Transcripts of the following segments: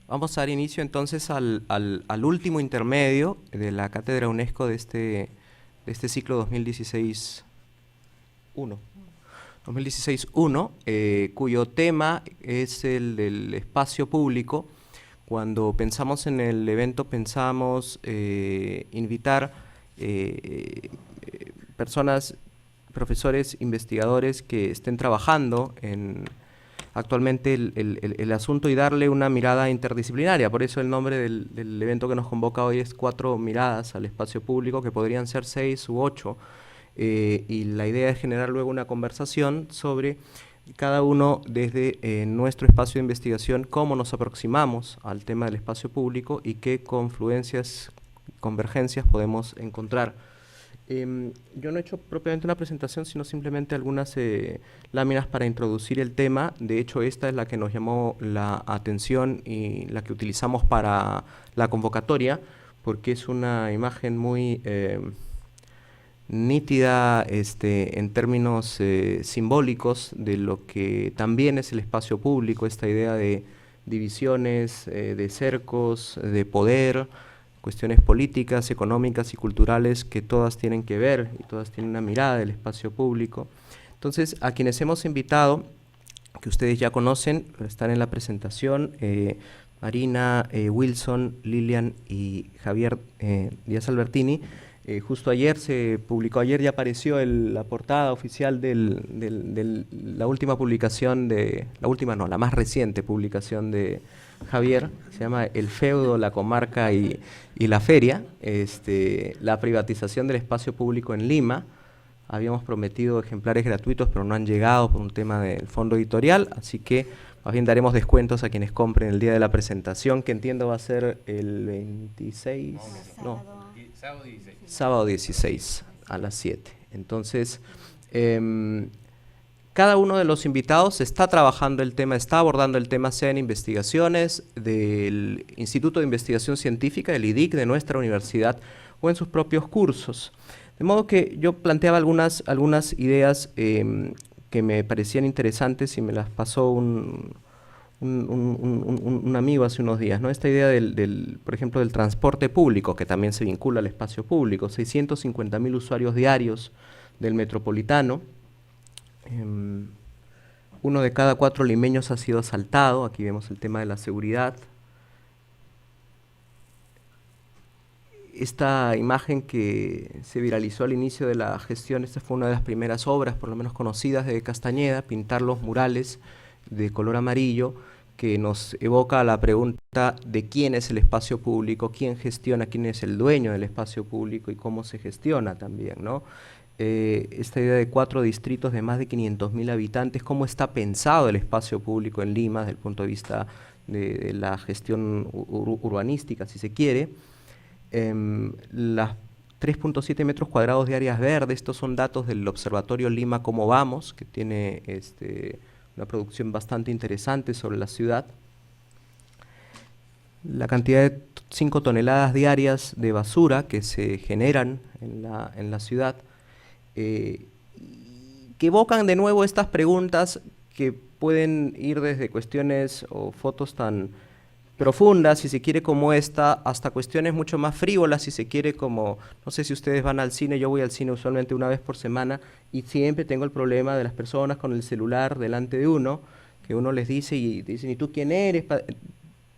Vamos a dar inicio entonces al último intermedio de la Cátedra UNESCO de este ciclo 2016-1. 2016-1, cuyo tema es el del espacio público. Cuando pensamos en el evento pensamos invitar personas, profesores, investigadores que estén trabajando en actualmente el asunto y darle una mirada interdisciplinaria. Por eso el nombre del evento que nos convoca hoy es 4 miradas al espacio público, que podrían ser 6 u 8. Y la idea es generar luego una conversación sobre cada uno desde nuestro espacio de investigación, cómo nos aproximamos al tema del espacio público y qué confluencias, convergencias podemos encontrar. Yo no he hecho propiamente una presentación, sino simplemente algunas láminas para introducir el tema. De hecho, esta es la que nos llamó la atención y la que utilizamos para la convocatoria, porque es una imagen muy nítida en términos simbólicos de lo que también es el espacio público, esta idea de divisiones, de cercos, de poder, cuestiones políticas, económicas y culturales que todas tienen que ver y todas tienen una mirada del espacio público. Entonces, a quienes hemos invitado, que ustedes ya conocen, están en la presentación, Marina, Wilson, Lilian y Javier Díaz Albertini. Justo ayer se publicó, ayer ya apareció la portada oficial de la última publicación la más reciente publicación de Javier, se llama El feudo, la comarca y la feria, la privatización del espacio público en Lima. Habíamos prometido ejemplares gratuitos, pero no han llegado por un tema del fondo editorial, así que más bien daremos descuentos a quienes compren el día de la presentación, que entiendo va a ser el 26, sábado 16 a las 7. Entonces, cada uno de los invitados está trabajando el tema, está abordando el tema, sea en investigaciones del Instituto de Investigación Científica, del IDIC, de nuestra universidad, o en sus propios cursos. De modo que yo planteaba algunas ideas que me parecían interesantes y me las pasó un amigo hace unos días, ¿no? Esta idea por ejemplo, del transporte público, que también se vincula al espacio público, 650.000 usuarios diarios del metropolitano. 1 de cada 4 limeños ha sido asaltado. Aquí vemos el tema de la seguridad. Esta imagen que se viralizó al inicio de la gestión, esta fue una de las primeras obras, por lo menos conocidas, de Castañeda, pintar los murales de color amarillo, que nos evoca la pregunta de quién es el espacio público, quién gestiona, quién es el dueño del espacio público y cómo se gestiona también, ¿no? Esta idea de 4 distritos de más de 500.000 habitantes, cómo está pensado el espacio público en Lima desde el punto de vista de la gestión urbanística, si se quiere. Las 3.7 metros cuadrados de áreas verdes, estos son datos del Observatorio Lima Cómo Vamos, que tiene una producción bastante interesante sobre la ciudad. La cantidad de 5 toneladas diarias de basura que se generan en la ciudad, que evocan de nuevo estas preguntas que pueden ir desde cuestiones o fotos tan profundas, si se quiere, como esta, hasta cuestiones mucho más frívolas, si se quiere, como, no sé si ustedes van al cine, yo voy al cine usualmente una vez por semana, y siempre tengo el problema de las personas con el celular delante de uno, que uno les dice y dicen, ¿y tú quién eres?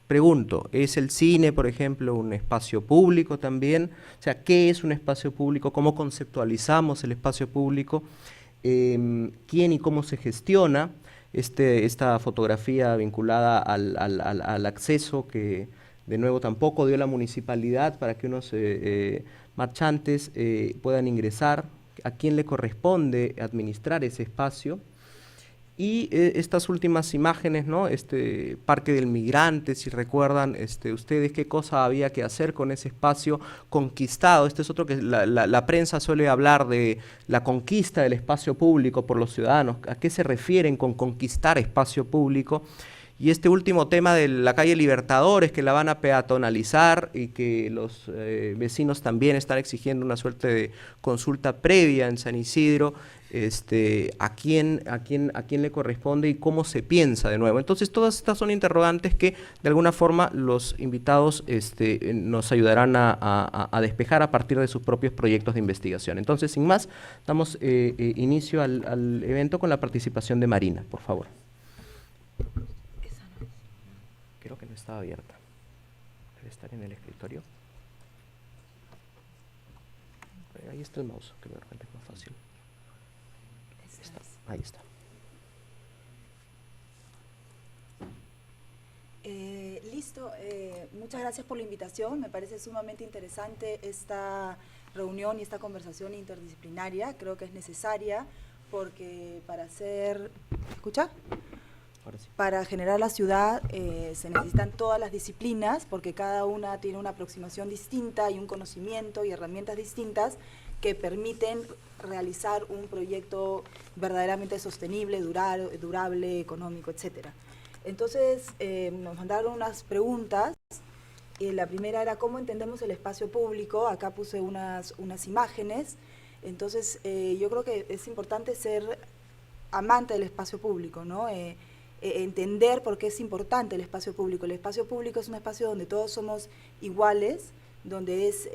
Pregunto, ¿es el cine, por ejemplo, un espacio público también? O sea, ¿qué es un espacio público? ¿Cómo conceptualizamos el espacio público? ¿Quién y cómo se gestiona? Esta fotografía vinculada al acceso que de nuevo tampoco dio la municipalidad para que unos marchantes puedan ingresar, a quién le corresponde administrar ese espacio. Y estas últimas imágenes, ¿no? Parque del Migrante, si recuerdan ustedes qué cosa había que hacer con ese espacio conquistado. Este es otro que la prensa suele hablar de la conquista del espacio público por los ciudadanos. ¿A qué se refieren con conquistar espacio público? Y este último tema de la calle Libertadores, que la van a peatonalizar y que los vecinos también están exigiendo una suerte de consulta previa en San Isidro. a quién le corresponde y cómo se piensa de nuevo. Entonces, todas estas son interrogantes que de alguna forma los invitados nos ayudarán a despejar a partir de sus propios proyectos de investigación. Entonces, sin más, damos inicio al evento con la participación de Marina, por favor. Creo que no estaba abierta. Debe estar en el escritorio. Ahí está el mouse, que de repente es más fácil. Ahí está. Listo, muchas gracias por la invitación. Me parece sumamente interesante esta reunión y esta conversación interdisciplinaria. Creo que es necesaria porque para hacer... ¿Me escucha? Ahora sí. Para generar la ciudad se necesitan todas las disciplinas porque cada una tiene una aproximación distinta y un conocimiento y herramientas distintas que permiten realizar un proyecto verdaderamente sostenible, durable, económico, etcétera. Entonces, nos mandaron unas preguntas, y la primera era ¿cómo entendemos el espacio público? Acá puse unas imágenes. Entonces, yo creo que es importante ser amante del espacio público, ¿no? Entender por qué es importante el espacio público. El espacio público es un espacio donde todos somos iguales, donde es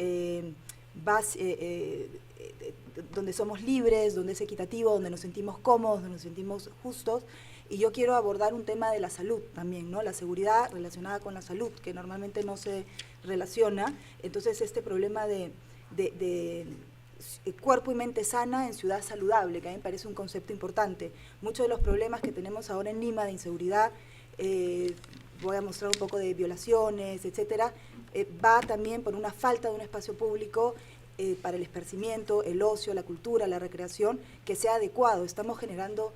donde somos libres, donde es equitativo, donde nos sentimos cómodos, donde nos sentimos justos. Y yo quiero abordar un tema de la salud también, ¿no? La seguridad relacionada con la salud, que normalmente no se relaciona. Entonces, este problema de cuerpo y mente sana en ciudad saludable, que a mí me parece un concepto importante. Muchos de los problemas que tenemos ahora en Lima de inseguridad, voy a mostrar un poco de violaciones, etcétera, va también por una falta de un espacio público para el esparcimiento, el ocio, la cultura, la recreación, que sea adecuado. Estamos generando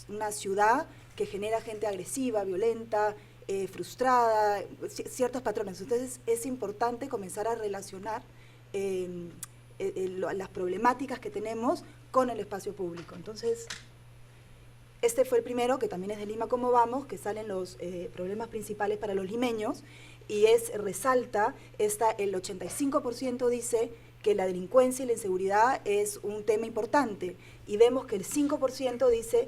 una ciudad que genera gente agresiva, violenta, frustrada, ciertos patrones. Entonces es importante comenzar a relacionar las problemáticas que tenemos con el espacio público. Entonces, este fue el primero, que también es de Lima Cómo Vamos, que salen los problemas principales para los limeños, y resalta, el 85% dice que la delincuencia y la inseguridad es un tema importante, y vemos que el 5% dice,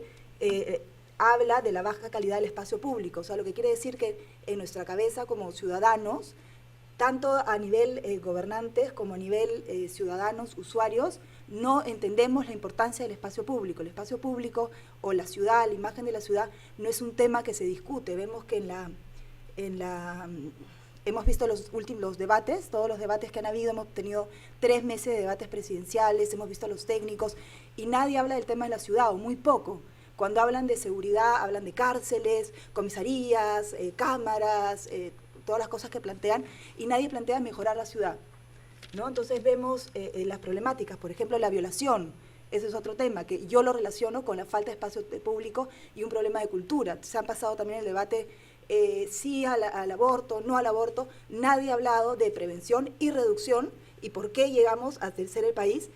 habla de la baja calidad del espacio público, o sea, lo que quiere decir que en nuestra cabeza como ciudadanos, tanto a nivel gobernantes como a nivel ciudadanos, usuarios, no entendemos la importancia del espacio público. El espacio público o la ciudad, la imagen de la ciudad, no es un tema que se discute. Vemos que hemos visto los debates, todos los debates que han habido, hemos tenido 3 meses de debates presidenciales, hemos visto a los técnicos, y nadie habla del tema de la ciudad, o muy poco. Cuando hablan de seguridad, hablan de cárceles, comisarías, cámaras, todas las cosas que plantean, y nadie plantea mejorar la ciudad, ¿no? Entonces vemos las problemáticas, por ejemplo, la violación. Ese es otro tema que yo lo relaciono con la falta de espacio público y un problema de cultura. Se han pasado también el debate sí al aborto, no al aborto. Nadie ha hablado de prevención y reducción y por qué llegamos a ser el país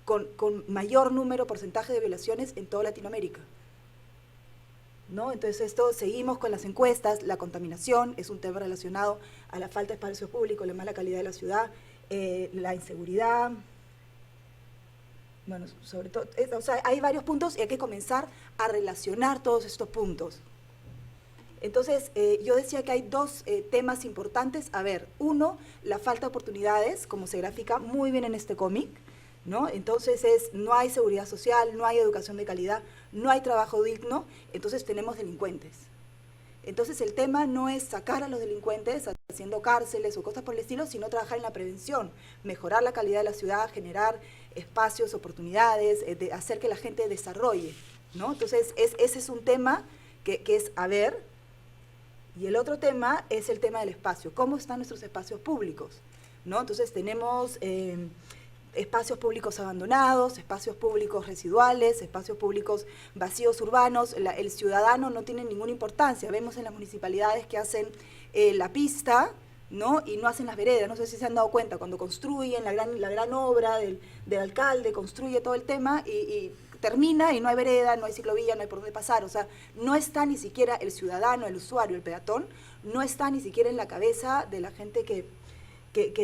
con mayor porcentaje de violaciones en toda Latinoamérica, ¿no? Entonces seguimos con las encuestas. La contaminación es un tema relacionado a la falta de espacio público, la mala calidad de la ciudad, la inseguridad, bueno, sobre todo, o sea, hay varios puntos y hay que comenzar a relacionar todos estos puntos. Entonces, yo decía que hay 2 temas importantes. A ver, uno, la falta de oportunidades, como se grafica muy bien en este cómic, ¿no? Entonces no hay seguridad social, no hay educación de calidad, no hay trabajo digno, entonces tenemos delincuentes. Entonces el tema no es sacar a los delincuentes haciendo cárceles o cosas por el estilo, sino trabajar en la prevención, mejorar la calidad de la ciudad, generar espacios, oportunidades, hacer que la gente desarrolle, ¿no? Entonces ese es un tema que es a ver, y el otro tema es el tema del espacio, cómo están nuestros espacios públicos, ¿no? Entonces tenemos espacios públicos abandonados, espacios públicos residuales, espacios públicos vacíos urbanos. El ciudadano no tiene ninguna importancia. Vemos en las municipalidades que hacen la pista, ¿no? Y no hacen las veredas. No sé si se han dado cuenta, cuando construyen la gran obra del alcalde, construye todo el tema y termina y no hay vereda, no hay ciclovía, no hay por dónde pasar. O sea, no está ni siquiera el ciudadano, el usuario, el peatón, no está ni siquiera en la cabeza de la gente que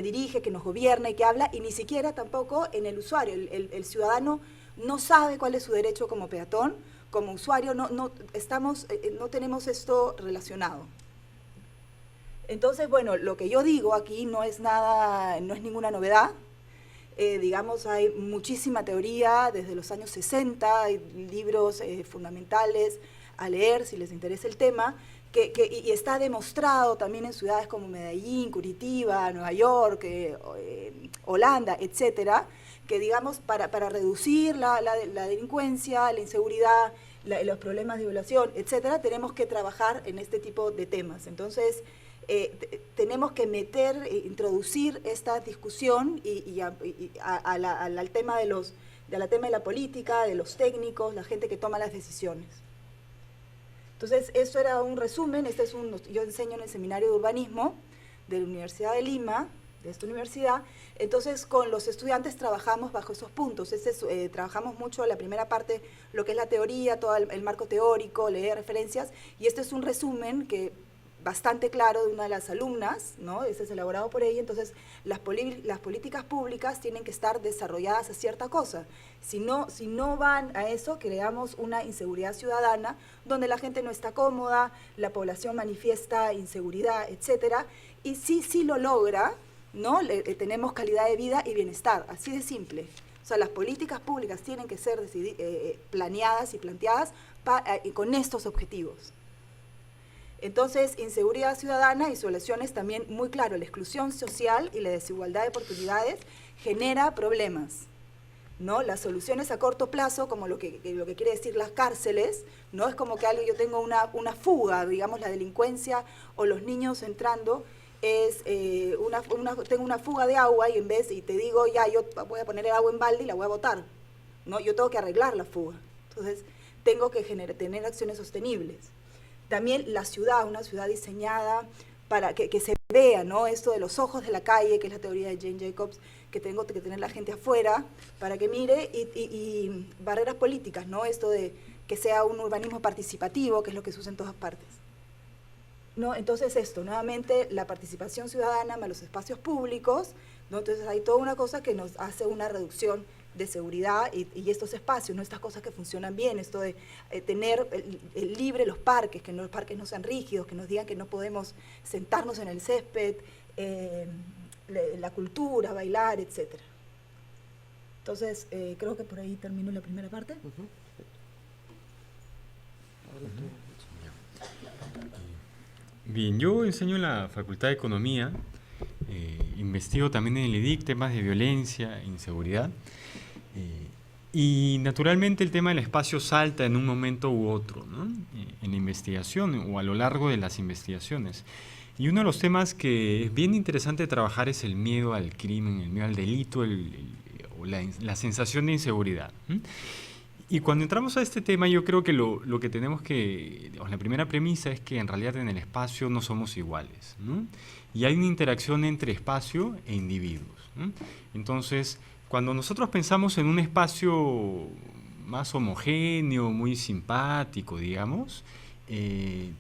dirige, que nos gobierna y que habla, y ni siquiera tampoco en el usuario. El ciudadano no sabe cuál es su derecho como peatón, como usuario, no tenemos esto relacionado. Entonces, bueno, lo que yo digo aquí no es ninguna novedad. Digamos, hay muchísima teoría desde los años 60, hay libros fundamentales a leer si les interesa el tema, y está demostrado también en ciudades como Medellín, Curitiba, Nueva York, Holanda, etcétera, que digamos, para reducir la delincuencia, la inseguridad, los problemas de violación, etcétera, tenemos que trabajar en este tipo de temas. Entonces, tenemos que introducir esta discusión al tema de la política, de los técnicos, la gente que toma las decisiones. Entonces, eso era un resumen. Yo enseño en el Seminario de Urbanismo de la Universidad de Lima, de esta universidad. Entonces, con los estudiantes trabajamos bajo esos puntos. Trabajamos mucho la primera parte, lo que es la teoría, todo el marco teórico, leer referencias, y este es un resumen bastante claro de una de las alumnas, ¿no? Ese es elaborado por ella. Entonces, las políticas públicas tienen que estar desarrolladas a cierta cosa. Si no van a eso, creamos una inseguridad ciudadana, donde la gente no está cómoda, la población manifiesta inseguridad, etcétera, y sí lo logra, ¿no? Tenemos calidad de vida y bienestar, así de simple. O sea, las políticas públicas tienen que ser planeadas y planteadas con estos objetivos. Entonces, inseguridad ciudadana y soluciones también muy claro. La exclusión social y la desigualdad de oportunidades genera problemas, ¿no? Las soluciones a corto plazo, como lo que quiere decir las cárceles, no es como que yo tengo una fuga, digamos, la delincuencia o los niños entrando, tengo una fuga de agua y te digo, ya, yo voy a poner el agua en balde y la voy a botar, ¿no? Yo tengo que arreglar la fuga. Entonces, tengo que tener acciones sostenibles. También la ciudad, una ciudad diseñada para que se vea, ¿no? Esto de los ojos de la calle, que es la teoría de Jane Jacobs, que tengo que tener la gente afuera para que mire, y barreras políticas, ¿no? Esto de que sea un urbanismo participativo, que es lo que se usa en todas partes, ¿no? Entonces nuevamente, la participación ciudadana más los espacios públicos, ¿no? Entonces hay toda una cosa que nos hace una reducción de seguridad y estos espacios, ¿no? Estas cosas que funcionan bien, esto de tener libre los parques, que los parques no sean rígidos, que nos digan que no podemos sentarnos en el césped, la cultura, bailar, etcétera. Entonces, creo que por ahí termino la primera parte. Bien, yo enseño en la Facultad de Economía, investigo también en el IDIC temas de violencia e inseguridad, y naturalmente el tema del espacio salta en un momento u otro, ¿no? En la investigación o a lo largo de las investigaciones. Y uno de los temas que es bien interesante trabajar es el miedo al crimen, el miedo al delito, o la sensación de inseguridad. Y cuando entramos a este tema, yo creo que lo que tenemos que, la primera premisa es que en realidad en el espacio no somos iguales, ¿no? Y hay una interacción entre espacio e individuos, ¿no? Entonces, cuando nosotros pensamos en un espacio más homogéneo, muy simpático, digamos,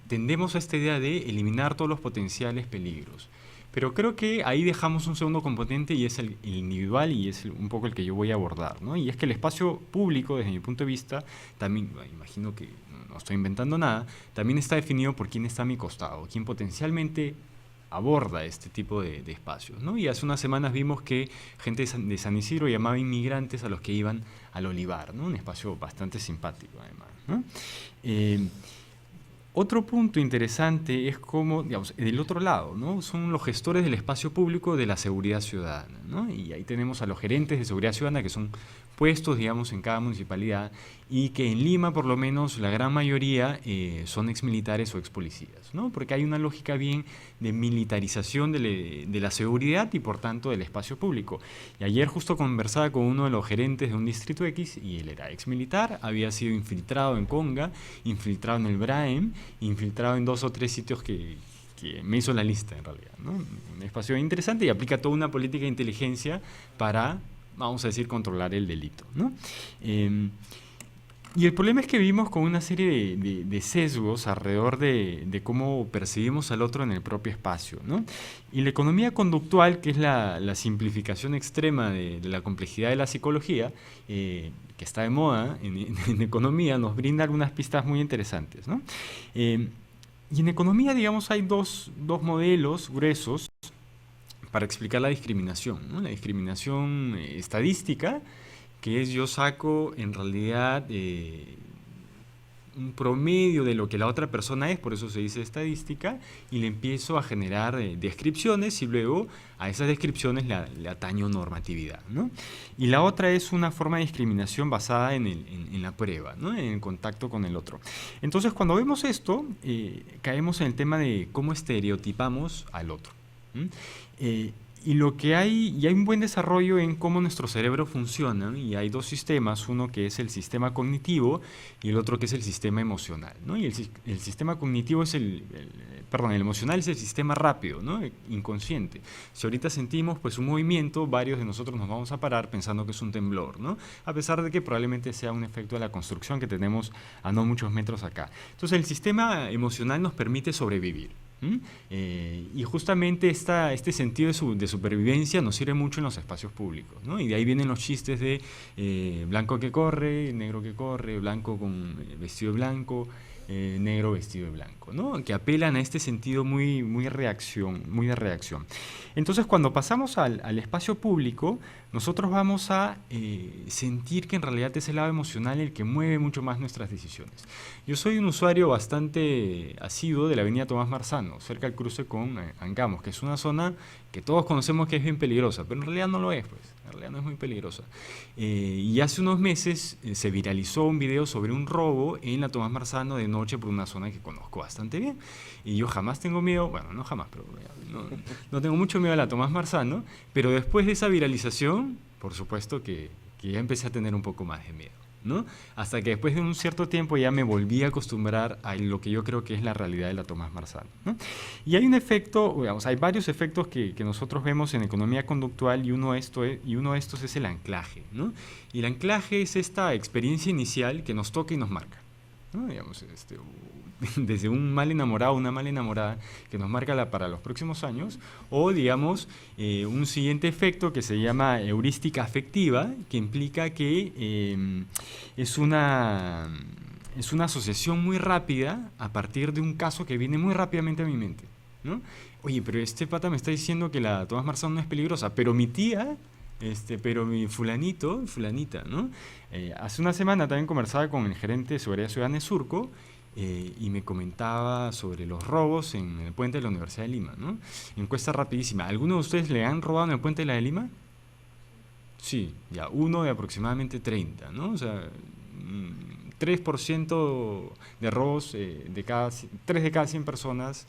tendemos a esta idea de eliminar todos los potenciales peligros. Pero creo que ahí dejamos un segundo componente y es el individual, y es un poco el que yo voy a abordar, ¿no? Y es que el espacio público, desde mi punto de vista, también, imagino que no estoy inventando nada, también está definido por quién está a mi costado, quién potencialmente aborda este tipo de espacios, ¿no? Y hace unas semanas vimos que gente de San Isidro llamaba inmigrantes a los que iban al Olivar, ¿no? Un espacio bastante simpático, además, ¿no? Otro punto interesante es cómo, digamos, del otro lado, ¿no? Son los gestores del espacio público de la seguridad ciudadana, ¿no? Y ahí tenemos a los gerentes de seguridad ciudadana, que son puestos, digamos, en cada municipalidad, y que en Lima, por lo menos, la gran mayoría son exmilitares o expolicías, ¿no? Porque hay una lógica bien de militarización de la seguridad y, por tanto, del espacio público. Y ayer justo conversaba con uno de los gerentes de un distrito X, y él era exmilitar, había sido infiltrado en Conga, infiltrado en el Braem, infiltrado en 2 o 3 sitios que me hizo la lista, en realidad, ¿no? Un espacio interesante, y aplica toda una política de inteligencia para, vamos a decir, controlar el delito, ¿no? Y el problema es que vivimos con una serie de sesgos alrededor de cómo percibimos al otro en el propio espacio, ¿no? Y la economía conductual, que es la simplificación extrema de la complejidad de la psicología, que que está de moda en economía, nos brinda algunas pistas muy interesantes, ¿no? Y en economía, digamos, hay dos modelos gruesos para explicar la discriminación, ¿no? La discriminación estadística, que es yo saco en realidad un promedio de lo que la otra persona es, por eso se dice estadística, y le empiezo a generar descripciones y luego a esas descripciones le ataño normatividad, ¿no? Y la otra es una forma de discriminación basada en la prueba, ¿no? En el contacto con el otro. Entonces, cuando vemos esto, caemos en el tema de cómo estereotipamos al otro. Y hay un buen desarrollo en cómo nuestro cerebro funciona, y hay dos sistemas, uno que es el sistema cognitivo y el otro que es el sistema emocional, ¿no? Y el sistema cognitivo es el emocional es el sistema rápido, ¿no? Inconsciente. Si ahorita sentimos pues un movimiento, varios de nosotros nos vamos a parar pensando que es un temblor, ¿no? A pesar de que probablemente sea un efecto de la construcción que tenemos a no muchos metros acá. Entonces el sistema emocional nos permite sobrevivir. Y justamente este sentido de supervivencia nos sirve mucho en los espacios públicos, ¿no? Y de ahí vienen los chistes de blanco que corre, negro que corre, blanco con vestido de blanco, negro vestido de blanco, ¿no? Que apelan a este sentido muy de reacción. Entonces, cuando pasamos al espacio público, nosotros vamos a sentir que en realidad es el lado emocional el que mueve mucho más nuestras decisiones. Yo soy un usuario bastante asiduo de la avenida Tomás Marzano, cerca del cruce con Angamos, que es una zona que todos conocemos que es bien peligrosa, pero en realidad no lo es, pues. En realidad no es muy peligrosa. Y hace unos meses se viralizó un video sobre un robo en la Tomás Marzano de noche por una zona que conozco bastante bien. Y yo jamás tengo miedo, bueno, no jamás, pero no tengo mucho miedo a la Tomás Marzano, pero después de esa viralización, por supuesto que ya empecé a tener un poco más de miedo, ¿no? Hasta que después de un cierto tiempo ya me volví a acostumbrar a lo que yo creo que es la realidad de la Tomás Marzano, ¿no? Y hay un efecto, digamos, hay varios efectos que nosotros vemos en economía conductual, y uno de estos es el anclaje, ¿no? Y el anclaje es esta experiencia inicial que nos toca y nos marca, ¿no? Digamos, desde un mal enamorado, una mala enamorada que nos marca para los próximos años, o digamos un siguiente efecto que se llama heurística afectiva, que implica que es una asociación muy rápida a partir de un caso que viene muy rápidamente a mi mente, ¿no? Oye, pero este pata me está diciendo que la Tomás Marzano no es peligrosa, pero mi tía... pero mi fulanita, ¿no? Hace una semana también conversaba con el gerente de Seguridad Ciudadana de Surco, y me comentaba sobre los robos en el puente de la Universidad de Lima, ¿no? Encuesta rapidísima. ¿Alguno de ustedes le han robado en el puente de la de Lima? Sí, ya, uno de aproximadamente 30, ¿no? O sea, 3% de robos, 3 de cada 100 personas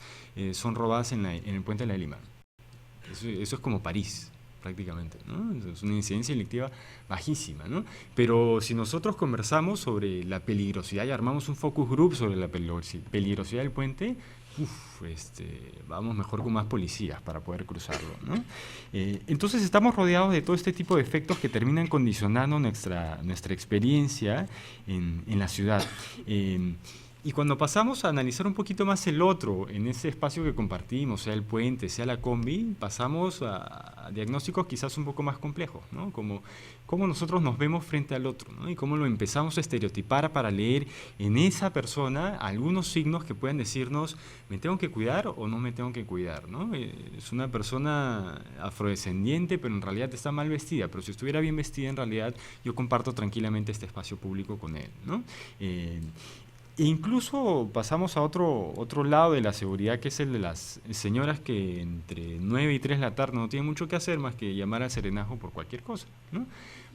son robadas en el puente de la de Lima. Eso es como París, prácticamente, ¿no? Es una incidencia delictiva bajísima, ¿no? Pero si nosotros conversamos sobre la peligrosidad y armamos un focus group sobre la peligrosidad del puente, vamos mejor con más policías para poder cruzarlo, ¿no? Entonces estamos rodeados de todo este tipo de efectos que terminan condicionando nuestra experiencia en la ciudad. Y cuando pasamos a analizar un poquito más el otro, en ese espacio que compartimos, sea el puente, sea la combi, pasamos a diagnósticos quizás un poco más complejos, ¿no? Como cómo nosotros nos vemos frente al otro, ¿no? Y cómo lo empezamos a estereotipar para leer en esa persona algunos signos que puedan decirnos, ¿me tengo que cuidar o no me tengo que cuidar, ¿no? Es una persona afrodescendiente, pero en realidad está mal vestida, pero si estuviera bien vestida, en realidad yo comparto tranquilamente este espacio público con él, ¿no? E incluso pasamos a otro lado de la seguridad, que es el de las señoras que entre 9 y 3 de la tarde no tienen mucho que hacer más que llamar al serenazgo por cualquier cosa, ¿no?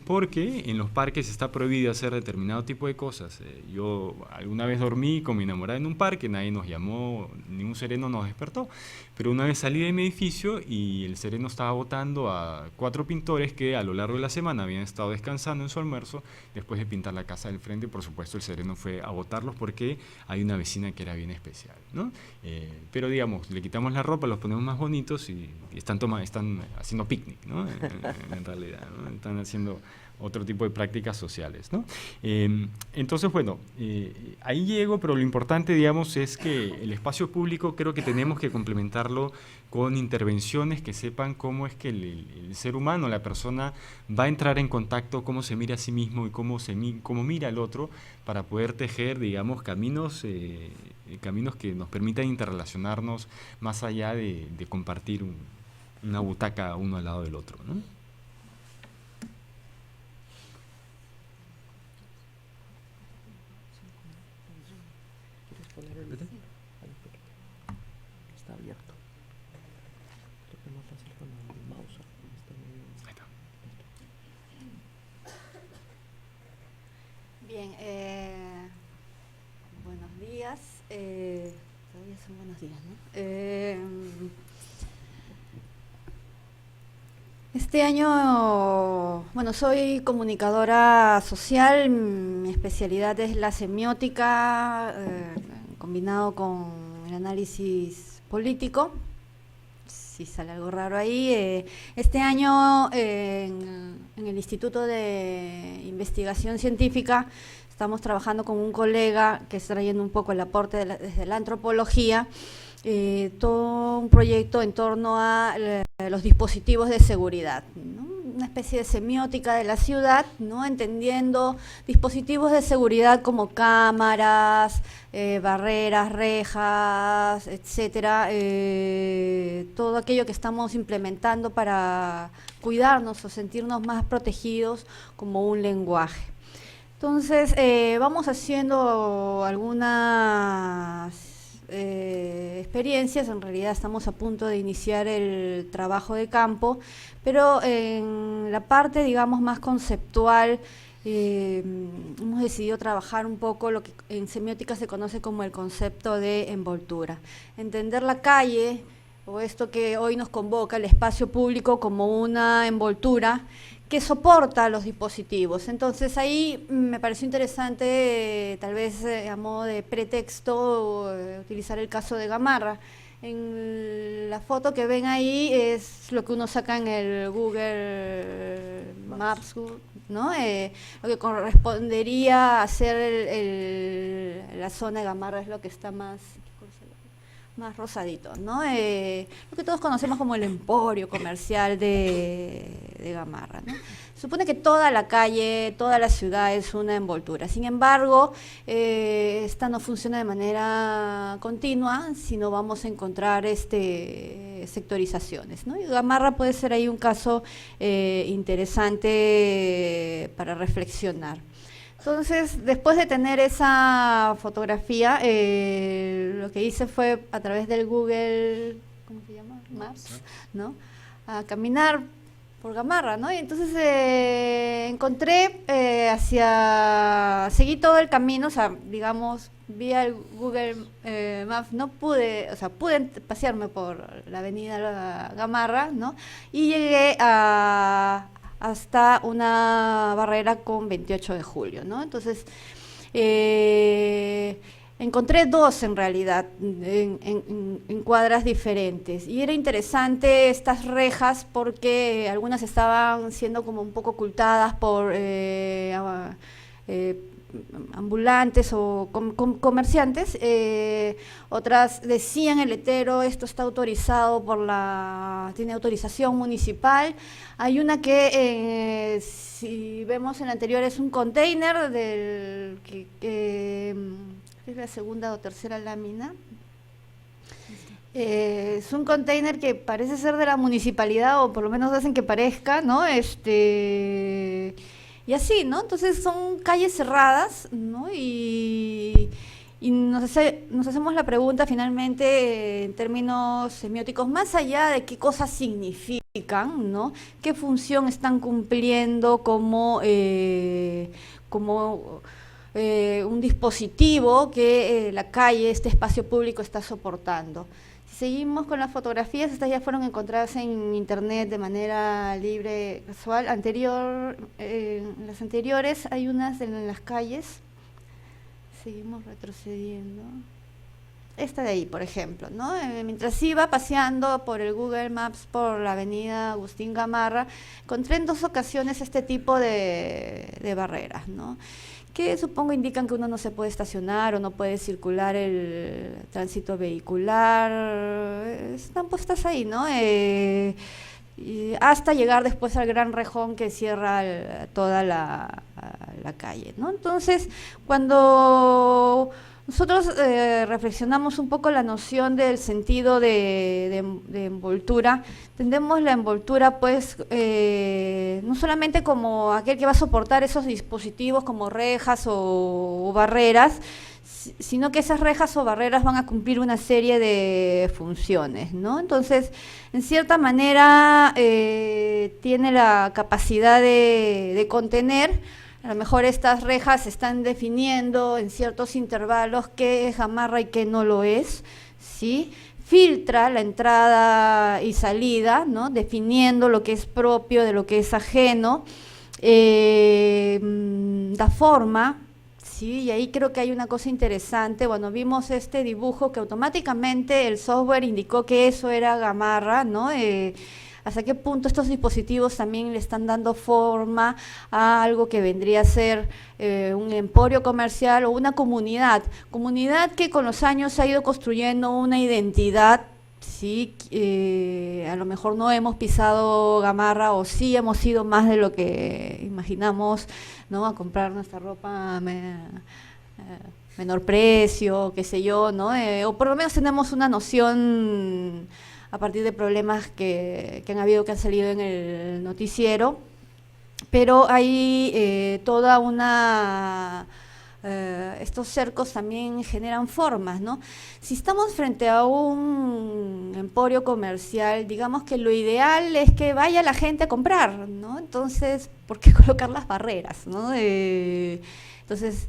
Porque en los parques está prohibido hacer determinado tipo de cosas. Yo alguna vez dormí con mi enamorada en un parque, nadie nos llamó, ningún sereno nos despertó, pero una vez salí de mi edificio y el sereno estaba botando a 4 pintores que a lo largo de la semana habían estado descansando en su almuerzo después de pintar la casa del frente. Por supuesto, el sereno fue a botarlos porque hay una vecina que era bien especial, ¿no? Pero digamos, le quitamos la ropa, los ponemos más bonitos y están haciendo picnic, ¿no? En realidad, ¿no? Están haciendo otro tipo de prácticas sociales, ¿no? Entonces, bueno, ahí llego, pero lo importante, digamos, es que el espacio público creo que tenemos que complementarlo con intervenciones que sepan cómo es que el ser humano, la persona, va a entrar en contacto, cómo se mira a sí mismo y cómo mira al otro, para poder tejer, digamos, caminos que nos permitan interrelacionarnos más allá de compartir una butaca uno al lado del otro, ¿no? Está abierto. Creo que es más fácil con el mouse. Ahí está. Bien, buenos días. Todavía son buenos días, ¿no? Este año, bueno, soy comunicadora social, mi especialidad es la semiótica, combinado con el análisis político. Si sale algo raro ahí. Este año en el Instituto de Investigación Científica estamos trabajando con un colega que está trayendo un poco el aporte desde la antropología, todo un proyecto en torno a los dispositivos de seguridad, ¿no? Una especie de semiótica de la ciudad, ¿no? Entendiendo dispositivos de seguridad como cámaras, barreras, rejas, etcétera, todo aquello que estamos implementando para cuidarnos o sentirnos más protegidos como un lenguaje. Entonces, vamos haciendo algunas experiencias. En realidad estamos a punto de iniciar el trabajo de campo, pero en la parte, digamos, más conceptual, hemos decidido trabajar un poco lo que en semiótica se conoce como el concepto de envoltura. Entender la calle, o esto que hoy nos convoca, el espacio público, como una envoltura que soporta los dispositivos. Entonces ahí me pareció interesante, tal vez a modo de pretexto, utilizar el caso de Gamarra. En la foto que ven ahí es lo que uno saca en el Google Maps, ¿no? Lo que correspondería a ser la zona de Gamarra es lo que está más rosadito, ¿no? Lo que todos conocemos como el emporio comercial de Gamarra, ¿no? Supone que toda la calle, toda la ciudad es una envoltura. Sin embargo, esta no funciona de manera continua, sino vamos a encontrar sectorizaciones, ¿no? Y Gamarra puede ser ahí un caso interesante para reflexionar. Entonces, después de tener esa fotografía, lo que hice fue a través del Google, ¿cómo se llama? Maps, ¿no? A caminar por Gamarra, ¿no? Y entonces encontré seguí todo el camino, o sea, digamos, vía el Google Maps, no pude, o sea, pude pasearme por la avenida Gamarra, ¿no? Y llegué hasta una barrera con 28 de julio, ¿no? Entonces, encontré dos en realidad, en cuadras diferentes, y era interesante estas rejas porque algunas estaban siendo como un poco ocultadas por ambulantes o comerciantes, otras decían el letrero, esto está autorizado tiene autorización municipal. Hay una que, si vemos en la anterior, es un container que es la segunda o tercera lámina. Es un container que parece ser de la municipalidad, o por lo menos hacen que parezca, ¿no? Y así, ¿no? Entonces son calles cerradas, ¿no? Y nos hacemos la pregunta finalmente en términos semióticos, más allá de qué cosas significan, ¿no? ¿Qué función están cumpliendo como un dispositivo que la calle, este espacio público está soportando? Seguimos con las fotografías, estas ya fueron encontradas en internet de manera libre, casual. En las anteriores hay unas en las calles. Seguimos retrocediendo. esta de ahí, por ejemplo, ¿no? Mientras iba paseando por el Google Maps por la avenida Agustín Gamarra, encontré en 2 ocasiones este tipo de barreras, ¿no? Que supongo indican que uno no se puede estacionar o no puede circular el tránsito vehicular. Están puestas ahí, ¿no? Y hasta llegar después al gran rejón que cierra toda la calle, ¿no? Entonces, cuando nosotros reflexionamos un poco la noción del sentido de envoltura, entendemos la envoltura pues no solamente como aquel que va a soportar esos dispositivos como rejas o barreras, sino que esas rejas o barreras van a cumplir una serie de funciones, ¿no? Entonces, en cierta manera, tiene la capacidad de contener. A lo mejor estas rejas están definiendo en ciertos intervalos qué es gamarra y qué no lo es, ¿sí? Filtra la entrada y salida, ¿no? Definiendo lo que es propio de lo que es ajeno, da forma. Sí, y ahí creo que hay una cosa interesante. Bueno, vimos este dibujo que automáticamente el software indicó que eso era gamarra, ¿no? Hasta qué punto estos dispositivos también le están dando forma a algo que vendría a ser un emporio comercial o una comunidad que con los años ha ido construyendo una identidad. Sí, a lo mejor no hemos pisado gamarra o sí hemos ido más de lo que imaginamos, ¿no? A comprar nuestra ropa menor precio, qué sé yo, ¿no? O por lo menos tenemos una noción a partir de problemas que han habido, que han salido en el noticiero, pero hay toda una... estos cercos también generan formas, ¿no? Si estamos frente a un emporio comercial, digamos que lo ideal es que vaya la gente a comprar, ¿no? Entonces, ¿por qué colocar las barreras, ¿no? Entonces,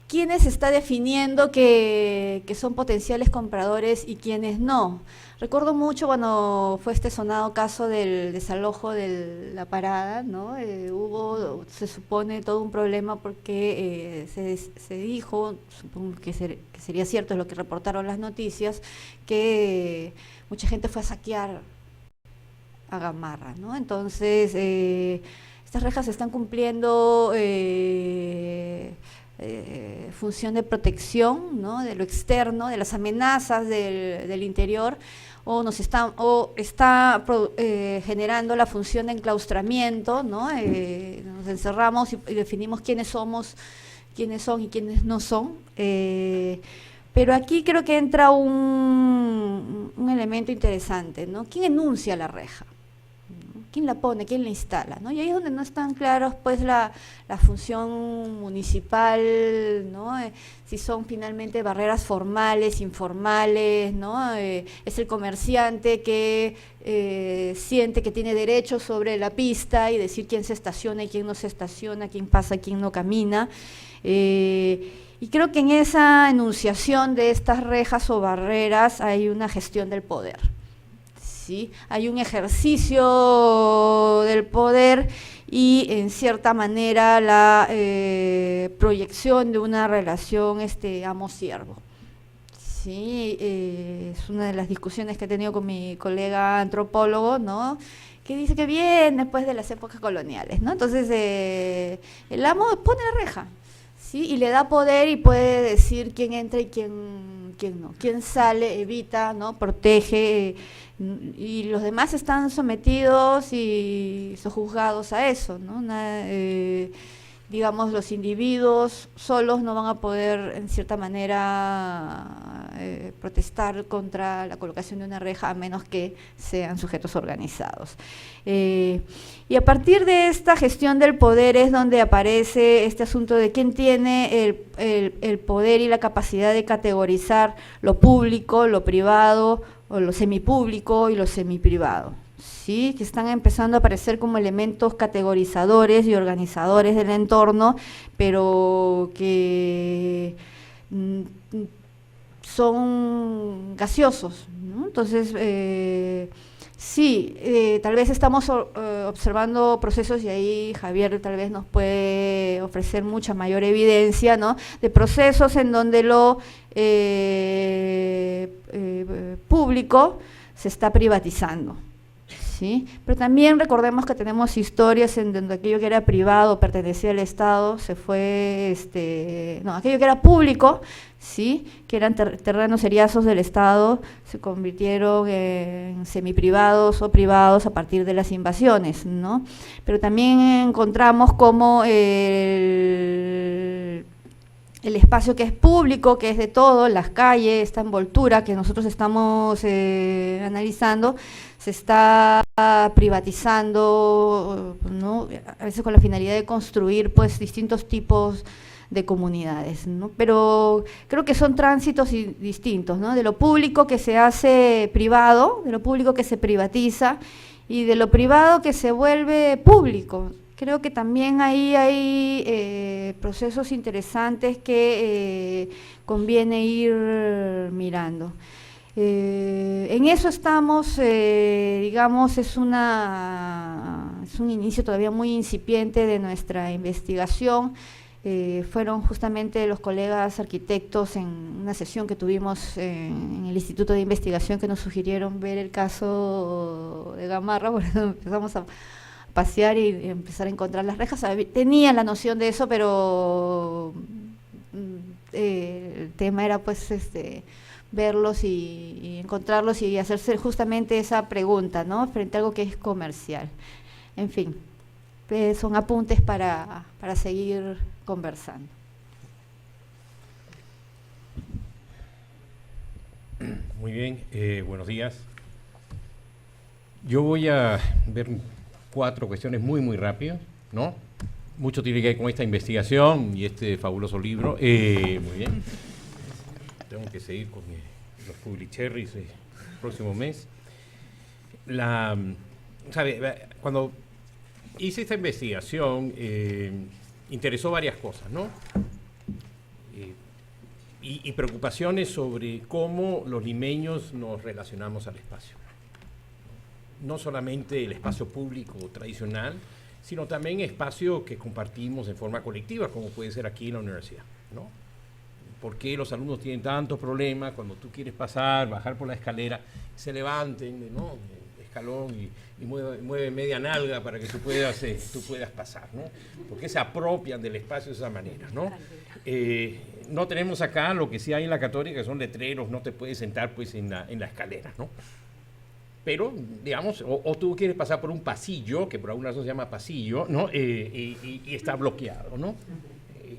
¿quiénes está definiendo que son potenciales compradores y quiénes no? Recuerdo mucho cuando fue este sonado caso del desalojo de la parada, ¿no? Hubo, se supone, todo un problema porque se dijo, supongo que sería cierto, es lo que reportaron las noticias, que mucha gente fue a saquear a Gamarra, ¿no? Entonces, estas rejas están cumpliendo función de protección, ¿no? De lo externo, de las amenazas del interior, o está generando la función de enclaustramiento, ¿no? Nos encerramos y definimos quiénes somos, quiénes son y quiénes no son. Pero aquí creo que entra un elemento interesante, ¿no? ¿Quién enuncia la reja? ¿Quién la pone? ¿Quién la instala? ¿No? Y ahí es donde no están claros pues la función municipal, ¿no? Si son finalmente barreras formales, informales, ¿no? Es el comerciante que siente que tiene derecho sobre la pista y decir quién se estaciona y quién no se estaciona, quién pasa y quién no camina. Y creo que en esa enunciación de estas rejas o barreras hay una gestión del poder. ¿Sí? Hay un ejercicio del poder y en cierta manera la proyección de una relación amo-siervo. ¿Sí? Es una de las discusiones que he tenido con mi colega antropólogo, ¿no? Que dice que viene después de las épocas coloniales, ¿no? Entonces el amo pone la reja, ¿sí? Y le da poder y puede decir quién entra y quién no, quién sale, evita, ¿no? Protege, y los demás están sometidos y sojuzgados a eso, ¿no? Digamos, los individuos solos no van a poder, en cierta manera, protestar contra la colocación de una reja, a menos que sean sujetos organizados. Y a partir de esta gestión del poder es donde aparece este asunto de quién tiene el poder y la capacidad de categorizar lo público, lo privado, o lo semipúblico y lo semiprivado. ¿Sí? Que están empezando a aparecer como elementos categorizadores y organizadores del entorno, pero que son gaseosos, ¿no? Entonces, Sí, tal vez estamos observando procesos, y ahí Javier tal vez nos puede ofrecer mucha mayor evidencia, ¿no?, de procesos en donde lo público se está privatizando, ¿sí? Pero también recordemos que tenemos historias en donde aquello que era privado, pertenecía al Estado, se fue, aquello que era público, ¿sí?, que eran terrenos seriazos del Estado, se convirtieron en semiprivados o privados a partir de las invasiones, ¿no? Pero también encontramos como el espacio que es público, que es de todo, las calles, esta envoltura que nosotros estamos analizando, se está privatizando, ¿no?, a veces con la finalidad de construir pues distintos tipos de comunidades, ¿no? Pero creo que son tránsitos distintos, ¿no?, de lo público que se hace privado, de lo público que se privatiza, y de lo privado que se vuelve público. Creo que también ahí hay procesos interesantes que conviene ir mirando. En eso estamos, digamos, es un inicio todavía muy incipiente de nuestra investigación. Fueron justamente los colegas arquitectos en una sesión que tuvimos en el Instituto de Investigación que nos sugirieron ver el caso de Gamarra. Por eso empezamos a pasear y empezar a encontrar las rejas. Tenía la noción de eso, pero el tema era pues verlos y encontrarlos y hacerse justamente esa pregunta, ¿no?, frente a algo que es comercial. En fin, son apuntes para seguir conversando. Muy bien, buenos días. Yo voy a ver 4 cuestiones muy rápido, ¿no? Mucho tiene que ver con esta investigación y este fabuloso libro. Muy bien. Tengo que seguir con los Publicherries el próximo mes. Cuando hice esta investigación, interesó varias cosas, ¿no? Y preocupaciones sobre cómo los limeños nos relacionamos al espacio. No solamente el espacio público tradicional, sino también espacio que compartimos en forma colectiva, como puede ser aquí en la universidad, ¿no? ¿Por qué los alumnos tienen tantos problemas cuando tú quieres pasar, bajar por la escalera, se levanten, ¿no?, de escalón y mueve media nalga para que tú puedas pasar, ¿no? ¿Por qué se apropian del espacio de esa manera, ¿no? No tenemos acá lo que sí hay en la Católica, que son letreros, no te puedes sentar pues en la escalera, ¿no? Pero, digamos, o tú quieres pasar por un pasillo, que por alguna razón se llama pasillo, ¿no? Y está bloqueado, ¿no?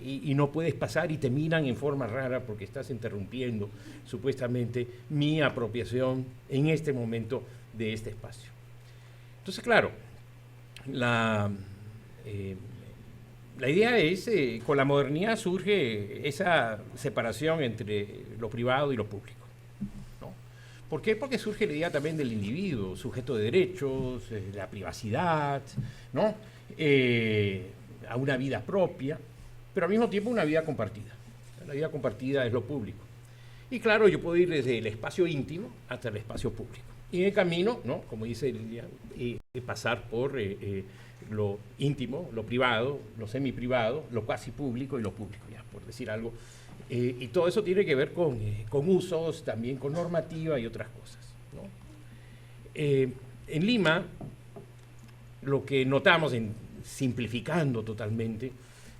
Y no puedes pasar y te miran en forma rara porque estás interrumpiendo supuestamente mi apropiación en este momento de este espacio. Entonces, claro, la idea es, con la modernidad surge esa separación entre lo privado y lo público, ¿no? ¿Por qué? Porque surge la idea también del individuo, sujeto de derechos, la privacidad, ¿no? A una vida propia, pero al mismo tiempo una vida compartida. La vida compartida es lo público. Y claro, yo puedo ir desde el espacio íntimo hasta el espacio público. Y en el camino, ¿no?, como dice Lilia, pasar por lo íntimo, lo privado, lo semiprivado, lo cuasi público y lo público, ya, por decir algo. Y todo eso tiene que ver con usos, también con normativa y otras cosas, ¿no? En Lima, lo que notamos, simplificando totalmente,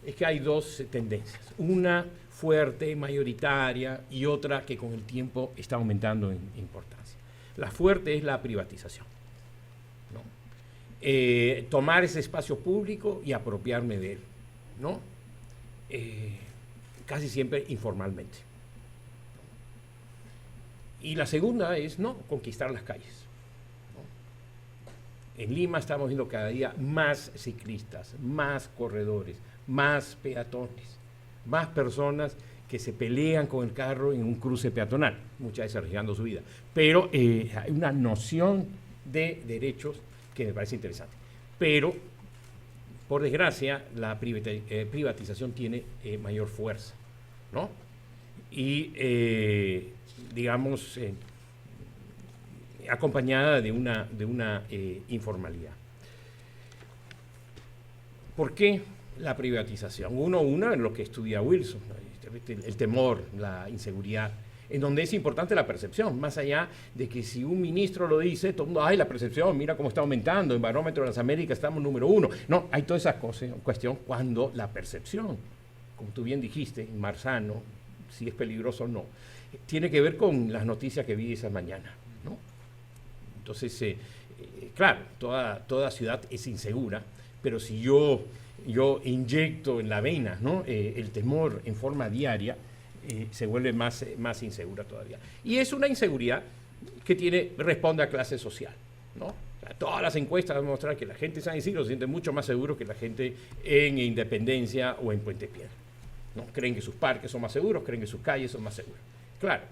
es que hay 2 tendencias. Una fuerte, mayoritaria, y otra que con el tiempo está aumentando en importancia. La fuerte es la privatización, ¿no? Tomar ese espacio público y apropiarme de él, ¿no? Casi siempre informalmente. Y la segunda es, ¿no?, conquistar las calles, ¿no? En Lima estamos viendo cada día más ciclistas, más corredores, más peatones, más personas que se pelean con el carro en un cruce peatonal, muchas veces arriesgando su vida. Pero hay una noción de derechos que me parece interesante. Pero, por desgracia, la privatización tiene mayor fuerza, ¿no? Y, digamos, acompañada de una informalidad. ¿Por qué la privatización? Una en lo que estudia Wilson, el temor, la inseguridad, en donde es importante la percepción, más allá de que si un ministro lo dice, todo el mundo, ay, la percepción, mira cómo está aumentando, en Barómetro de las Américas estamos número 1. No, hay todas esas cosas, cuestión cuando la percepción, como tú bien dijiste, Marzano, si es peligroso o no, tiene que ver con las noticias que vi esa mañana, ¿no? Entonces, claro, toda ciudad es insegura, pero si yo inyecto en la vena, ¿no?, el temor en forma diaria, se vuelve más insegura todavía. Y es una inseguridad que responde a clase social, ¿no? O sea, todas las encuestas demuestran que la gente en San Isidro se siente mucho más seguro que la gente en Independencia o en Puente Piedra, ¿no? Creen que sus parques son más seguros, creen que sus calles son más seguras. Claro,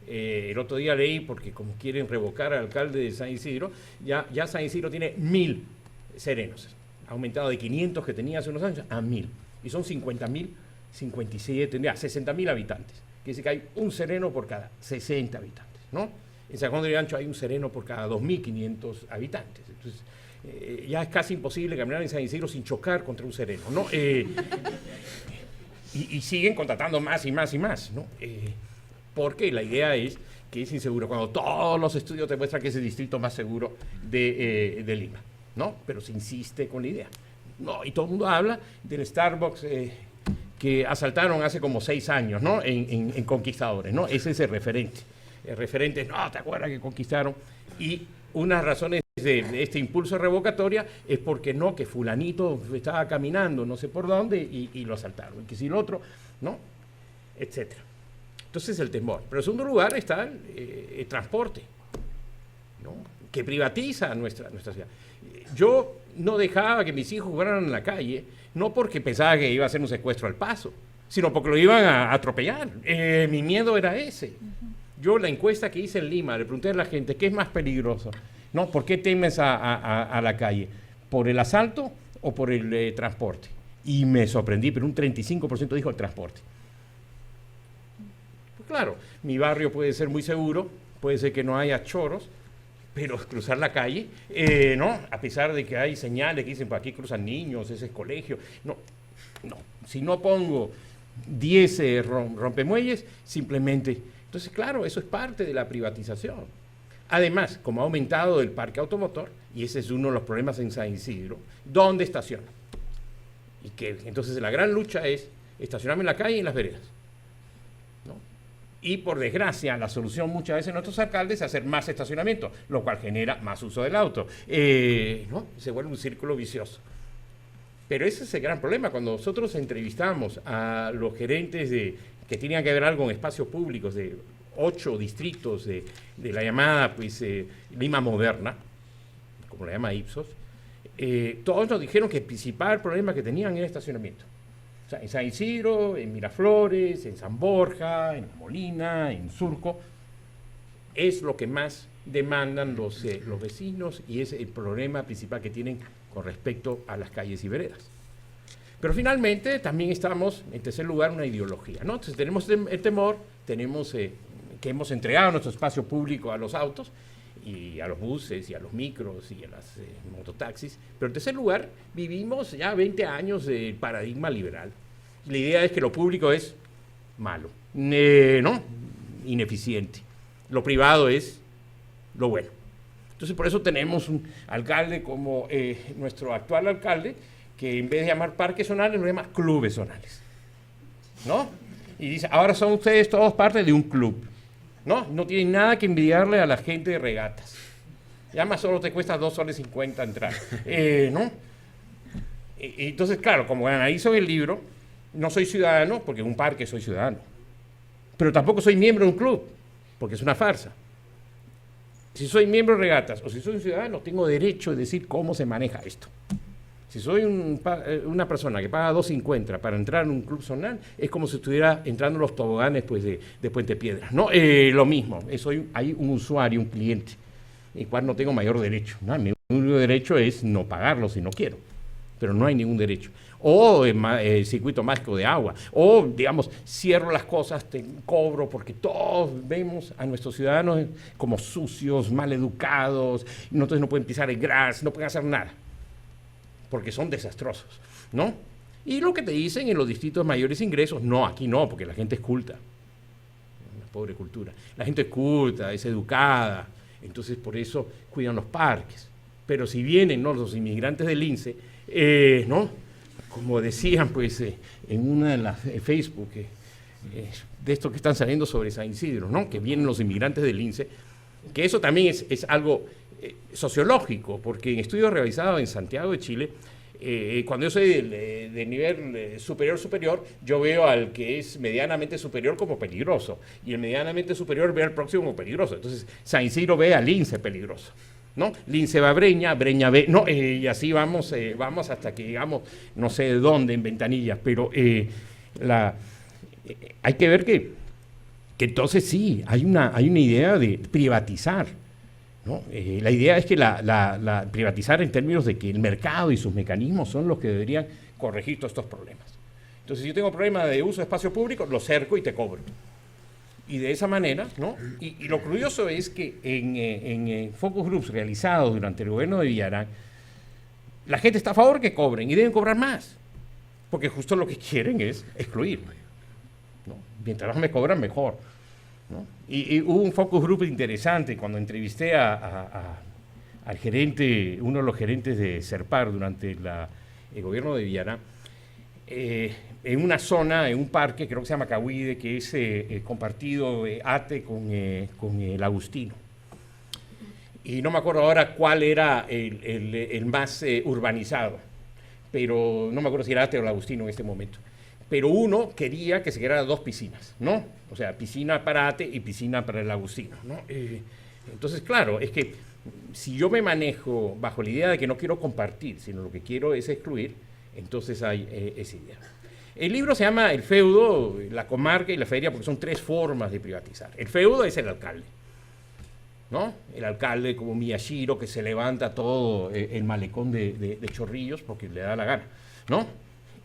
el otro día leí, porque como quieren revocar al alcalde de San Isidro, ya San Isidro tiene 1000 serenos. Ha aumentado de 500 que tenía hace unos años a 1000. Y son 50.000, 57, 60.000 habitantes. Quiere decir que hay un sereno por cada 60 habitantes, ¿no? En San Juan de Lurigancho hay un sereno por cada 2.500 habitantes. Entonces, ya es casi imposible caminar en San Isidro sin chocar contra un sereno, ¿no? Y siguen contratando más y más y más, ¿no? Porque la idea es que es inseguro, cuando todos los estudios demuestran que es el distrito más seguro de Lima, ¿no? Pero se insiste con la idea. No, y todo el mundo habla del Starbucks que asaltaron hace como 6 años, ¿no? En Conquistadores, ¿no? Ese es el referente. El referente es, no, ¿te acuerdas que conquistaron? Y unas razones de este impulso revocatoria es porque no, que fulanito estaba caminando no sé por dónde y lo asaltaron, y que si el otro, ¿no? Etcétera. Entonces el temor. Pero en segundo lugar está el transporte, ¿no?, que privatiza nuestra ciudad. Yo no dejaba que mis hijos jugaran en la calle, no porque pensaba que iba a ser un secuestro al paso, sino porque lo iban a atropellar. Mi miedo era ese. Yo la encuesta que hice en Lima, le pregunté a la gente, ¿qué es más peligroso? ¿No? ¿Por qué temes a la calle? ¿Por el asalto o por el transporte? Y me sorprendí, pero un 35% dijo el transporte. Pues claro, mi barrio puede ser muy seguro, puede ser que no haya choros, pero cruzar la calle, ¿no? A pesar de que hay señales que dicen, pues aquí cruzan niños, ese es colegio. No. Si no pongo 10 rompemuelles, simplemente... Entonces, claro, eso es parte de la privatización. Además, como ha aumentado el parque automotor, y ese es uno de los problemas en San Isidro, ¿dónde estaciona? Entonces la gran lucha es estacionarme en la calle y en las veredas, ¿no? Y por desgracia, la solución muchas veces de nuestros alcaldes es hacer más estacionamiento, lo cual genera más uso del auto, ¿no? Se vuelve un círculo vicioso. Pero ese es el gran problema. Cuando nosotros entrevistamos a los gerentes que tenían que ver algo en espacios públicos de 8 distritos de la llamada Lima moderna, como la llama Ipsos, todos nos dijeron que el principal problema que tenían era estacionamiento. O sea, en San Isidro, en Miraflores, en San Borja, en Molina, en Surco, es lo que más demandan los vecinos y es el problema principal que tienen con respecto a las calles y veredas. Pero finalmente también estamos, en tercer lugar, una ideología, ¿no? Entonces tenemos el temor, tenemos que hemos entregado nuestro espacio público a los autos y a los buses y a los micros y a las mototaxis. Pero en tercer lugar, vivimos ya 20 años del paradigma liberal. La idea es que lo público es malo, ¿no? Ineficiente. Lo privado es lo bueno. Entonces por eso tenemos un alcalde como nuestro actual alcalde, que en vez de llamar parques zonales, lo llama clubes zonales, ¿no? Y dice, ahora son ustedes todos parte de un club, ¿no? No tienen nada que envidiarle a la gente de regatas. Ya más solo te cuesta 2.50 soles entrar, ¿no? Entonces, claro, como analizo el libro, no soy ciudadano, porque en un parque soy ciudadano. Pero tampoco soy miembro de un club, porque es una farsa. Si soy miembro de regatas o si soy un ciudadano, tengo derecho a decir cómo se maneja esto. Si soy una persona que paga 2.50 para entrar en un club zonal, es como si estuviera entrando en los toboganes pues, de Puente Piedra, ¿no? Lo mismo, hay un usuario, un cliente, el cual no tengo mayor derecho, ¿no? Mi único derecho es no pagarlo si no quiero. pero no hay ningún derecho. O el circuito mágico de agua, o digamos, cierro las cosas, te cobro, porque todos vemos a nuestros ciudadanos como sucios, mal educados, y entonces no pueden pisar el gras, no pueden hacer nada, porque son desastrosos, ¿no? Y lo que te dicen en los distritos mayores ingresos, no, aquí no, porque la gente es culta, una pobre cultura, la gente es culta, es educada, entonces por eso cuidan los parques, pero si vienen, ¿no?, los inmigrantes del INSE, ¿no?, como decían pues en una de las Facebook, de estos que están saliendo sobre San Isidro, ¿no?, que vienen los inmigrantes del INSE, que eso también es algo sociológico, porque en estudios realizados en Santiago de Chile, cuando yo soy de nivel superior, yo veo al que es medianamente superior como peligroso, y el medianamente superior ve al próximo como peligroso. Entonces San Isidro ve al INSE peligroso, ¿no? Lince va a Breña, Breña ve, no, y así vamos hasta que llegamos no sé de dónde en Ventanillas, pero hay que ver que entonces sí, hay una idea de privatizar, ¿no? La idea es que la privatizar en términos de que el mercado y sus mecanismos son los que deberían corregir todos estos problemas. Entonces, si yo tengo problema de uso de espacio público, lo cerco y te cobro. Y de esa manera, ¿no? Y lo curioso es que en focus groups realizados durante el gobierno de Villarán, la gente está a favor que cobren y deben cobrar más, porque justo lo que quieren es excluir, ¿no? Mientras más me cobran, mejor, ¿no? Y hubo un focus group interesante cuando entrevisté al gerente, uno de los gerentes de Serpar durante el gobierno de Villarán, en una zona, en un parque, creo que se llama Cahuide, que es compartido ATE con el Agustino. Y no me acuerdo ahora cuál era el más urbanizado, pero no me acuerdo si era ATE o el Agustino en este momento. Pero uno quería que se crearan 2 piscinas, ¿no? O sea, piscina para ATE y piscina para el Agustino, ¿no? Entonces, claro, es que si yo me manejo bajo la idea de que no quiero compartir, sino lo que quiero es excluir, entonces hay esa idea. El libro se llama El feudo, la comarca y la feria, porque son 3 formas de privatizar. El feudo es el alcalde, ¿no? El alcalde como Miyashiro, que se levanta todo el malecón de Chorrillos porque le da la gana, ¿no?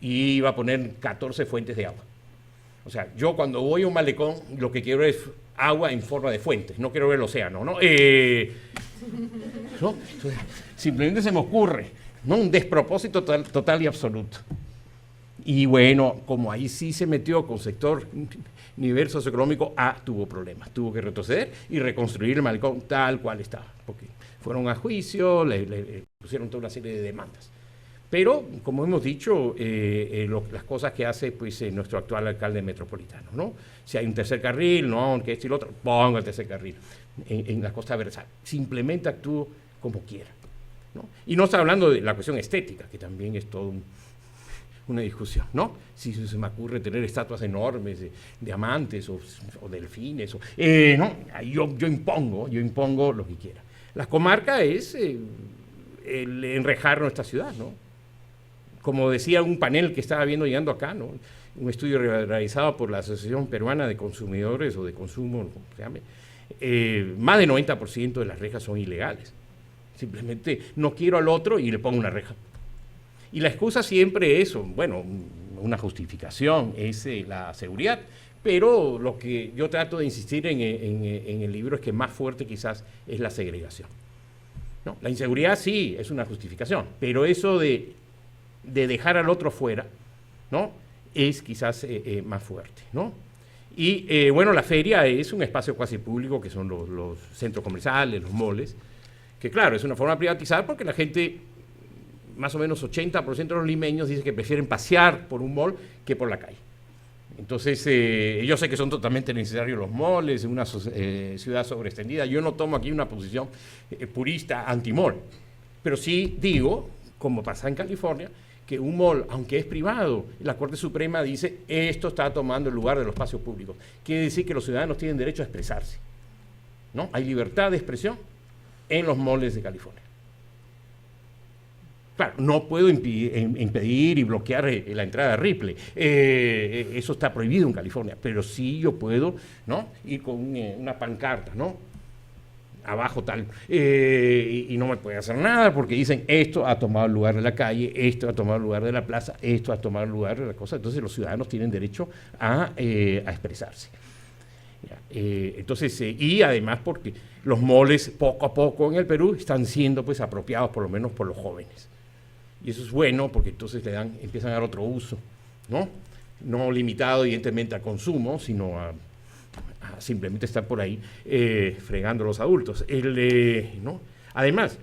Y va a poner 14 fuentes de agua. O sea, yo cuando voy a un malecón, lo que quiero es agua en forma de fuentes, no quiero ver el océano, ¿no? ¿No? Entonces, simplemente se me ocurre, ¿no?, un despropósito total y absoluto. Y bueno, como ahí sí se metió con sector nivel socioeconómico A, tuvo problemas, tuvo que retroceder y reconstruir el malecón tal cual estaba, porque fueron a juicio, le pusieron toda una serie de demandas. Pero, como hemos dicho, las cosas que hace pues, nuestro actual alcalde metropolitano, ¿no? Si hay un tercer carril, no, que esto y lo otro, ponga el tercer carril en la costa versal. Simplemente actúo como quiera, ¿no? Y no está hablando de la cuestión estética, que también es todo una discusión, ¿no? Si se me ocurre tener estatuas enormes de diamantes o delfines, no, yo impongo lo que quiera. La comarca es el enrejar nuestra ciudad, ¿no? Como decía un panel que estaba viendo llegando acá, ¿no?, un estudio realizado por la Asociación Peruana de Consumidores o de Consumo, como se llame, más del 90% de las rejas son ilegales. Simplemente no quiero al otro y le pongo una reja. Y la excusa siempre es, bueno, una justificación, es la seguridad, pero lo que yo trato de insistir en el libro es que más fuerte quizás es la segregación, ¿no? La inseguridad sí es una justificación, pero eso de dejar al otro fuera, ¿no?, es quizás más fuerte, ¿no? Y bueno, la feria es un espacio cuasi público, que son los centros comerciales, los malls, que claro, es una forma de privatizar porque la gente, más o menos 80% de los limeños dicen que prefieren pasear por un mall que por la calle. Entonces, yo sé que son totalmente necesarios los malls en una ciudad sobreextendida. Yo no tomo aquí una posición purista anti-mall, pero sí digo, como pasa en California, que un mall, aunque es privado, la Corte Suprema dice esto está tomando el lugar de los espacios públicos. Quiere decir que los ciudadanos tienen derecho a expresarse, ¿no? Hay libertad de expresión en los malls de California. Claro, no puedo impedir y bloquear la entrada a Ripley. Eso está prohibido en California, pero sí yo puedo, ¿no?, ir con una pancarta, ¿no?, abajo tal, y no me puede hacer nada porque dicen esto ha tomado el lugar de la calle, esto ha tomado el lugar de la plaza, esto ha tomado el lugar de la cosa. Entonces los ciudadanos tienen derecho a expresarse. Entonces, y además porque los moles poco a poco en el Perú están siendo pues apropiados por lo menos por los jóvenes. Y eso es bueno porque entonces empiezan a dar otro uso, ¿no? No limitado evidentemente al consumo, sino a simplemente estar por ahí fregando a los adultos. ¿No? Además,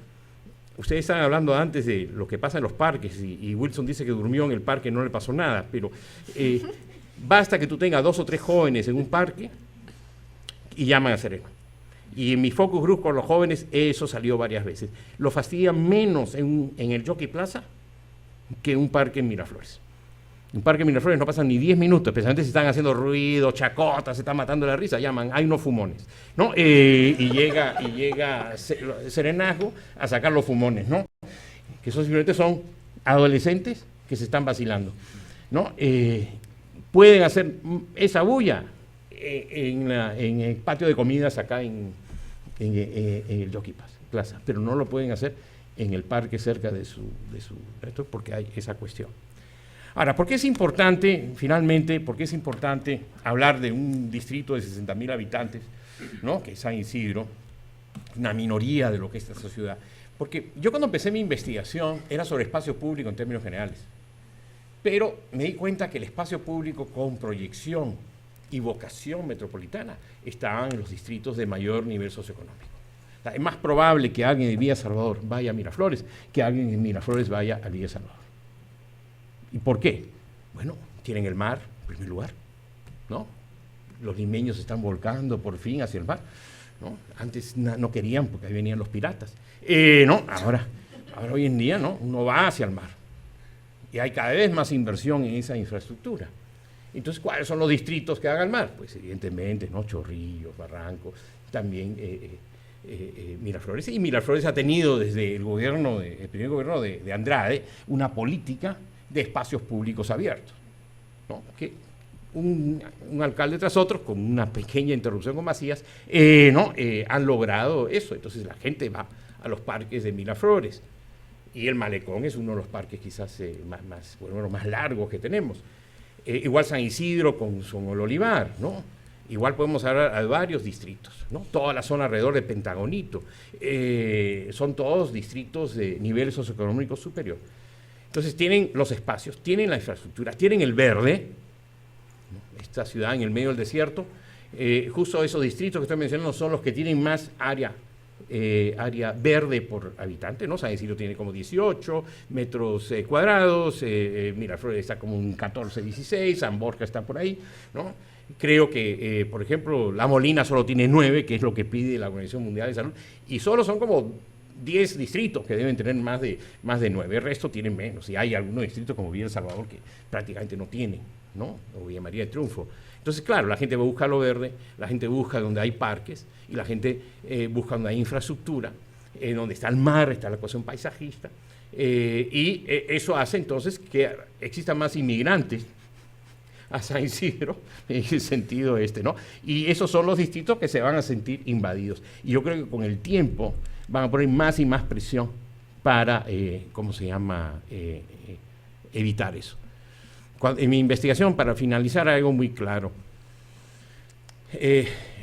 ustedes estaban hablando antes de lo que pasa en los parques y Wilson dice que durmió en el parque y no le pasó nada, pero basta que tú tengas 2 o 3 jóvenes en un parque y llaman a Serena. Y en mi focus group con los jóvenes eso salió varias veces. Lo fastidian menos en el Jockey Plaza que en un parque en Miraflores. En un parque en Miraflores no pasan ni 10 minutos, especialmente si están haciendo ruido, chacotas, se están matando la risa, llaman, hay unos fumones, ¿no? Y llega Serenazgo a sacar los fumones, ¿no? Que esos simplemente son adolescentes que se están vacilando, ¿no? Pueden hacer esa bulla en el patio de comidas acá en el Jockey Plaza, pero no lo pueden hacer en el parque cerca de su esto porque hay esa cuestión. Ahora, ¿por qué es importante, finalmente, por qué es importante hablar de un distrito de 60.000 habitantes, ¿no? Que es San Isidro, una minoría de lo que es esta ciudad? Porque yo cuando empecé mi investigación era sobre espacio público en términos generales, pero me di cuenta que el espacio público con proyección y vocación metropolitana estaban en los distritos de mayor nivel socioeconómico. O sea, es más probable que alguien de Villa Salvador vaya a Miraflores que alguien de Miraflores vaya a Villa Salvador. ¿Y por qué? Bueno, tienen el mar, en primer lugar, ¿no? Los limeños se están volcando por fin hacia el mar, ¿no? Antes no querían porque ahí venían los piratas. No, ahora hoy en día, ¿no? Uno va hacia el mar. Y hay cada vez más inversión en esa infraestructura. Entonces, ¿cuáles son los distritos que hagan el mar? Pues evidentemente, ¿no? Chorrillos, Barranco, también Miraflores. Y Miraflores ha tenido desde el primer gobierno de Andrade una política de espacios públicos abiertos, ¿no? Que un alcalde tras otro, con una pequeña interrupción con Macías, han logrado eso. Entonces la gente va a los parques de Miraflores y el Malecón es uno de los parques quizás más largos que tenemos. Igual San Isidro con el Olivar, ¿no? Igual podemos hablar de varios distritos, ¿no? Toda la zona alrededor de Pentagonito, son todos distritos de nivel socioeconómico superior. Entonces tienen los espacios, tienen la infraestructura, tienen el verde, ¿no? Esta ciudad en el medio del desierto, justo esos distritos que estoy mencionando son los que tienen más área verde por habitante, ¿no? San Isidro tiene como 18 metros cuadrados, Miraflores está como un 14, 16, San Borja está por ahí, ¿no? Creo que, por ejemplo, La Molina solo tiene 9, que es lo que pide la Organización Mundial de Salud, y solo son como 10 distritos que deben tener más de 9, el resto tienen menos, y hay algunos distritos como Villa El Salvador que prácticamente no tienen, ¿no? O Villa María de Triunfo. Entonces, claro, la gente busca lo verde, la gente busca donde hay parques, y la gente busca donde hay infraestructura, donde está el mar, está la cuestión paisajista, y eso hace entonces que existan más inmigrantes a San Isidro, en el sentido ¿no? Y esos son los distritos que se van a sentir invadidos. Y yo creo que con el tiempo van a poner más y más presión para, evitar eso. En mi investigación, para finalizar, algo muy claro.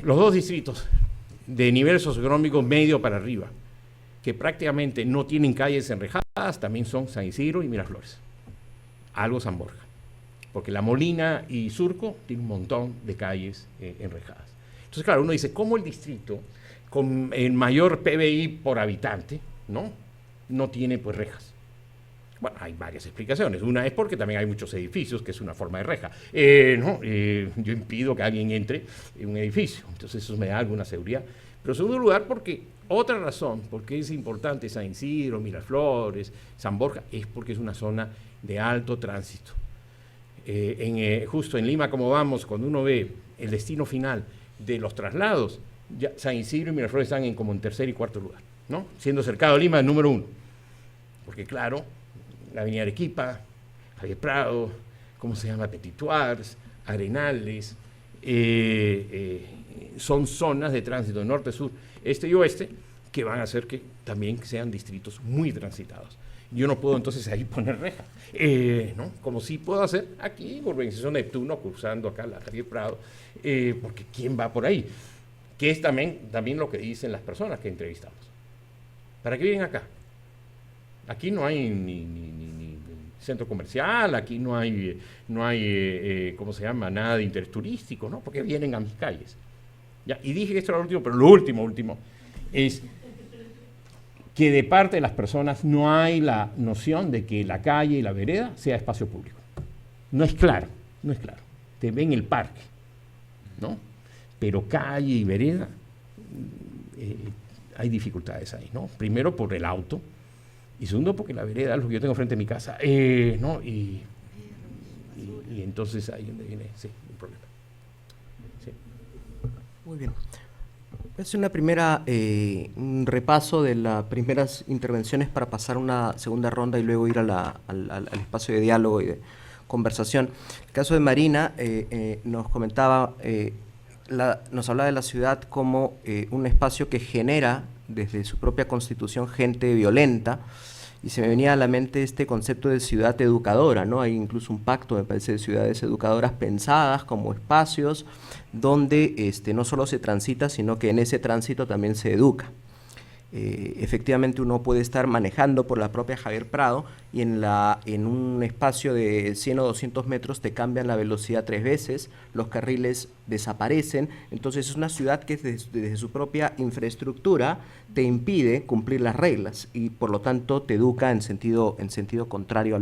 Los dos distritos de nivel socioeconómico medio para arriba, que prácticamente no tienen calles enrejadas, también son San Isidro y Miraflores. Algo San Borja. Porque La Molina y Surco tienen un montón de calles enrejadas. Entonces, claro, uno dice, ¿cómo el distrito con el mayor PBI por habitante, no tiene pues rejas? Bueno, hay varias explicaciones. Una es porque también hay muchos edificios, que es una forma de reja. Yo impido que alguien entre en un edificio, entonces eso me da alguna seguridad. Pero en segundo lugar, porque otra razón, porque es importante San Isidro, Miraflores, San Borja, es porque es una zona de alto tránsito. Justo en Lima, como vamos, cuando uno ve el destino final de los traslados, ya San Isidro y Miraflores están como en tercer y cuarto lugar, ¿no? Siendo Cercado de Lima el número 1. Porque claro, la Avenida Arequipa, Javier Prado, ¿cómo se llama? Petituars, Arenales, son zonas de tránsito norte, sur, este y oeste que van a hacer que también sean distritos muy transitados. Yo no puedo entonces ahí poner reja, ¿no? Como sí puedo hacer aquí en Urbanización Neptuno, cruzando acá la Javier Prado, porque ¿quién va por ahí? Que es también lo que dicen las personas que entrevistamos. ¿Para qué vienen acá? Aquí no hay ni centro comercial, aquí no hay ¿cómo se llama? Nada de interés turístico, ¿no? Porque vienen a mis calles. Ya, y dije que esto era lo último, pero lo último es que de parte de las personas no hay la noción de que la calle y la vereda sea espacio público. No es claro. Te ven el parque, ¿no? Pero calle y vereda, hay dificultades ahí, ¿no? Primero por el auto, y segundo porque la vereda es lo que yo tengo frente a mi casa, ¿no? Y entonces ahí es donde viene, sí, el problema. Sí. Muy bien. Voy a hacer un repaso de las primeras intervenciones para pasar a una segunda ronda y luego ir al espacio de diálogo y de conversación. El caso de Marina nos comentaba, nos hablaba de la ciudad como un espacio que genera desde su propia constitución gente violenta, y se me venía a la mente este concepto de ciudad educadora, ¿no? Hay incluso un pacto, me parece, de ciudades educadoras pensadas como espacios donde no solo se transita, sino que en ese tránsito también se educa. Efectivamente uno puede estar manejando por la propia Javier Prado y en un espacio de 100 o 200 metros te cambian la velocidad 3 veces, los carriles desaparecen, entonces es una ciudad que desde su propia infraestructura te impide cumplir las reglas y por lo tanto te educa en sentido contrario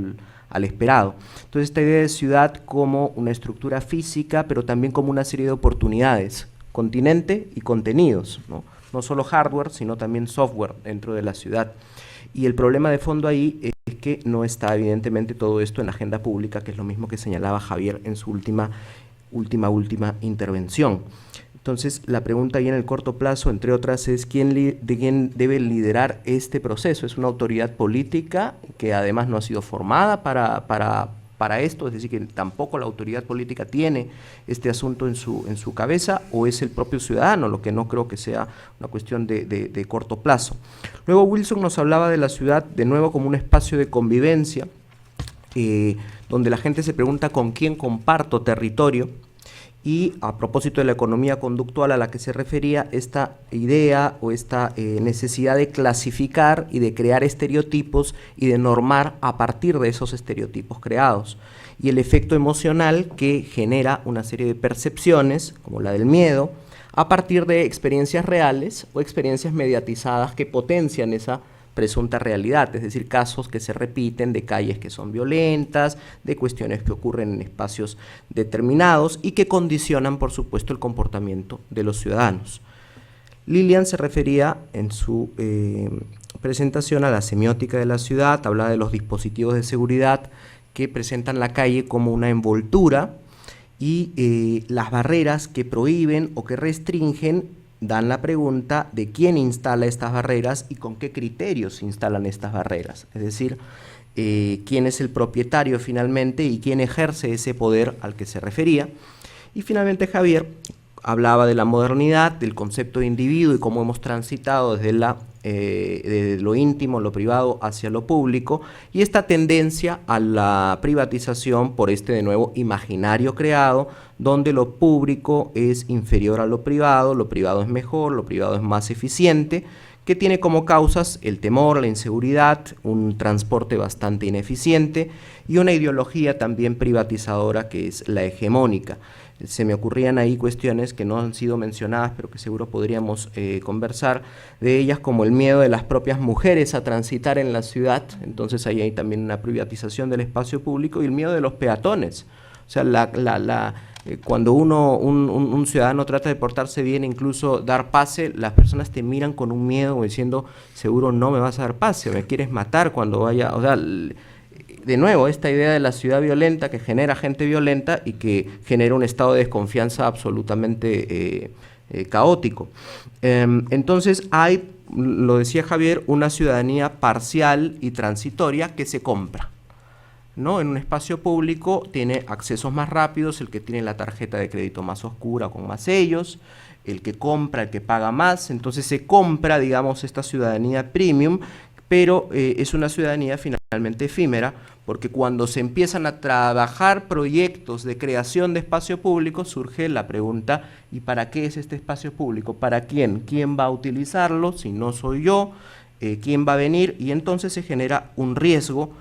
al esperado. Entonces esta idea de ciudad como una estructura física, pero también como una serie de oportunidades, continente y contenidos, ¿no? No solo hardware, sino también software dentro de la ciudad. Y el problema de fondo ahí es que no está evidentemente todo esto en la agenda pública, que es lo mismo que señalaba Javier en su última intervención. Entonces, la pregunta ahí en el corto plazo, entre otras, es ¿quién debe liderar este proceso? Es una autoridad política que además no ha sido formada para esto, es decir, que tampoco la autoridad política tiene este asunto en su cabeza, o es el propio ciudadano, lo que no creo que sea una cuestión de corto plazo. Luego Wilson nos hablaba de la ciudad de nuevo como un espacio de convivencia, donde la gente se pregunta con quién comparto territorio, y a propósito de la economía conductual a la que se refería, esta idea o esta necesidad de clasificar y de crear estereotipos y de normar a partir de esos estereotipos creados, y el efecto emocional que genera una serie de percepciones, como la del miedo, a partir de experiencias reales o experiencias mediatizadas que potencian esa presunta realidad, es decir, casos que se repiten de calles que son violentas, de cuestiones que ocurren en espacios determinados y que condicionan, por supuesto, el comportamiento de los ciudadanos. Lilian se refería en su presentación a la semiótica de la ciudad, hablaba de los dispositivos de seguridad que presentan la calle como una envoltura y las barreras que prohíben o que restringen dan la pregunta de quién instala estas barreras y con qué criterios se instalan estas barreras, es decir, quién es el propietario finalmente y quién ejerce ese poder al que se refería. Y finalmente Javier hablaba de la modernidad, del concepto de individuo y cómo hemos transitado desde lo íntimo, lo privado, hacia lo público, y esta tendencia a la privatización por de nuevo imaginario creado, donde lo público es inferior a lo privado es mejor, lo privado es más eficiente, que tiene como causas el temor, la inseguridad, un transporte bastante ineficiente y una ideología también privatizadora que es la hegemónica. Se me ocurrían ahí cuestiones que no han sido mencionadas, pero que seguro podríamos conversar de ellas, como el miedo de las propias mujeres a transitar en la ciudad, entonces ahí hay también una privatización del espacio público, y el miedo de los peatones. O sea, cuando un ciudadano trata de portarse bien, incluso dar pase, las personas te miran con un miedo, como diciendo, seguro no me vas a dar pase, o me quieres matar cuando vaya, o sea, de nuevo, esta idea de la ciudad violenta que genera gente violenta y que genera un estado de desconfianza absolutamente caótico. Entonces hay, lo decía Javier, una ciudadanía parcial y transitoria que se compra, ¿no? En un espacio público tiene accesos más rápidos, el que tiene la tarjeta de crédito más oscura con más sellos, el que compra, el que paga más, entonces se compra, digamos, esta ciudadanía premium, pero es una ciudadanía finalmente efímera, porque cuando se empiezan a trabajar proyectos de creación de espacio público, surge la pregunta, ¿y para qué es este espacio público? ¿Para quién? ¿Quién va a utilizarlo? Si no soy yo, ¿quién va a venir? Y entonces se genera un riesgo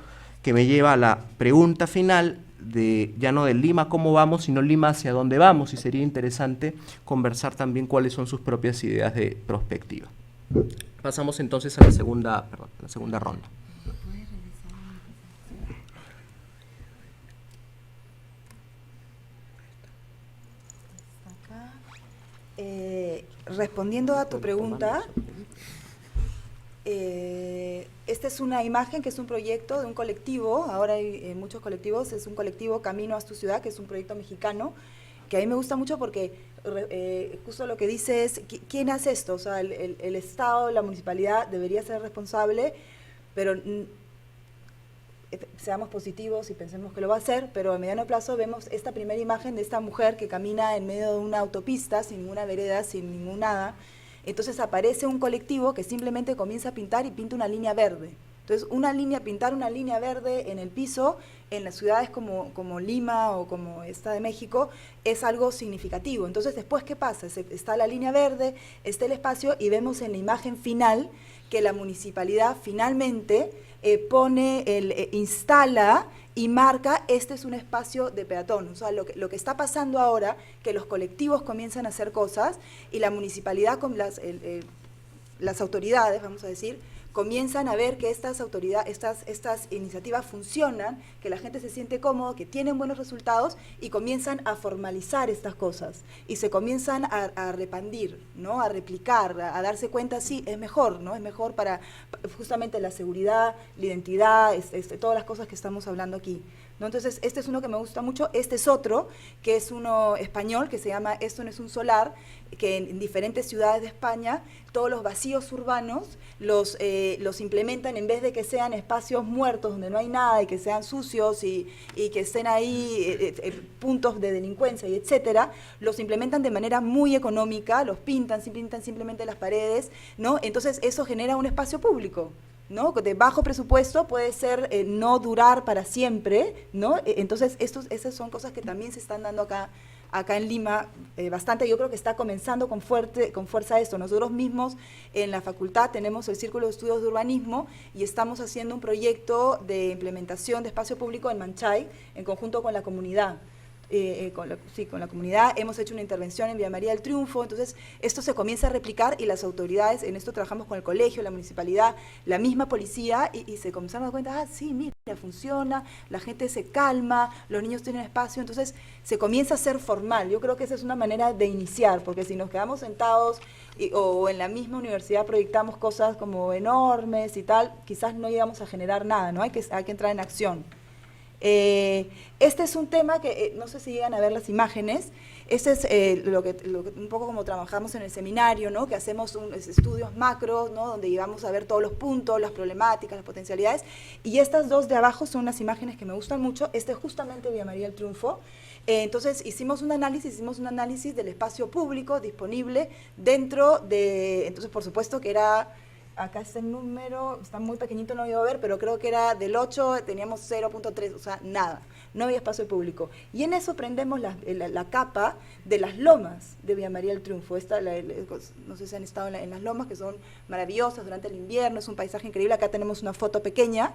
que me lleva a la pregunta final de ya no de Lima cómo vamos, sino Lima hacia dónde vamos, y sería interesante conversar también cuáles son sus propias ideas de prospectiva. Pasamos entonces a la segunda ronda. Respondiendo a tu pregunta, esta es una imagen que es un proyecto de un colectivo, ahora hay muchos colectivos, es un colectivo Camino a tu Ciudad, que es un proyecto mexicano, que a mí me gusta mucho porque justo lo que dice es, ¿quién hace esto? O sea, el Estado, la municipalidad debería ser responsable, pero seamos positivos y pensemos que lo va a hacer, pero a mediano plazo vemos esta primera imagen de esta mujer que camina en medio de una autopista, sin ninguna vereda, sin ningún nada. Entonces aparece un colectivo que simplemente comienza a pintar y pinta una línea verde. Entonces pintar una línea verde en el piso, en las ciudades como Lima o como esta de México, es algo significativo. Entonces después, ¿qué pasa? Está la línea verde, está el espacio, y vemos en la imagen final que la municipalidad finalmente instala y marca, este es un espacio de peatón. O sea, lo que está pasando ahora, que los colectivos comienzan a hacer cosas y la municipalidad con las autoridades, vamos a decir, comienzan a ver que estas iniciativas funcionan, que la gente se siente cómodo, que tienen buenos resultados, y comienzan a formalizar estas cosas y se comienzan a repandir, ¿no? A replicar, a darse cuenta, sí, es mejor, ¿no? Es mejor para justamente la seguridad, la identidad, todas las cosas que estamos hablando aquí, ¿no? Entonces, este es uno que me gusta mucho. Este es otro, que es uno español, que se llama Esto no es un solar, que en diferentes ciudades de España, todos los vacíos urbanos los implementan, en vez de que sean espacios muertos donde no hay nada y que sean sucios y que estén ahí puntos de delincuencia y etcétera, los implementan de manera muy económica, los pintan simplemente las paredes, ¿no? Entonces eso genera un espacio público, ¿no? De bajo presupuesto, puede ser no durar para siempre, ¿no? Entonces esas son cosas que también se están dando acá en Lima bastante. Yo creo que está comenzando con fuerza esto. Nosotros mismos en la facultad tenemos el Círculo de Estudios de Urbanismo y estamos haciendo un proyecto de implementación de espacio público en Manchay en conjunto con la comunidad. Con la comunidad hemos hecho una intervención en Villa María del Triunfo. Entonces esto se comienza a replicar y las autoridades, en esto trabajamos con el colegio, la municipalidad, la misma policía, y se comenzaron a dar cuenta, sí, mira, funciona, la gente se calma, los niños tienen espacio, entonces se comienza a ser formal. Yo creo que esa es una manera de iniciar, porque si nos quedamos sentados o en la misma universidad proyectamos cosas como enormes y tal, quizás no llegamos a generar nada, ¿no? Hay que entrar en acción. Este es un tema que no sé si llegan a ver las imágenes. Este es un poco como trabajamos en el seminario, ¿no? Que hacemos estudios macros, ¿no? Donde llevamos a ver todos los puntos, las problemáticas, las potencialidades, y estas dos de abajo son unas imágenes que me gustan mucho. Este es justamente Villa María del Triunfo. Entonces hicimos un análisis del espacio público disponible dentro de, entonces por supuesto que era, acá está el número, está muy pequeñito, no lo iba a ver, pero creo que era del 8, teníamos 0.3, o sea, nada, no había espacio público. Y en eso prendemos la capa de las lomas de Villa María del Triunfo. No sé si han estado en las lomas, que son maravillosas durante el invierno, es un paisaje increíble. Acá tenemos una foto pequeña.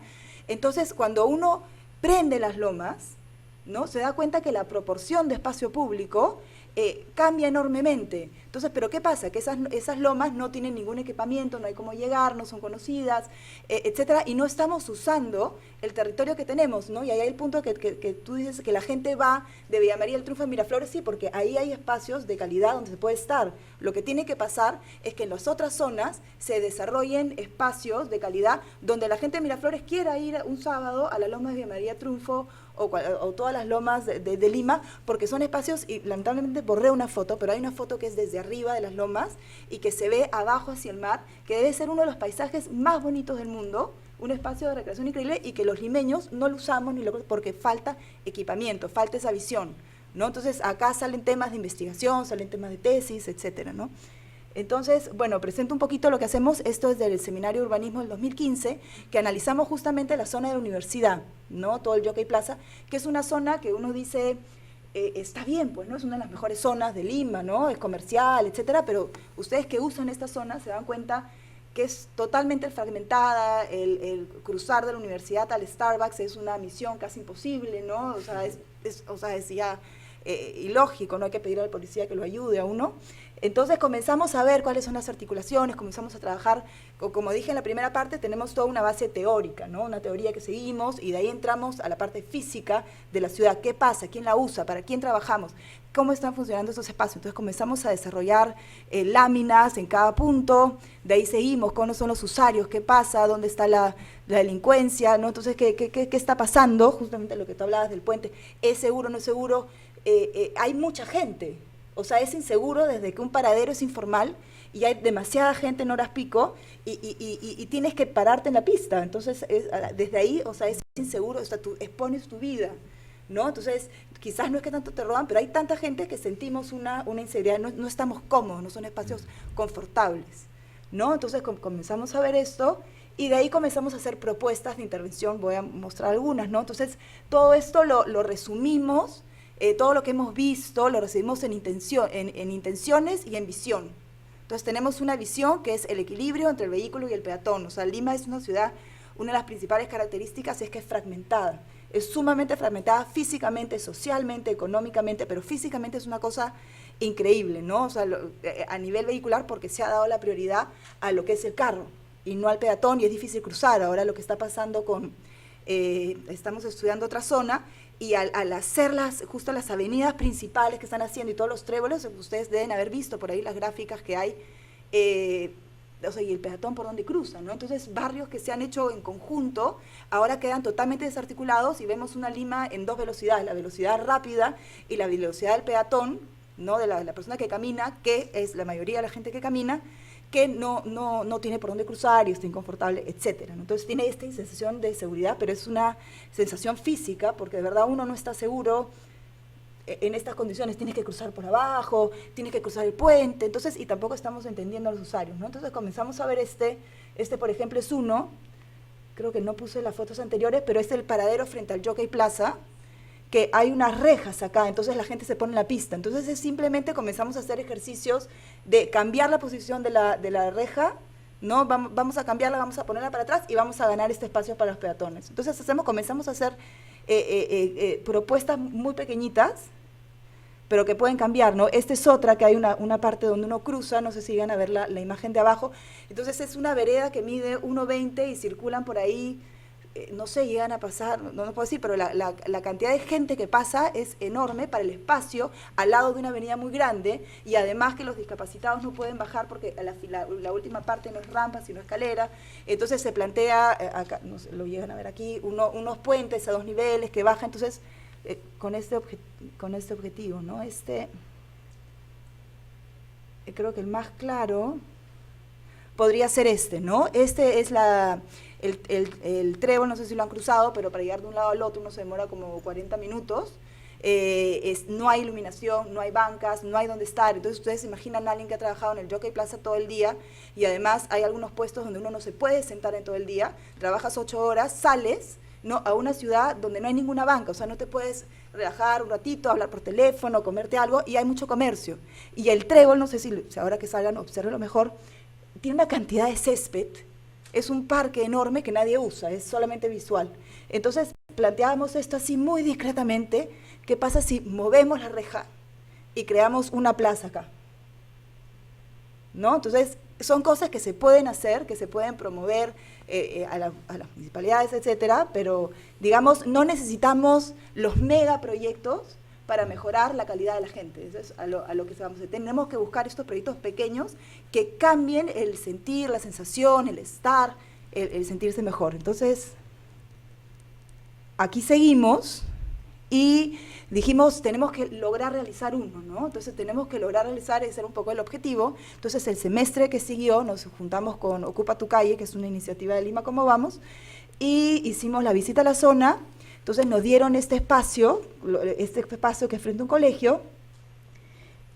Entonces, cuando uno prende las lomas, ¿no? Se da cuenta que la proporción de espacio público cambia enormemente. Entonces, ¿pero qué pasa? Que esas lomas no tienen ningún equipamiento, no hay cómo llegar, no son conocidas, etcétera, y no estamos usando el territorio que tenemos, ¿no? Y ahí hay el punto que tú dices que la gente va de Villa María del Triunfo a Miraflores, sí, porque ahí hay espacios de calidad donde se puede estar. Lo que tiene que pasar es que en las otras zonas se desarrollen espacios de calidad donde la gente de Miraflores quiera ir un sábado a la Loma de Villa María del Triunfo o todas las lomas de Lima, porque son espacios, y lamentablemente borré una foto, pero hay una foto que es desde arriba de las lomas y que se ve abajo hacia el mar, que debe ser uno de los paisajes más bonitos del mundo, un espacio de recreación increíble y que los limeños no lo usamos porque falta equipamiento, falta esa visión, ¿no? Entonces acá salen temas de investigación, salen temas de tesis, etcétera, ¿no? Entonces, bueno, presento un poquito lo que hacemos. Esto es del Seminario de Urbanismo del 2015, que analizamos justamente la zona de la universidad, ¿no? Todo el Jockey Plaza, que es una zona que uno dice, está bien, pues, ¿no? Es una de las mejores zonas de Lima, ¿no? Es comercial, etcétera, pero ustedes que usan esta zona se dan cuenta que es totalmente fragmentada, el cruzar de la universidad al Starbucks es una misión casi imposible, ¿no? O sea, es ya ilógico, no hay que pedir al policía que lo ayude a uno. Entonces comenzamos a ver cuáles son las articulaciones, comenzamos a trabajar, como dije en la primera parte, tenemos toda una base teórica, ¿no? Una teoría que seguimos y de ahí entramos a la parte física de la ciudad. ¿Qué pasa? ¿Quién la usa? ¿Para quién trabajamos? ¿Cómo están funcionando esos espacios? Entonces comenzamos a desarrollar láminas en cada punto, de ahí seguimos, ¿cuáles son los usuarios? ¿Qué pasa? ¿Dónde está la delincuencia? ¿No? Entonces, ¿qué está pasando? Justamente lo que tú hablabas del puente, ¿es seguro, no es seguro? Hay mucha gente. O sea, es inseguro desde que un paradero es informal y hay demasiada gente en horas pico y tienes que pararte en la pista. Entonces, desde ahí, o sea, es inseguro, o sea, tú expones tu vida, ¿no? Entonces, quizás no es que tanto te roban, pero hay tanta gente que sentimos una inseguridad, no estamos cómodos, no son espacios confortables, ¿no? Entonces, comenzamos a ver esto y de ahí comenzamos a hacer propuestas de intervención, voy a mostrar algunas, ¿no? Entonces, todo esto lo resumimos. Todo lo que hemos visto lo recibimos en intenciones y en visión. Entonces tenemos una visión que es el equilibrio entre el vehículo y el peatón. O sea, Lima es una ciudad, una de las principales características es que es fragmentada. Es sumamente fragmentada físicamente, socialmente, económicamente, pero físicamente es una cosa increíble, ¿no? O sea, a nivel vehicular porque se ha dado la prioridad a lo que es el carro y no al peatón y es difícil cruzar. Ahora lo que está pasando estamos estudiando otra zona y al hacer justo las avenidas principales que están haciendo y todos los tréboles, ustedes deben haber visto por ahí las gráficas que hay, o sea, y el peatón por donde cruza, ¿no? Entonces, barrios que se han hecho en conjunto, ahora quedan totalmente desarticulados y vemos una Lima en dos velocidades, la velocidad rápida y la velocidad del peatón, ¿no? De la persona que camina, que es la mayoría de la gente que camina, que no tiene por dónde cruzar y está inconfortable, etcétera, ¿no? Entonces tiene esta sensación de seguridad, pero es una sensación física, porque de verdad uno no está seguro en estas condiciones, tienes que cruzar por abajo, tienes que cruzar el puente, entonces, y tampoco estamos entendiendo a los usuarios, ¿no? Entonces comenzamos a ver este por ejemplo es uno, creo que no puse las fotos anteriores, pero es el paradero frente al Jockey Plaza, que hay unas rejas acá, entonces la gente se pone en la pista. Entonces es simplemente comenzamos a hacer ejercicios de cambiar la posición de la reja, ¿no? Vamos a cambiarla, vamos a ponerla para atrás y vamos a ganar este espacio para los peatones. Entonces comenzamos a hacer propuestas muy pequeñitas, pero que pueden cambiar, ¿no? Esta es otra, que hay una parte donde uno cruza, no sé si llegan a ver la imagen de abajo. Entonces es una vereda que mide 1,20 y circulan por ahí, no sé, llegan a pasar, no puedo decir, pero la cantidad de gente que pasa es enorme para el espacio, al lado de una avenida muy grande, y además que los discapacitados no pueden bajar porque la última parte no es rampa, sino escalera. Entonces se plantea, acá, no sé, lo llegan a ver aquí, unos puentes a 2 niveles que bajan, entonces con este objetivo, ¿no? Creo que el más claro podría ser ¿no? Este es el trébol, no sé si lo han cruzado, pero para llegar de un lado al otro uno se demora como 40 minutos. No hay iluminación, no hay bancas, no hay dónde estar. Entonces ustedes se imaginan a alguien que ha trabajado en el Jockey Plaza todo el día y además hay algunos puestos donde uno no se puede sentar en todo el día. Trabajas 8 horas, sales, ¿no?, a una ciudad donde no hay ninguna banca, o sea, no te puedes relajar un ratito, hablar por teléfono, comerte algo, y hay mucho comercio. Y el trébol, no sé si ahora que salgan, observenlo mejor, tiene una cantidad de césped. Es un parque enorme que nadie usa, es solamente visual. Entonces planteábamos esto así muy discretamente. ¿Qué pasa si movemos la reja y creamos una plaza acá? ¿No? Entonces son cosas que se pueden hacer, que se pueden promover a las municipalidades, etcétera, pero digamos no necesitamos los megaproyectos para mejorar la calidad de la gente. Eso es a lo que vamos a hacer. Tenemos que buscar estos proyectos pequeños que cambien el sentir, la sensación, el estar, el sentirse mejor. Entonces, aquí seguimos, Y dijimos, tenemos que lograr realizar uno, ¿no? Entonces tenemos que lograr realizar, ese era un poco el objetivo. Entonces el semestre que siguió nos juntamos con Ocupa tu Calle, que es una iniciativa de Lima Como Vamos, y hicimos la visita a la zona. Entonces nos dieron este espacio que es frente a un colegio,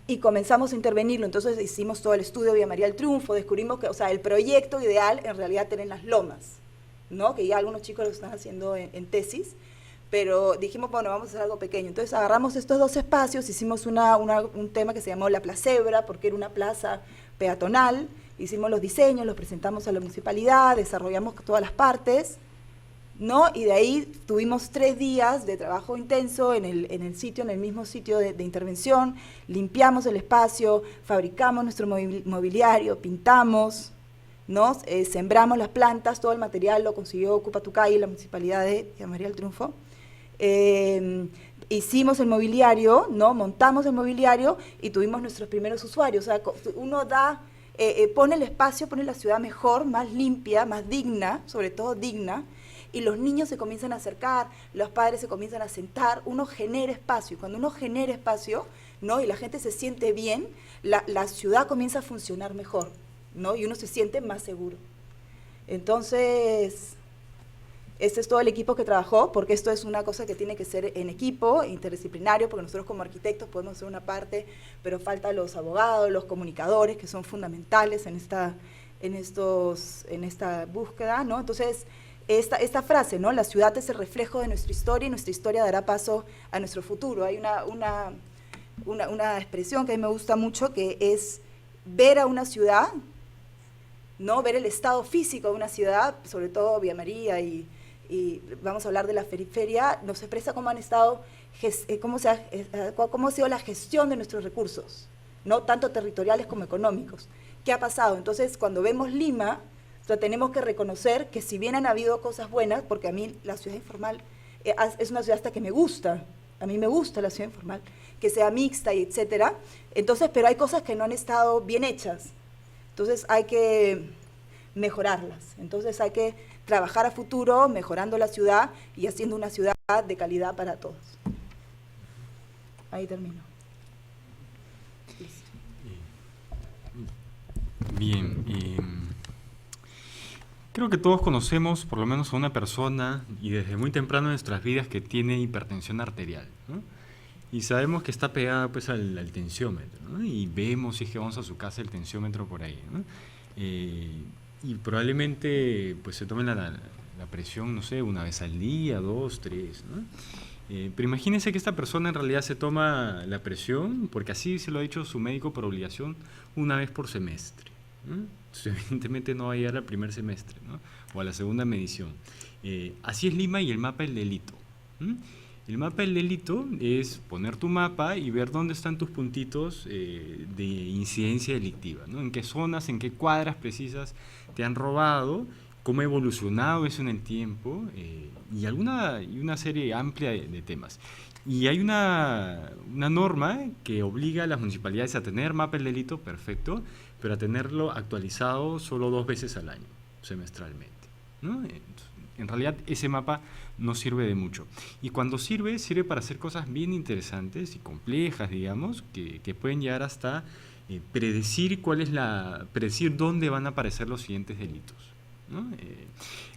y comenzamos a intervenirlo. Entonces hicimos todo el estudio de Villa María del Triunfo, descubrimos que, o sea, el proyecto ideal en realidad era en Las Lomas, ¿no? Que ya algunos chicos lo están haciendo en tesis, pero dijimos, bueno, vamos a hacer algo pequeño. Entonces agarramos estos dos espacios, hicimos un tema que se llamó La Placebra, porque era una plaza peatonal, hicimos los diseños, los presentamos a la municipalidad, desarrollamos todas las partes, ¿no? Y de ahí tuvimos 3 días de trabajo intenso en el sitio, en el mismo sitio de intervención, limpiamos el espacio, fabricamos nuestro mobiliario, pintamos, ¿no? Sembramos las plantas, todo el material lo consiguió Ocupa tu Calle, la municipalidad de Villa María del Triunfo. Hicimos el mobiliario, ¿no? Montamos el mobiliario y tuvimos nuestros primeros usuarios. O sea, uno pone el espacio, pone la ciudad mejor, más limpia, más digna, sobre todo digna, y los niños se comienzan a acercar, los padres se comienzan a sentar, uno genera espacio, y cuando uno genera espacio, ¿no? Y la gente se siente bien, la ciudad comienza a funcionar mejor, ¿no? Y uno se siente más seguro. Entonces, este es todo el equipo que trabajó, porque esto es una cosa que tiene que ser en equipo, interdisciplinario, porque nosotros como arquitectos podemos hacer una parte, pero faltan los abogados, los comunicadores, que son fundamentales en esta búsqueda, ¿no? Entonces, esta frase, ¿no? La ciudad es el reflejo de nuestra historia y nuestra historia dará paso a nuestro futuro. Hay una expresión que a mí me gusta mucho, que es ver a una ciudad, ¿no? Ver el estado físico de una ciudad, sobre todo Villa María y vamos a hablar de la periferia, nos expresa cómo han estado, cómo ha sido la gestión de nuestros recursos, ¿no? Tanto territoriales como económicos. ¿Qué ha pasado? Entonces, cuando vemos Lima, o sea, tenemos que reconocer que si bien han habido cosas buenas, porque a mí la ciudad informal es una ciudad hasta que me gusta, a mí me gusta la ciudad informal, que sea mixta y etcétera, entonces, pero hay cosas que no han estado bien hechas, entonces hay que mejorarlas, entonces hay que trabajar a futuro, mejorando la ciudad y haciendo una ciudad de calidad para todos. Ahí termino. Listo. Bien, creo que todos conocemos por lo menos a una persona, y desde muy temprano en nuestras vidas, que tiene hipertensión arterial, ¿no? Y sabemos que está pegada pues al tensiómetro, ¿no? Y vemos, si es que vamos a su casa, el tensiómetro por ahí, ¿no? Y probablemente pues se tome la presión, no sé, una vez al día, 2, 3, ¿no? Pero imagínense que esta persona en realidad se toma la presión, porque así se lo ha dicho su médico por obligación, una vez por semestre, ¿no? Entonces, evidentemente no va a llegar al primer semestre, ¿no? O a la segunda medición. Así es Lima y el mapa del delito, ¿no? El mapa del delito es poner tu mapa y ver dónde están tus puntitos de incidencia delictiva, ¿no? En qué zonas, en qué cuadras precisas te han robado, cómo ha evolucionado eso en el tiempo, y una serie amplia de temas. Y hay una norma que obliga a las municipalidades a tener mapa del delito, perfecto, pero a tenerlo actualizado solo 2 veces al año, semestralmente, ¿no? En realidad ese mapa no sirve de mucho. Y cuando sirve para hacer cosas bien interesantes y complejas, digamos, que pueden llegar hasta predecir dónde van a aparecer los siguientes delitos, ¿no?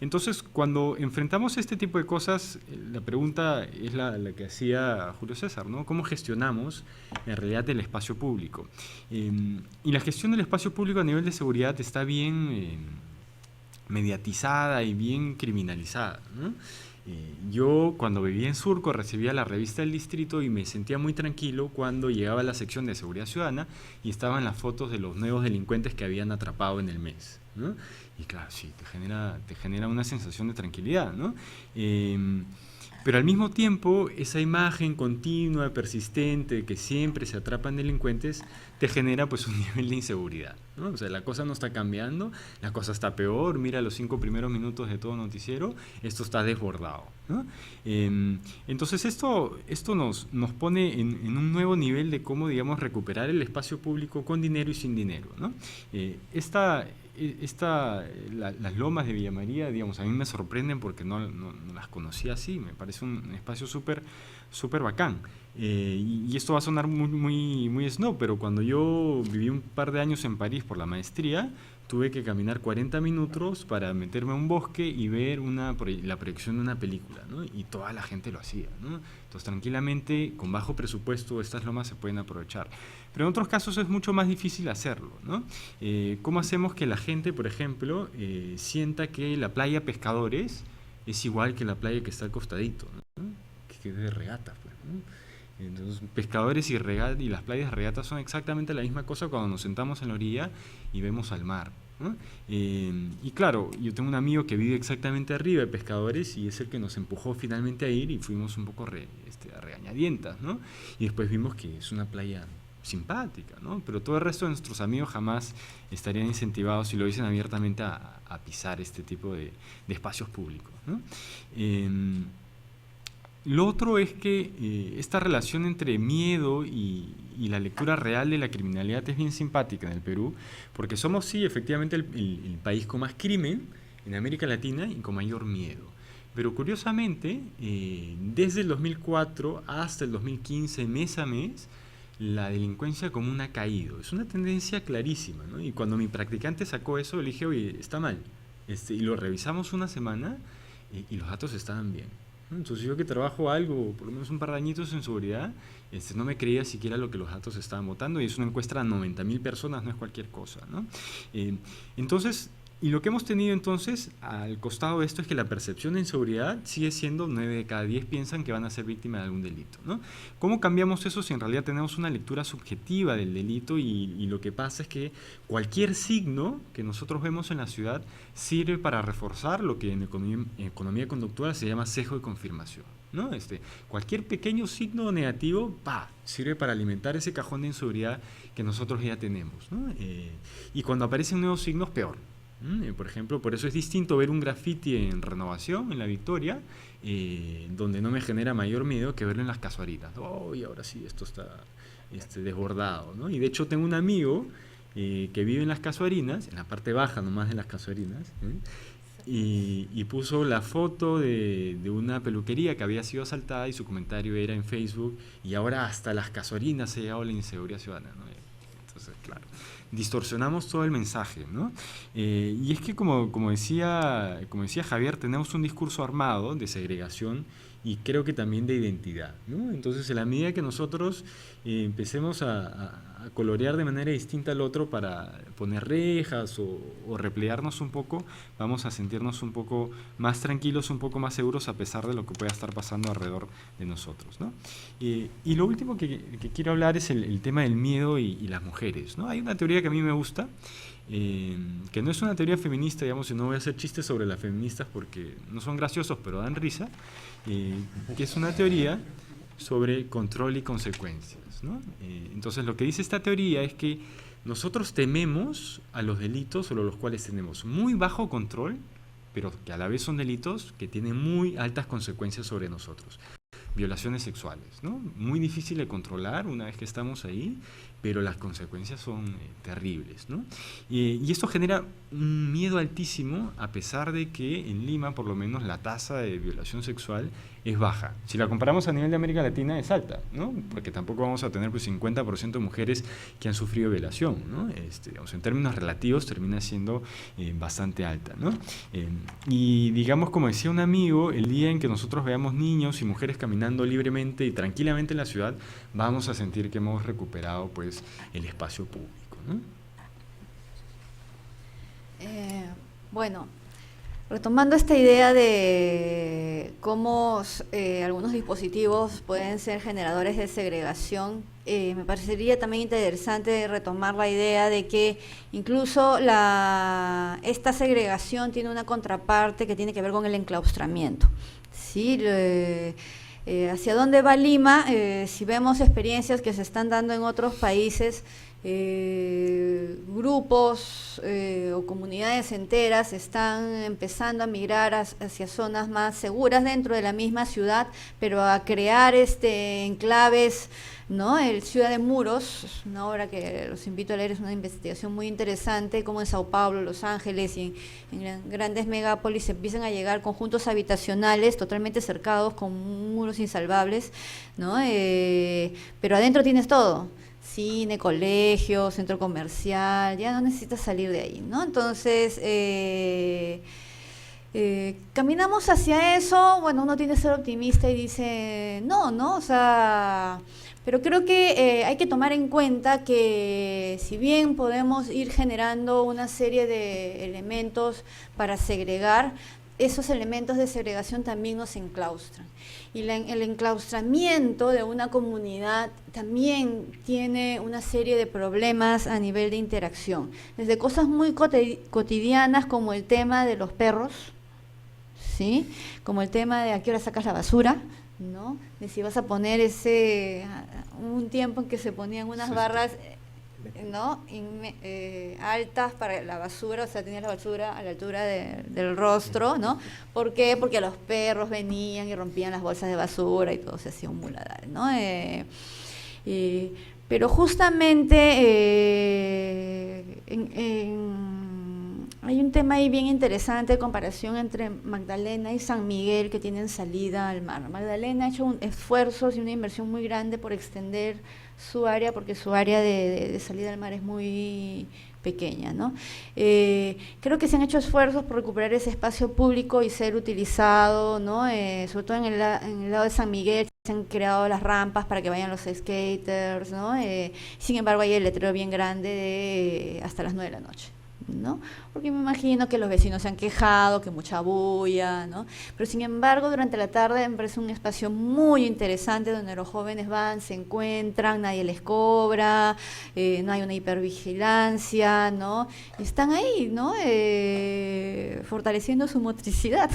Entonces, cuando enfrentamos este tipo de cosas, la pregunta es la que hacía Julio César, ¿no? ¿Cómo gestionamos en realidad el espacio público? Y la gestión del espacio público a nivel de seguridad está bien mediatizada y bien criminalizada, ¿no? Yo cuando vivía en Surco recibía la revista del distrito y me sentía muy tranquilo cuando llegaba a la sección de seguridad ciudadana y estaban las fotos de los nuevos delincuentes que habían atrapado en el mes, ¿no? Y claro, sí, te genera una sensación de tranquilidad, ¿no? Pero al mismo tiempo, esa imagen continua, persistente, que siempre se atrapan delincuentes, te genera pues un nivel de inseguridad, ¿no? O sea, la cosa no está cambiando, la cosa está peor, mira los 5 primeros minutos de todo noticiero, esto está desbordado, ¿no? Entonces esto nos pone en un nuevo nivel de cómo, digamos, recuperar el espacio público con dinero y sin dinero, ¿no? las lomas de Villa María, digamos, a mí me sorprenden porque no las conocía así, me parece un espacio súper bacán. Y esto va a sonar muy snob, pero cuando yo viví un par de años en París por la maestría, tuve que caminar 40 minutos para meterme a un bosque y ver la proyección de una película, ¿no? Y toda la gente lo hacía, ¿no? Entonces, tranquilamente, con bajo presupuesto, estas lomas se pueden aprovechar. Pero en otros casos es mucho más difícil hacerlo, ¿no? ¿Cómo hacemos que la gente, por ejemplo, sienta que la playa Pescadores es igual que la playa que está al costadito, ¿no? Que es de regatas, pues, ¿no? Entonces, Pescadores y las playas de regatas son exactamente la misma cosa cuando nos sentamos en la orilla y vemos al mar, ¿no? Y claro, yo tengo un amigo que vive exactamente arriba de Pescadores y es el que nos empujó finalmente a ir y fuimos un poco a regañadientas, ¿no? Y después vimos que es una playa simpática, ¿no? Pero todo el resto de nuestros amigos jamás estarían incentivados, si lo dicen abiertamente, a pisar este tipo de espacios públicos, ¿no? Lo otro es que esta relación entre miedo y la lectura real de la criminalidad es bien simpática en el Perú, porque somos, sí, efectivamente el país con más crimen en América Latina y con mayor miedo. Pero curiosamente, desde el 2004 hasta el 2015, mes a mes, la delincuencia común ha caído. Es una tendencia clarísima, ¿no? Y cuando mi practicante sacó eso, le dije, oye, está mal. Y lo revisamos una semana y los datos estaban bien. Entonces yo que trabajo algo, por lo menos un par de añitos en seguridad, no me creía siquiera lo que los datos estaban votando, y es una encuesta a 90.000 personas, no es cualquier cosa, ¿no? Entonces, y lo que hemos tenido entonces al costado de esto es que la percepción de inseguridad sigue siendo 9 de cada 10 piensan que van a ser víctimas de algún delito, ¿no? ¿Cómo cambiamos eso si en realidad tenemos una lectura subjetiva del delito y lo que pasa es que cualquier signo que nosotros vemos en la ciudad sirve para reforzar lo que en economía conductual se llama sesgo de confirmación, ¿no? Cualquier pequeño signo negativo sirve para alimentar ese cajón de inseguridad que nosotros ya tenemos, ¿no? Y cuando aparecen nuevos signos, peor. Por ejemplo, por eso es distinto ver un graffiti en Renovación, en La Victoria, donde no me genera mayor miedo que verlo en las Casuarinas. Y ahora sí, esto está desbordado, ¿no? Y de hecho tengo un amigo que vive en las Casuarinas, en la parte baja nomás de las Casuarinas, y puso la foto de una peluquería que había sido asaltada y su comentario era en Facebook, y ahora hasta las Casuarinas se ha llegado la inseguridad ciudadana, ¿no? Entonces, claro, distorsionamos todo el mensaje, ¿no? Y es que como decía Javier, tenemos un discurso armado de segregación y creo que también de identidad, ¿no? Entonces, en la medida que nosotros empecemos a colorear de manera distinta al otro para poner rejas o replegarnos un poco, vamos a sentirnos un poco más tranquilos, un poco más seguros a pesar de lo que pueda estar pasando alrededor de nosotros, ¿no? Y lo último que quiero hablar es el tema del miedo y las mujeres, ¿no? Hay una teoría que a mí me gusta, que no es una teoría feminista, digamos, y no voy a hacer chistes sobre las feministas porque no son graciosos, pero dan risa, que es una teoría sobre control y consecuencias, ¿no? Entonces, lo que dice esta teoría es que nosotros tememos a los delitos sobre los cuales tenemos muy bajo control, pero que a la vez son delitos que tienen muy altas consecuencias sobre nosotros. Violaciones sexuales, ¿no? Muy difícil de controlar una vez que estamos ahí, pero las consecuencias son terribles, ¿no? Y esto genera un miedo altísimo, a pesar de que en Lima, por lo menos, la tasa de violación sexual es baja. Si la comparamos a nivel de América Latina, es alta, ¿no? Porque tampoco vamos a tener 50% de mujeres que han sufrido violación, ¿no? Digamos, en términos relativos termina siendo bastante alta, ¿no? Y digamos, como decía un amigo, el día en que nosotros veamos niños y mujeres caminando libremente y tranquilamente en la ciudad, vamos a sentir que hemos recuperado, pues, el espacio público, ¿no? Bueno, retomando esta idea de cómo algunos dispositivos pueden ser generadores de segregación, me parecería también interesante retomar la idea de que incluso esta segregación tiene una contraparte que tiene que ver con el enclaustramiento, ¿sí? ¿Hacia dónde va Lima? Si vemos experiencias que se están dando en otros países, grupos o comunidades enteras están empezando a migrar hacia zonas más seguras dentro de la misma ciudad, pero a crear enclaves ¿no? El Ciudad de Muros, es una obra que los invito a leer, es una investigación muy interesante, como en Sao Paulo, Los Ángeles y en grandes megápolis empiezan a llegar conjuntos habitacionales totalmente cercados con muros insalvables, ¿no? Pero adentro tienes todo. Cine, colegio, centro comercial, ya no necesitas salir de ahí, ¿no? Entonces, caminamos hacia eso, bueno, uno tiene que ser optimista y dice, no, o sea, pero creo que hay que tomar en cuenta que si bien podemos ir generando una serie de elementos para segregar, esos elementos de segregación también nos enclaustran. Y el enclaustramiento de una comunidad también tiene una serie de problemas a nivel de interacción. Desde cosas muy cotidianas como el tema de los perros, ¿sí? Como el tema de a qué hora sacas la basura, ¿no? De si vas a poner un tiempo en que se ponían unas barras, ¿no? Altas para la basura, o sea, tenías la basura a la altura del rostro, ¿no? ¿Por qué? Porque los perros venían y rompían las bolsas de basura y todo se hacía un muladar, ¿no? Pero justamente hay un tema ahí bien interesante de comparación entre Magdalena y San Miguel, que tienen salida al mar. Magdalena ha hecho esfuerzos y una inversión muy grande por extender su área, porque su área de salida al mar es muy pequeña, ¿no? Creo que se han hecho esfuerzos por recuperar ese espacio público y ser utilizado, ¿no? Sobre todo en el lado de San Miguel se han creado las rampas para que vayan los skaters, ¿no? Sin embargo, hay el letrero bien grande de hasta las 9 de la noche, ¿no? Porque me imagino que los vecinos se han quejado, que mucha bulla, ¿no? Pero sin embargo, durante la tarde me parece un espacio muy interesante donde los jóvenes van, se encuentran, nadie les cobra, no hay una hipervigilancia, ¿no? Y están ahí, ¿no? Fortaleciendo su motricidad.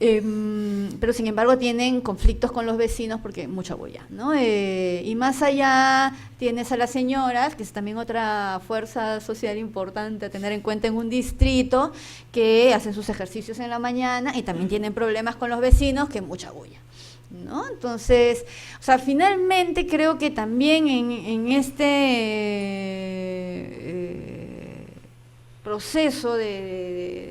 Pero sin embargo tienen conflictos con los vecinos porque mucha bulla, ¿no? Y más allá tienes a las señoras, que es también otra fuerza social importante a tener en cuenta en un distrito, que hacen sus ejercicios en la mañana y también tienen problemas con los vecinos, que mucha bulla, ¿no? Entonces, o sea, finalmente creo que también en proceso de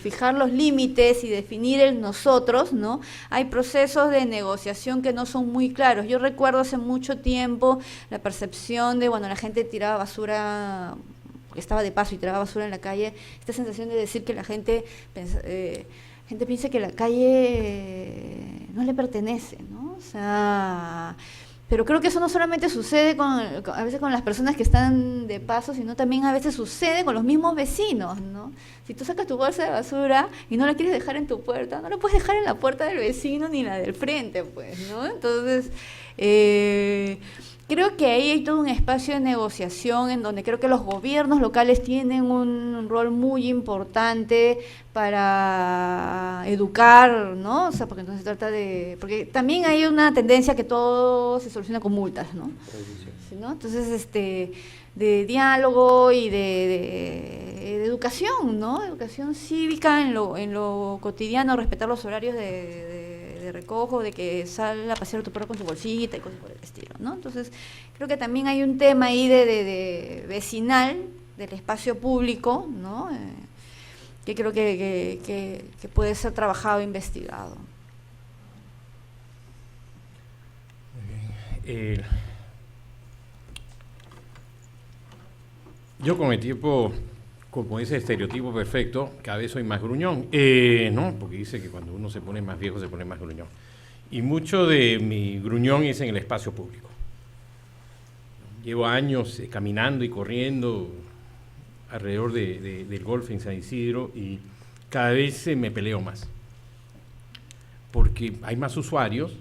fijar los límites y definir el nosotros, ¿no? Hay procesos de negociación que no son muy claros. Yo recuerdo hace mucho tiempo la percepción de, bueno, la gente tiraba basura, estaba de paso y tiraba basura en la calle, esta sensación de decir que la gente piensa que la calle no le pertenece, ¿no? O sea, pero creo que eso no solamente sucede a veces con las personas que están de paso, sino también a veces sucede con los mismos vecinos, ¿no? Si tú sacas tu bolsa de basura y no la quieres dejar en tu puerta, no la puedes dejar en la puerta del vecino ni la del frente, pues, ¿no? Entonces, creo que ahí hay todo un espacio de negociación en donde creo que los gobiernos locales tienen un rol muy importante para educar, ¿no? O sea, porque entonces se trata porque también hay una tendencia que todo se soluciona con multas, ¿no? ¿Sí, no? Entonces, de diálogo y de educación, ¿no? Educación cívica en lo cotidiano, respetar los horarios de recojo, de que sal a pasear a tu perro con tu bolsita y cosas por el estilo, ¿no? Entonces, creo que también hay un tema ahí de vecinal, del espacio público, ¿no? Que creo que puede ser trabajado e investigado. Yo con el tiempo, como ese estereotipo perfecto, cada vez soy más gruñón, ¿no? Porque dice que cuando uno se pone más viejo se pone más gruñón. Y mucho de mi gruñón es en el espacio público. Llevo años caminando y corriendo alrededor del golf en San Isidro y cada vez me peleo más. Porque hay más usuarios,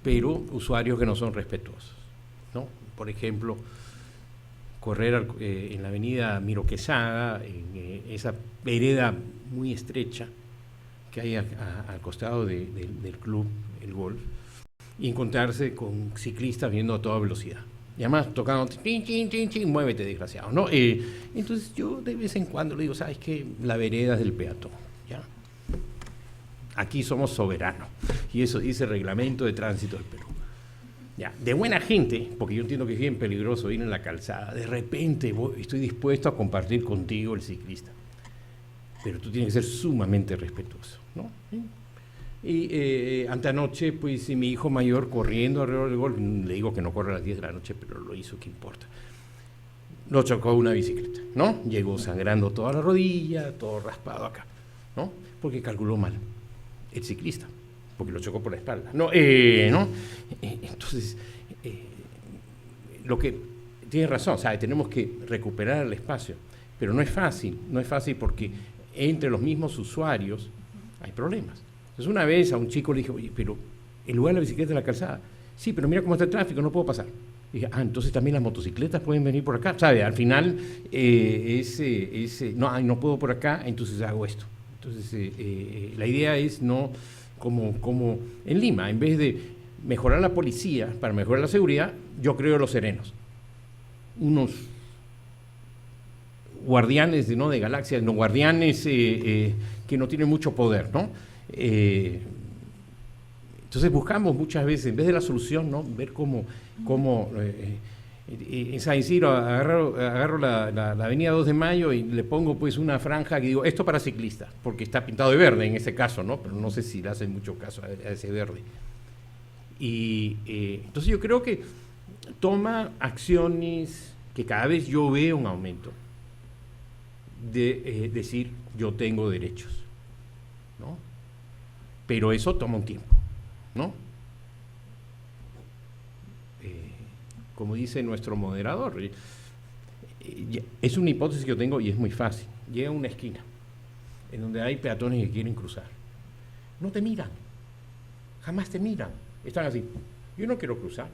pero usuarios que no son respetuosos, ¿no? Por ejemplo, correr en la avenida Miro Quesada, en esa vereda muy estrecha que hay al costado del club, el golf, y encontrarse con ciclistas viendo a toda velocidad. Y además tocando, chin, chin, chin, chin, muévete, desgraciado, ¿no? Entonces yo de vez en cuando le digo, ¿sabes qué? La vereda es del peatón, ¿ya? Aquí somos soberanos, y eso dice el reglamento de tránsito del Perú. Ya, de buena gente, porque yo entiendo que es bien peligroso ir en la calzada, de repente estoy dispuesto a compartir contigo el ciclista. Pero tú tienes que ser sumamente respetuoso, ¿no? Y antenoche, pues mi hijo mayor corriendo alrededor del golf, le digo que no corre a las 10 de la noche, pero lo hizo, ¿qué importa? Lo chocó una bicicleta, ¿no? Llegó sangrando toda la rodilla, todo raspado acá, ¿no? Porque calculó mal el ciclista, porque lo chocó por la espalda. ¿No? Entonces, lo que tiene razón, ¿sabe? Tenemos que recuperar el espacio, pero no es fácil porque entre los mismos usuarios hay problemas. Entonces, una vez a un chico le dije, oye, pero en lugar de la bicicleta en la calzada, sí, pero mira cómo está el tráfico, no puedo pasar. Y dije, entonces también las motocicletas pueden venir por acá, ¿sabe? Al final, no puedo por acá, entonces hago esto. Entonces, la idea es no, como en Lima, en vez de mejorar la policía para mejorar la seguridad, yo creo los serenos. Unos guardianes de galaxias, no guardianes que no tienen mucho poder, ¿no? Entonces buscamos muchas veces, en vez de la solución, ¿no? Ver cómo en San Isidro agarro la avenida 2 de Mayo y le pongo pues una franja que digo, esto para ciclistas, porque está pintado de verde en ese caso, ¿no? Pero no sé si le hacen mucho caso a ese verde. Y entonces yo creo que toma acciones que cada vez yo veo un aumento de decir yo tengo derechos, ¿no? Pero eso toma un tiempo, ¿no? Como dice nuestro moderador, es una hipótesis que yo tengo y es muy fácil. Llega a una esquina en donde hay peatones que quieren cruzar. No te miran, jamás te miran. Están así, yo no quiero cruzar.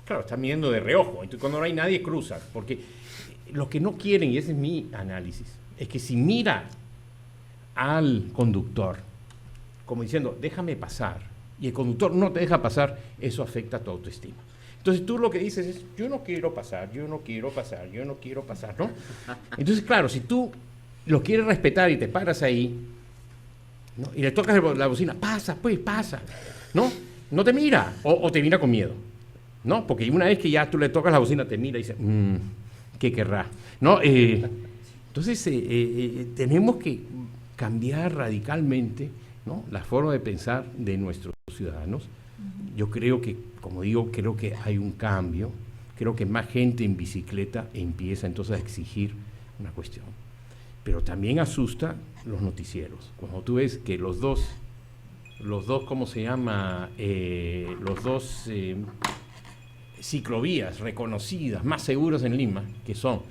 Claro, están mirando de reojo, entonces cuando no hay nadie cruza, porque lo que no quieren, y ese es mi análisis, es que si mira al conductor como diciendo, déjame pasar, y el conductor no te deja pasar, eso afecta a tu autoestima. Entonces tú lo que dices es, yo no quiero pasar, ¿no? Entonces, claro, si tú lo quieres respetar y te paras ahí, ¿no? Y le tocas la bocina, pasa, ¿no? No te mira, o te mira con miedo, ¿no? Porque una vez que ya tú le tocas la bocina, te mira y dice, ¿qué querrá? ¿No? Entonces, tenemos que cambiar radicalmente, ¿no? La forma de pensar de nuestros ciudadanos. Yo creo que, como digo, creo que hay un cambio, creo que más gente en bicicleta empieza entonces a exigir una cuestión. Pero también asusta los noticieros. Cuando tú ves que los dos, ¿cómo se llama? Los dos ciclovías reconocidas, más seguras en Lima, que son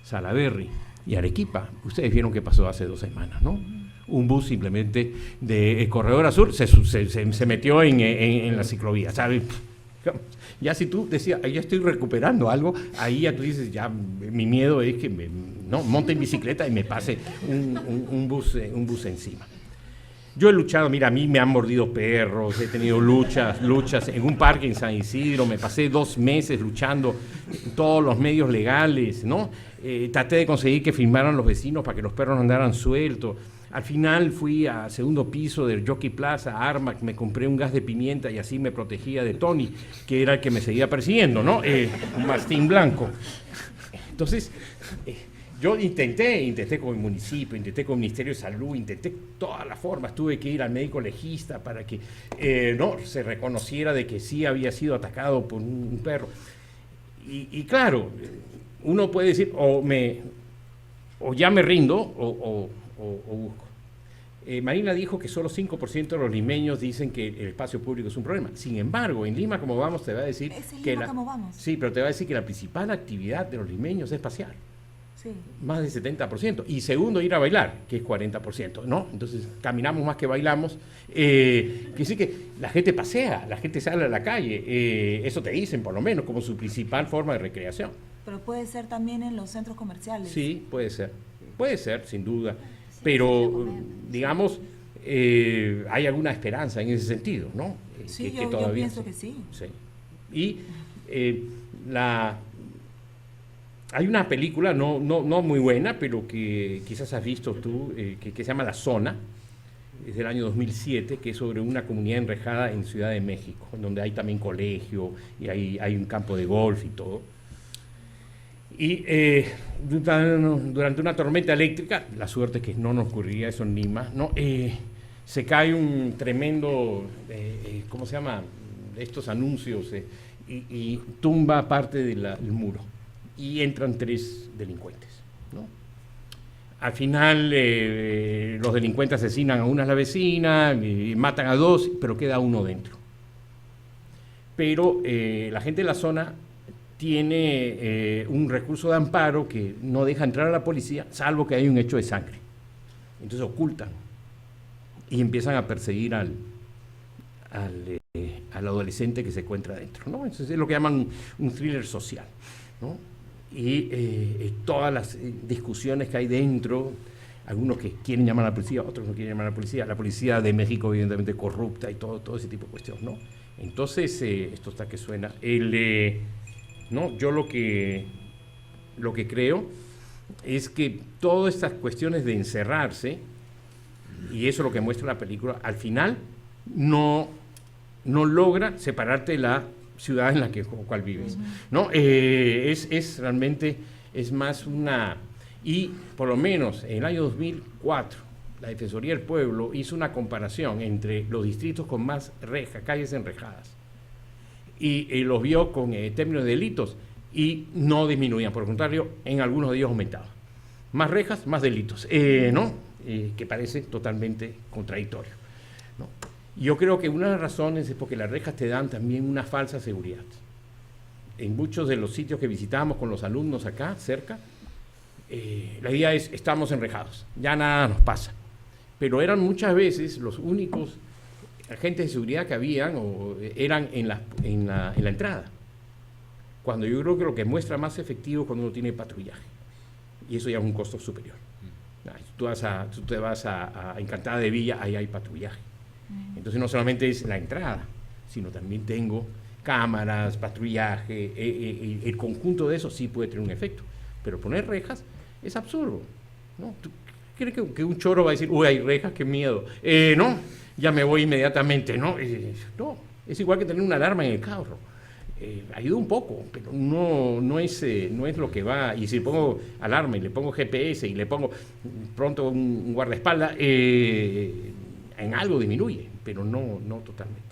Salaberry y Arequipa, ustedes vieron qué pasó hace 2 semanas, ¿no? Un bus simplemente de Corredor Azul se metió en la ciclovía, ¿sabes? Ya si tú decías, ya estoy recuperando algo, ahí ya tú dices, ya mi miedo es que monte en bicicleta y me pase un bus encima. Yo he luchado, mira, a mí me han mordido perros, he tenido luchas en un parque en San Isidro, me pasé 2 meses luchando en todos los medios legales, ¿no? Traté de conseguir que firmaran los vecinos para que los perros no andaran sueltos. Al final fui al 2º piso del Jockey Plaza, Armac, me compré un gas de pimienta y así me protegía de Tony, que era el que me seguía persiguiendo, ¿no? Un mastín blanco. Entonces, yo intenté con el municipio, intenté con el Ministerio de Salud, intenté todas las formas, tuve que ir al médico legista para que se reconociera de que sí había sido atacado por un perro. Y claro, uno puede decir, o ya me rindo, o busco. Marina dijo que solo 5% de los limeños dicen que el espacio público es un problema. Sin embargo, en Lima como vamos te va a decir sí, pero te va a decir que la principal actividad de los limeños es pasear. Sí. Más del 70%. Y segundo, ir a bailar, que es 40%, ¿no? Entonces, caminamos más que bailamos. Que sí que la gente pasea, la gente sale a la calle. Eso te dicen, por lo menos, como su principal forma de recreación. Pero puede ser también en los centros comerciales. Sí, puede ser, sin duda. Pero, digamos, hay alguna esperanza en ese sentido, ¿no? Sí, yo pienso que sí. Y hay una película, no muy buena, pero que quizás has visto tú, que se llama La Zona, es del año 2007, que es sobre una comunidad enrejada en Ciudad de México, donde hay también colegio y hay un campo de golf y todo. Y durante una tormenta eléctrica, la suerte es que no nos ocurriría eso en Lima, ¿no? Se cae un tremendo, ¿cómo se llama?, estos anuncios, y tumba parte del muro. Y entran 3 delincuentes, ¿no? Al final los delincuentes asesinan a una de las vecinas, matan a 2, pero queda uno dentro. Pero la gente de la zona tiene un recurso de amparo que no deja entrar a la policía, salvo que hay un hecho de sangre. Entonces ocultan y empiezan a perseguir al adolescente que se encuentra dentro, ¿no? Entonces es lo que llaman un thriller social, ¿no? Y todas las discusiones que hay dentro, algunos que quieren llamar a la policía, otros no quieren llamar a la policía de México evidentemente corrupta y todo ese tipo de cuestiones, ¿no? Entonces, esto está que suena. ¿No? Yo lo que creo es que todas estas cuestiones de encerrarse, y eso es lo que muestra la película, al final no logra separarte de la ciudad en la cual vives, ¿no? Es realmente, es más una... Y por lo menos en el año 2004, la Defensoría del Pueblo hizo una comparación entre los distritos con más rejas, calles enrejadas, y los vio con términos de delitos, y no disminuían, por el contrario, en algunos de ellos aumentaban. Más rejas, más delitos, ¿no? Que parece totalmente contradictorio, ¿no? Yo creo que una de las razones es porque las rejas te dan también una falsa seguridad. En muchos de los sitios que visitamos con los alumnos acá, cerca, la idea es, estamos enrejados, ya nada nos pasa. Pero eran muchas veces los únicos agentes de seguridad que habían, o eran en la entrada. Cuando yo creo que lo que muestra más efectivo es cuando uno tiene patrullaje. Y eso ya es un costo superior. Tú te vas a Encantada de Villa, ahí hay patrullaje. Entonces no solamente es la entrada, sino también tengo cámaras, patrullaje, el conjunto de eso sí puede tener un efecto. Pero poner rejas es absurdo, ¿no? ¿Tú crees que un choro va a decir, uy, hay rejas, qué miedo? No, ya me voy inmediatamente, ¿no? No, es igual que tener una alarma en el carro. Ayuda un poco, pero no es lo que va. Y si le pongo alarma y le pongo GPS y le pongo pronto un guardaespaldas, en algo disminuye, pero no totalmente.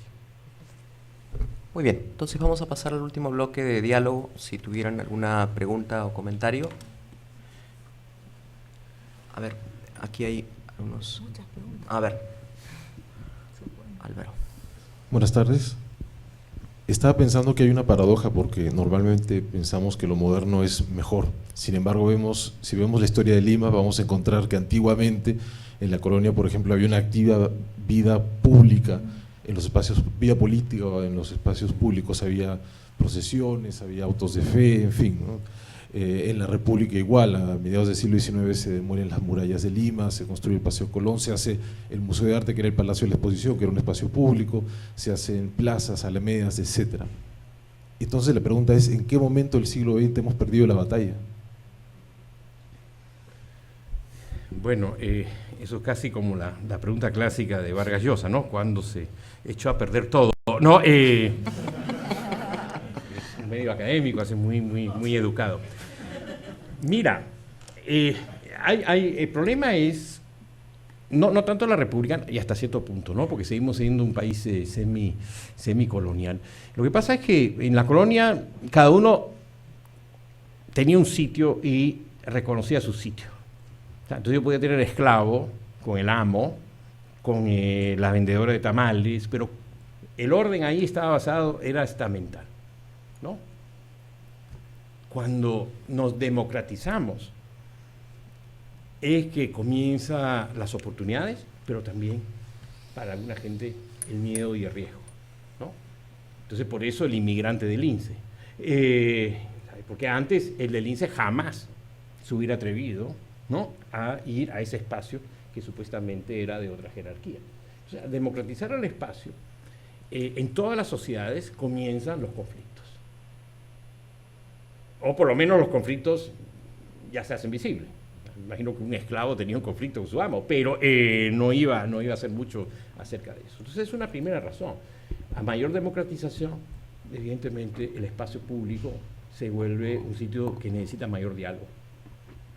Muy bien, entonces vamos a pasar al último bloque de diálogo, si tuvieran alguna pregunta o comentario. A ver, aquí hay unos... A ver, Álvaro. Buenas tardes. Estaba pensando que hay una paradoja porque normalmente pensamos que lo moderno es mejor. Sin embargo, si vemos la historia de Lima, vamos a encontrar que antiguamente en la colonia, por ejemplo, había una activa vida pública en los espacios, vida política en los espacios públicos, había procesiones, había autos de fe, en fin, ¿no? En la República igual, a mediados del siglo XIX se demuelen las murallas de Lima, se construye el Paseo Colón, se hace el Museo de Arte, que era el Palacio de la Exposición, que era un espacio público, se hacen plazas, alamedas, etc. Entonces la pregunta es, ¿en qué momento del siglo XX hemos perdido la batalla? Bueno, eso es casi como la pregunta clásica de Vargas Llosa, ¿no? ¿Cuándo se echó a perder todo? No, es medio académico, así muy educado. Mira, el problema es no tanto la República, y hasta cierto punto, ¿no? Porque seguimos siendo un país semicolonial. Lo que pasa es que en la colonia cada uno tenía un sitio y reconocía su sitio. Entonces yo podía tener esclavo con el amo, con la vendedora de tamales, pero el orden ahí estaba basado, era estamental, ¿no? Cuando nos democratizamos es que comienzan las oportunidades, pero también para alguna gente el miedo y el riesgo, ¿no? Entonces por eso el inmigrante del INSE, porque antes el del INSE jamás se hubiera atrevido, ¿no?, a ir a ese espacio que supuestamente era de otra jerarquía. O sea, democratizar el espacio, en todas las sociedades comienzan los conflictos. O por lo menos los conflictos ya se hacen visibles. imagino que un esclavo tenía un conflicto con su amo, pero no iba a hacer mucho acerca de eso. Entonces es una primera razón. A mayor democratización, evidentemente el espacio público se vuelve un sitio que necesita mayor diálogo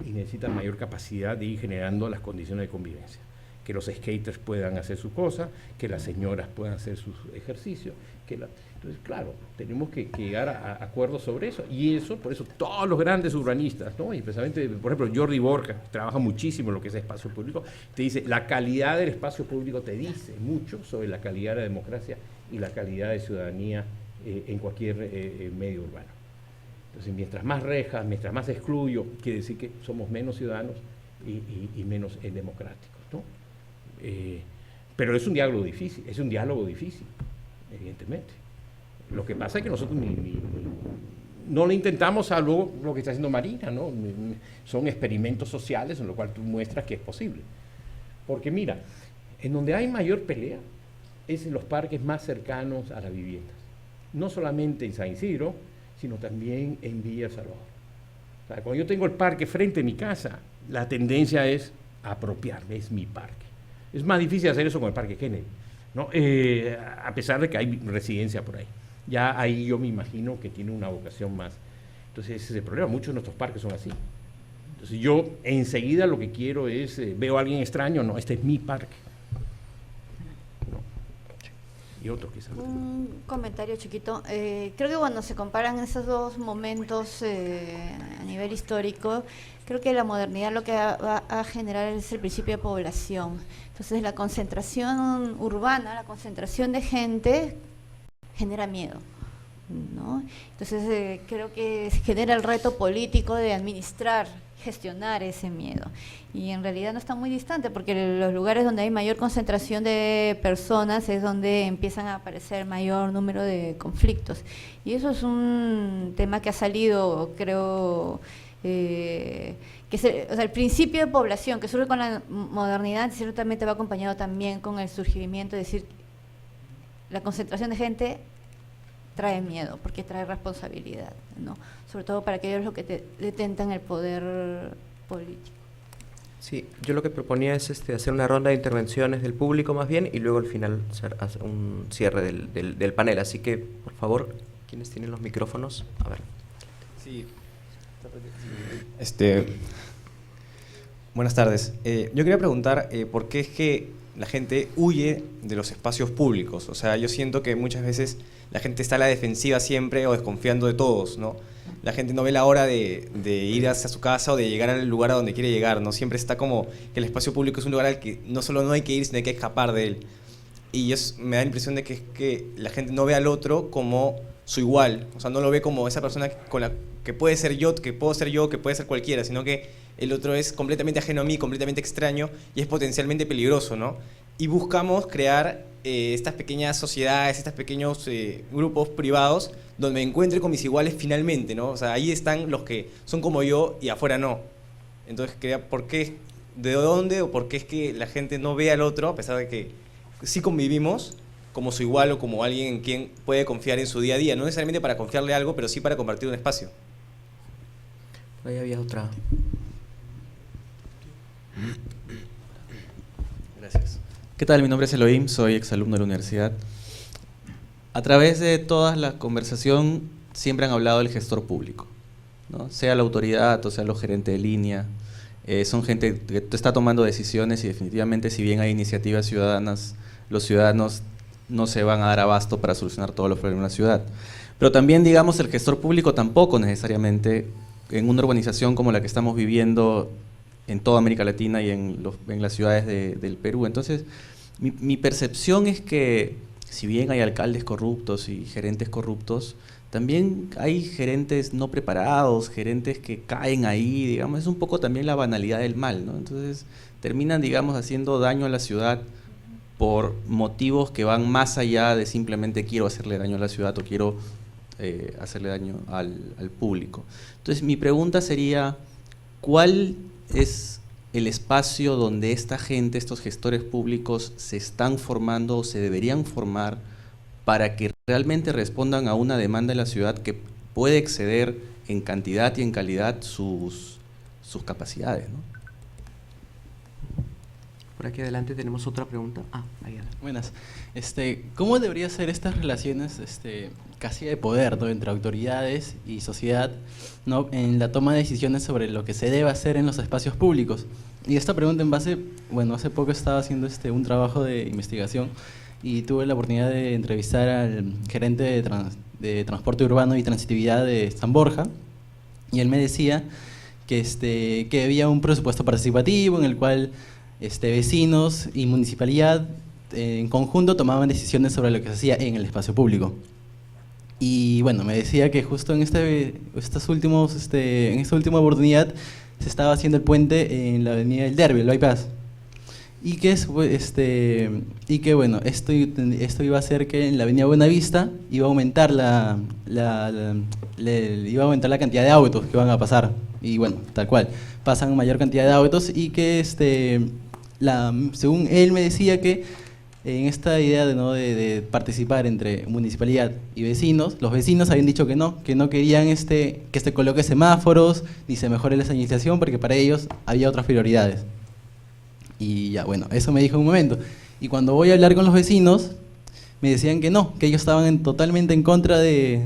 y necesita mayor capacidad de ir generando las condiciones de convivencia. Que los skaters puedan hacer su cosa, que las señoras puedan hacer sus ejercicios. Entonces, claro, tenemos que llegar a acuerdos sobre eso. Y eso, por eso, todos los grandes urbanistas, ¿no? Y especialmente, por ejemplo, Jordi Borja, que trabaja muchísimo en lo que es espacio público, te dice, la calidad del espacio público te dice mucho sobre la calidad de la democracia y la calidad de ciudadanía en cualquier medio urbano. Entonces, mientras más rejas, mientras más excluyo, quiere decir que somos menos ciudadanos y menos democráticos, ¿no? Pero es un diálogo difícil, evidentemente. Lo que pasa es que nosotros no lo intentamos, salvo lo que está haciendo Marina, ¿no? Son experimentos sociales en los cuales tú muestras que es posible. Porque mira, en donde hay mayor pelea es en los parques más cercanos a las viviendas. No solamente en San Isidro, sino también en Villa El Salvador. O sea, cuando yo tengo el parque frente a mi casa, la tendencia es apropiarme, es mi parque. Es más difícil hacer eso con el Parque Kennedy, ¿no? A pesar de que hay residencia por ahí. Ya ahí yo me imagino que tiene una vocación más. Entonces ese es el problema, muchos de nuestros parques son así. Entonces yo enseguida lo que quiero es, veo a alguien extraño, no, este es mi parque. No. Y otro quizás. Un comentario chiquito. Creo que cuando se comparan esos dos momentos a nivel histórico, creo que la modernidad lo que va a generar es el principio de población. Entonces la concentración urbana, la concentración de gente genera miedo, ¿no? Entonces creo que se genera el reto político de administrar, gestionar ese miedo. Y en realidad no está muy distante, porque los lugares donde hay mayor concentración de personas es donde empiezan a aparecer mayor número de conflictos. Y eso es un tema que ha salido, creo, o sea, el principio de población que surge con la modernidad ciertamente va acompañado también con el surgimiento, es decir, la concentración de gente trae miedo, porque trae responsabilidad, ¿no? Sobre todo para aquellos los que detentan el poder político. Sí, yo lo que proponía es hacer una ronda de intervenciones del público más bien, y luego al final hacer un cierre del panel. Así que, por favor, ¿quiénes tienen los micrófonos? A ver. Sí. Buenas tardes. Yo quería preguntar por qué es que la gente huye de los espacios públicos. O sea, yo siento que muchas veces la gente está a la defensiva siempre o desconfiando de todos, ¿no? La gente no ve la hora de ir hacia su casa o de llegar al lugar a donde quiere llegar, ¿no? Siempre está como que el espacio público es un lugar al que no solo no hay que ir, sino hay que escapar de él. Y me da la impresión de que la gente no ve al otro como su igual. O sea, no lo ve como esa persona con la que puede ser yo, que puedo ser yo, que puede ser cualquiera, sino que el otro es completamente ajeno a mí, completamente extraño y es potencialmente peligroso, ¿no? Y buscamos crear estas pequeñas sociedades, estos pequeños grupos privados donde me encuentre con mis iguales finalmente, ¿no? O sea, ahí están los que son como yo y afuera no. Entonces, ¿por qué? ¿De dónde o por qué es que la gente no ve al otro, a pesar de que sí convivimos, como su igual o como alguien en quien puede confiar en su día a día? No necesariamente para confiarle algo, pero sí para compartir un espacio. Ahí había otra. Gracias. ¿Qué tal? Mi nombre es Elohim, soy exalumno de la universidad. A través de toda la conversación siempre han hablado del gestor público, ¿no? Sea la autoridad o sea los gerentes de línea. Son gente que está tomando decisiones y definitivamente, si bien hay iniciativas ciudadanas, los ciudadanos no se van a dar abasto para solucionar todos los problemas de la ciudad. Pero también, digamos, el gestor público tampoco necesariamente, en una urbanización como la que estamos viviendo en toda América Latina y en las ciudades del Perú. Entonces, mi percepción es que, si bien hay alcaldes corruptos y gerentes corruptos, también hay gerentes no preparados, gerentes que caen ahí, digamos, es un poco también la banalidad del mal, ¿no? Entonces, terminan, digamos, haciendo daño a la ciudad por motivos que van más allá de simplemente quiero hacerle daño a la ciudad o quiero hacerle daño al público. Entonces, mi pregunta sería, ¿cuál es el espacio donde esta gente, estos gestores públicos, se están formando o se deberían formar para que realmente respondan a una demanda de la ciudad que puede exceder en cantidad y en calidad sus capacidades, ¿no? Por aquí adelante tenemos otra pregunta. Ahí adelante. Buenas. ¿Cómo debería ser estas relaciones casi de poder, ¿no?, entre autoridades y sociedad, ¿no?, en la toma de decisiones sobre lo que se debe hacer en los espacios públicos? Y esta pregunta en base, bueno, hace poco estaba haciendo un trabajo de investigación y tuve la oportunidad de entrevistar al gerente de transporte urbano y transitividad de San Borja, y él me decía que había un presupuesto participativo en el cual vecinos y municipalidad en conjunto tomaban decisiones sobre lo que se hacía en el espacio público. Y bueno, me decía que justo en esta última oportunidad se estaba haciendo el puente en la avenida del Derby, el bypass. Y que bueno, esto iba a hacer que en la avenida Buenavista iba a aumentar la cantidad de autos que van a pasar. Y bueno, tal cual, pasan mayor cantidad de autos y que según él me decía que en esta idea de participar entre municipalidad y vecinos, los vecinos habían dicho que no querían que se coloque semáforos ni se mejore la señalización porque para ellos había otras prioridades. Y ya, bueno, eso me dijo en un momento. Y cuando voy a hablar con los vecinos, me decían que no, que ellos estaban totalmente en contra de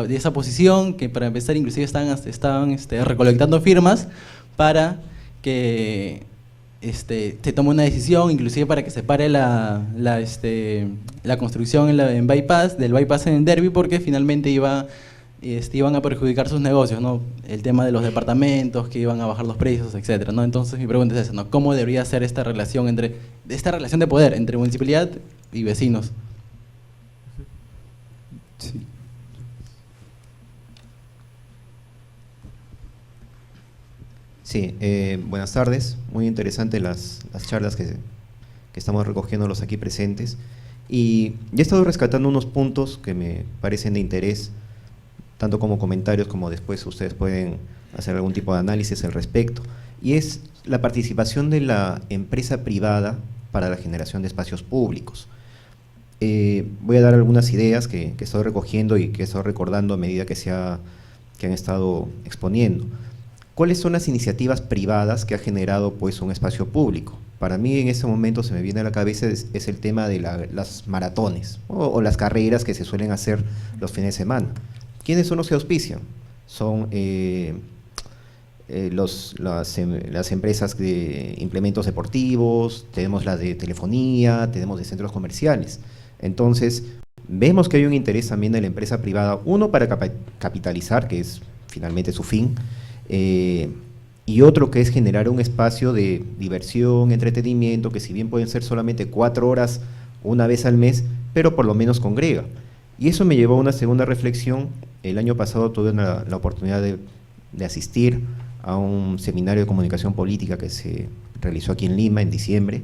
esa posición, que para empezar inclusive estaban recolectando firmas para que se tome una decisión, inclusive para que se pare la construcción del bypass en el Derby, porque finalmente iban a perjudicar sus negocios, ¿no? El tema de los departamentos, que iban a bajar los precios, etcétera, ¿no? Entonces mi pregunta es esa, ¿no? ¿Cómo debería ser esta relación de poder entre municipalidad y vecinos? Sí. Sí, buenas tardes. Muy interesantes las charlas que estamos recogiendo los aquí presentes. Y yo he estado rescatando unos puntos que me parecen de interés, tanto como comentarios como después ustedes pueden hacer algún tipo de análisis al respecto. Y es la participación de la empresa privada para la generación de espacios públicos. Voy a dar algunas ideas que estoy recogiendo y que estoy recordando a medida que han estado exponiendo. ¿Cuáles son las iniciativas privadas que ha generado pues un espacio público? Para mí en este momento se me viene a la cabeza es el tema de las maratones o las carreras que se suelen hacer los fines de semana. ¿Quiénes son los que auspician? Son las empresas de implementos deportivos, tenemos las de telefonía, tenemos de centros comerciales. Entonces, vemos que hay un interés también de la empresa privada, uno para capitalizar, que es finalmente su fin, y otro que es generar un espacio de diversión, entretenimiento, que si bien pueden ser solamente 4 horas una vez al mes, pero por lo menos congrega. Y eso me llevó a una segunda reflexión. El año pasado tuve la oportunidad de asistir a un seminario de comunicación política que se realizó aquí en Lima en diciembre,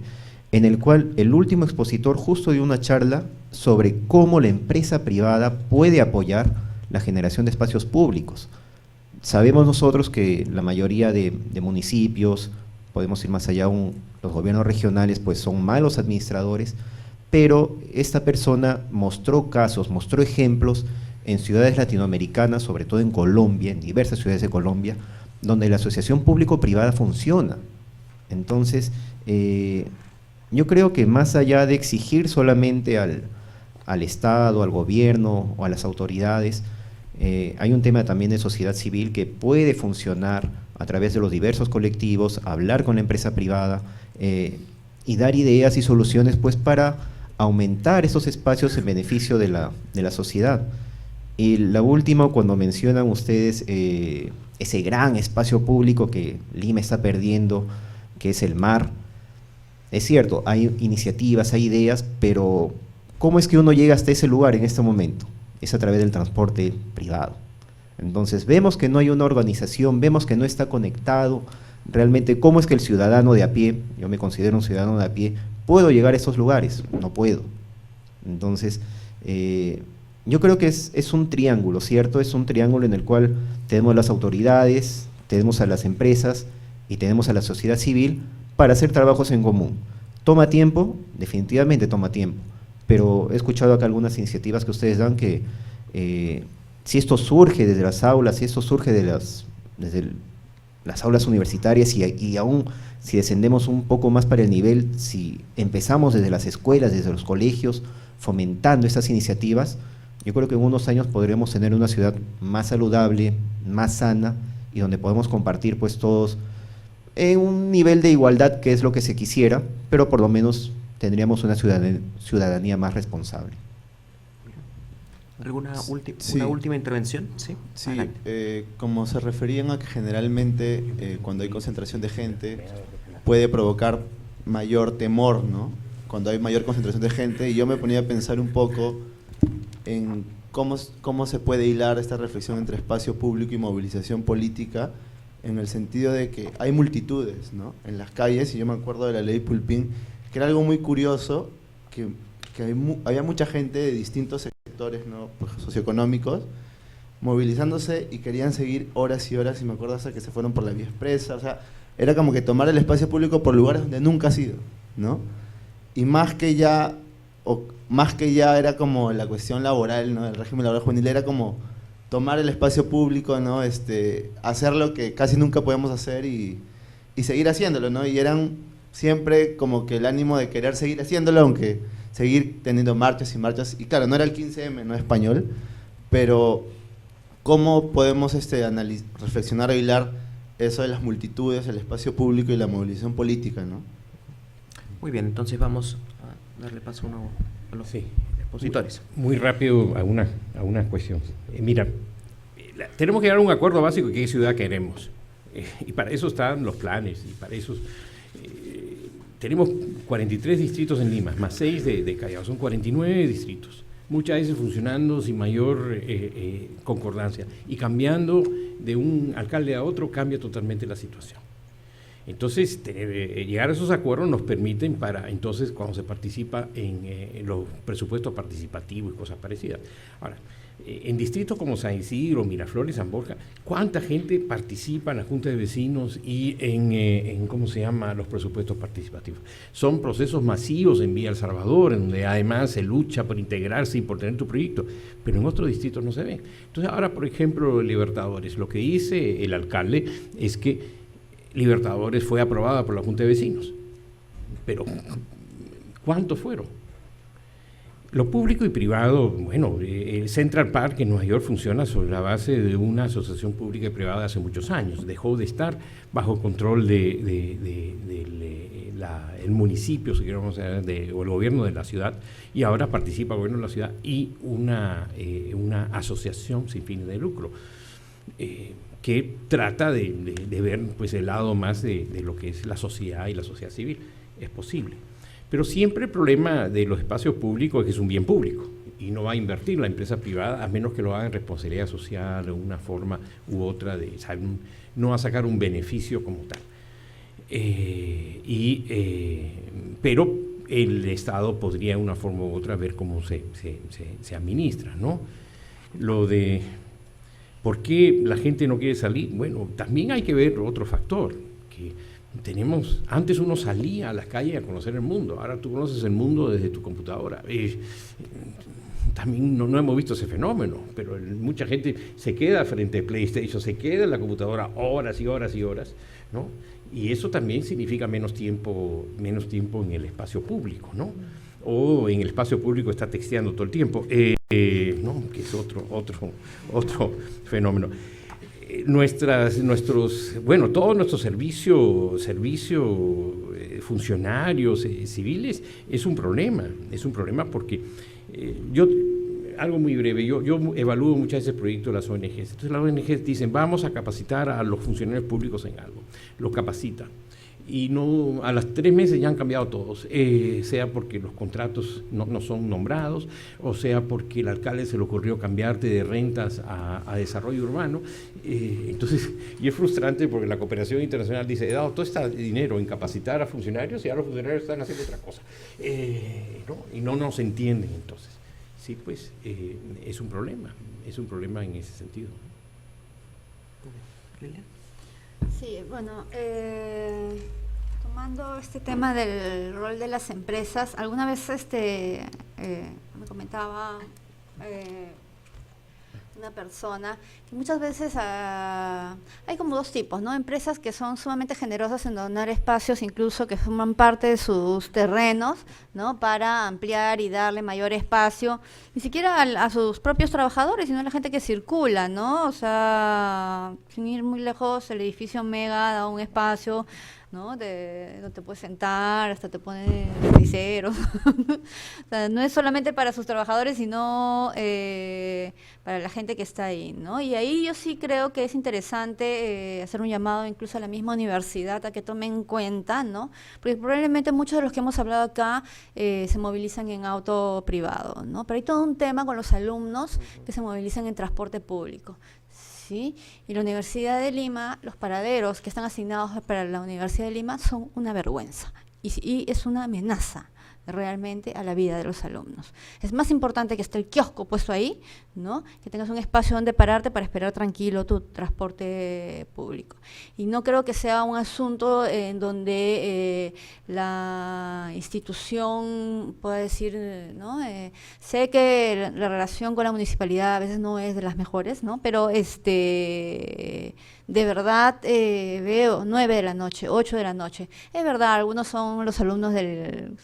en el cual el último expositor justo dio una charla sobre cómo la empresa privada puede apoyar la generación de espacios públicos. Sabemos nosotros que la mayoría de municipios, podemos ir más allá, los gobiernos regionales pues son malos administradores, pero esta persona mostró casos, mostró ejemplos en ciudades latinoamericanas, sobre todo en Colombia, en diversas ciudades de Colombia, donde la asociación público-privada funciona. Entonces, yo creo que más allá de exigir solamente al Estado, al gobierno o a las autoridades, hay un tema también de sociedad civil que puede funcionar a través de los diversos colectivos, hablar con la empresa privada y dar ideas y soluciones pues para aumentar esos espacios en beneficio de la sociedad. Y la última, cuando mencionan ustedes ese gran espacio público que Lima está perdiendo, que es el mar, es cierto, hay iniciativas, hay ideas, pero ¿cómo es que uno llega hasta ese lugar en este momento? Es a través del transporte privado. Entonces vemos que no hay una organización, vemos que no está conectado. Realmente, ¿cómo es que el ciudadano de a pie, yo me considero un ciudadano de a pie, puedo llegar a esos lugares? No puedo. Entonces, yo creo que es un triángulo, ¿cierto? Es un triángulo en el cual tenemos las autoridades, tenemos a las empresas y tenemos a la sociedad civil para hacer trabajos en común. ¿Toma tiempo? Definitivamente toma tiempo. Pero he escuchado acá algunas iniciativas que ustedes dan que si esto surge desde las aulas, si esto surge desde las aulas universitarias y aún si descendemos un poco más para el nivel, si empezamos desde las escuelas, desde los colegios, fomentando estas iniciativas, yo creo que en unos años podremos tener una ciudad más saludable, más sana, y donde podemos compartir pues todos en un nivel de igualdad, que es lo que se quisiera, pero por lo menos tendríamos una ciudadanía más responsable. ¿Alguna Sí. una última intervención? Sí, Sí, adelante. como se referían a que generalmente cuando hay concentración de gente puede provocar mayor temor, ¿no? Cuando hay mayor concentración de gente, y yo me ponía a pensar un poco en cómo se puede hilar esta reflexión entre espacio público y movilización política, en el sentido de que hay multitudes, ¿no?, en las calles, y yo me acuerdo de la ley Pulpín, que era algo muy curioso, que había mucha gente de distintos sectores, ¿no?, pues, socioeconómicos, movilizándose y querían seguir horas y horas, y me acuerdo hasta que se fueron por la vía expresa, o sea, era como que tomar el espacio público por lugares donde nunca has ido, ¿no? Y más que ya era como la cuestión laboral, ¿no?, el régimen laboral juvenil, era como tomar el espacio público, ¿no?, hacer lo que casi nunca podemos hacer y seguir haciéndolo, ¿no? Y eran siempre como que el ánimo de querer seguir haciéndolo, aunque seguir teniendo marchas y marchas, y claro, no era el 15M, no español, pero ¿cómo podemos reflexionar e hilar eso de las multitudes, el espacio público y la movilización política, ¿no? Muy bien, entonces vamos a darle paso a los expositores. Muy rápido a una cuestión. Mira, tenemos que llegar a un acuerdo básico de qué ciudad queremos. Y para eso están los planes, y para eso tenemos 43 distritos en Lima, más 6 de Callao, son 49 distritos. Muchas veces funcionando sin mayor concordancia, y cambiando de un alcalde a otro cambia totalmente la situación. Entonces, llegar a esos acuerdos nos permiten para, entonces, cuando se participa en los presupuestos participativos y cosas parecidas. Ahora, en distritos como San Isidro, Miraflores, San Borja, ¿cuánta gente participa en la Junta de Vecinos y en ¿cómo se llama?, los presupuestos participativos? Son procesos masivos en Villa El Salvador, en donde además se lucha por integrarse y por tener tu proyecto, pero en otros distritos no se ve. Entonces, ahora, por ejemplo, Libertadores, lo que dice el alcalde es que Libertadores fue aprobada por la Junta de Vecinos, pero ¿cuántos fueron? Lo público y privado, bueno, el Central Park en Nueva York funciona sobre la base de una asociación pública y privada hace muchos años. Dejó de estar bajo control del municipio, si queremos, o el gobierno de la ciudad, y ahora participa el gobierno de la ciudad y una asociación sin fines de lucro, que trata de ver pues el lado más de lo que es la sociedad y la sociedad civil. Es posible. Pero siempre el problema de los espacios públicos es que es un bien público y no va a invertir la empresa privada a menos que lo haga en responsabilidad social de una forma u otra, no va a sacar un beneficio como tal. Pero el Estado podría de una forma u otra ver cómo se administra, ¿no? Lo de ¿por qué la gente no quiere salir? Bueno, también hay que ver otro factor, que antes uno salía a las calles a conocer el mundo, ahora tú conoces el mundo desde tu computadora. También no hemos visto ese fenómeno, pero mucha gente se queda frente a PlayStation, se queda en la computadora horas y horas y horas, ¿no? Y eso también significa menos tiempo en el espacio público, ¿no? O en el espacio público está texteando todo el tiempo, ¿no? Que es otro fenómeno. Todos nuestros servicios funcionarios civiles es un problema porque algo muy breve, yo evalúo muchas veces proyectos de las ONGs, entonces las ONGs dicen vamos a capacitar a los funcionarios públicos en algo, los capacitan, y a las 3 meses ya han cambiado todos, sea porque los contratos no son nombrados, o sea porque el alcalde se le ocurrió cambiarte de rentas a desarrollo urbano. Entonces, y es frustrante porque la cooperación internacional dice, he dado todo este dinero en capacitar a funcionarios y ahora los funcionarios están haciendo otra cosa, ¿no? Y no nos entienden. Entonces, sí, pues es un problema en ese sentido. Lilian. Sí, bueno, tomando este tema del rol de las empresas, alguna vez me comentaba una persona, que muchas veces hay como dos tipos, ¿no? Empresas que son sumamente generosas en donar espacios, incluso que forman parte de sus terrenos, ¿no? Para ampliar y darle mayor espacio, ni siquiera a sus propios trabajadores, sino a la gente que circula, ¿no? O sea, sin ir muy lejos, el edificio Mega da un espacio, ¿no? Donde te puedes sentar, hasta te pone ceros. O sea, no es solamente para sus trabajadores, sino para la gente que está ahí, ¿no? Y ahí yo sí creo que es interesante hacer un llamado incluso a la misma universidad a que tome en cuenta, ¿no? Porque probablemente muchos de los que hemos hablado acá se movilizan en auto privado, ¿no? Pero hay todo un tema con los alumnos que se movilizan en transporte público. ¿Sí? Y la Universidad de Lima, los paraderos que están asignados para la Universidad de Lima son una vergüenza y es una amenaza realmente a la vida de los alumnos. Es más importante que esté el kiosco puesto ahí, ¿no? Que tengas un espacio donde pararte para esperar tranquilo tu transporte público. Y no creo que sea un asunto en donde la institución pueda decir, ¿no? Sé que la relación con la municipalidad a veces no es de las mejores, ¿no? Pero de verdad veo 9 de la noche, 8 de la noche. Es verdad, algunos son los alumnos del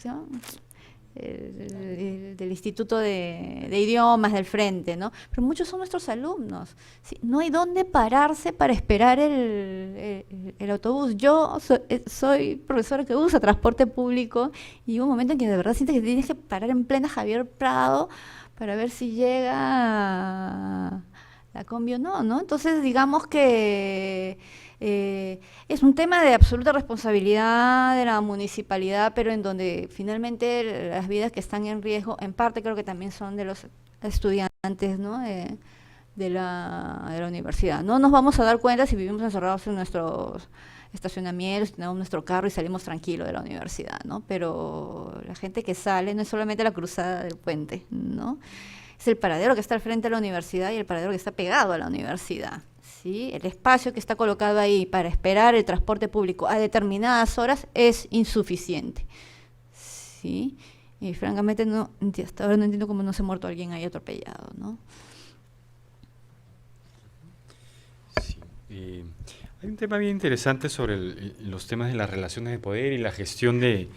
Instituto de Idiomas del Frente, ¿no? Pero muchos son nuestros alumnos. ¿Sí? No hay dónde pararse para esperar el autobús. Yo soy profesora que usa transporte público y hubo un momento en que de verdad sientes que tienes que parar en plena Javier Prado para ver si llega la combi o no, ¿no? Entonces, digamos que es un tema de absoluta responsabilidad de la municipalidad, pero en donde finalmente las vidas que están en riesgo, en parte creo que también son de los estudiantes, ¿no? De la universidad. No nos vamos a dar cuenta si vivimos encerrados en nuestros estacionamientos, tenemos nuestro carro y salimos tranquilos de la universidad, ¿no? Pero la gente que sale no es solamente la cruzada del puente, ¿no? Es el paradero que está al frente de la universidad y el paradero que está pegado a la universidad, ¿sí? El espacio que está colocado ahí para esperar el transporte público a determinadas horas es insuficiente, ¿sí? Y francamente hasta ahora no entiendo cómo no se ha muerto alguien ahí atropellado, ¿no? Sí. Hay un tema bien interesante sobre los temas de las relaciones de poder y la gestión del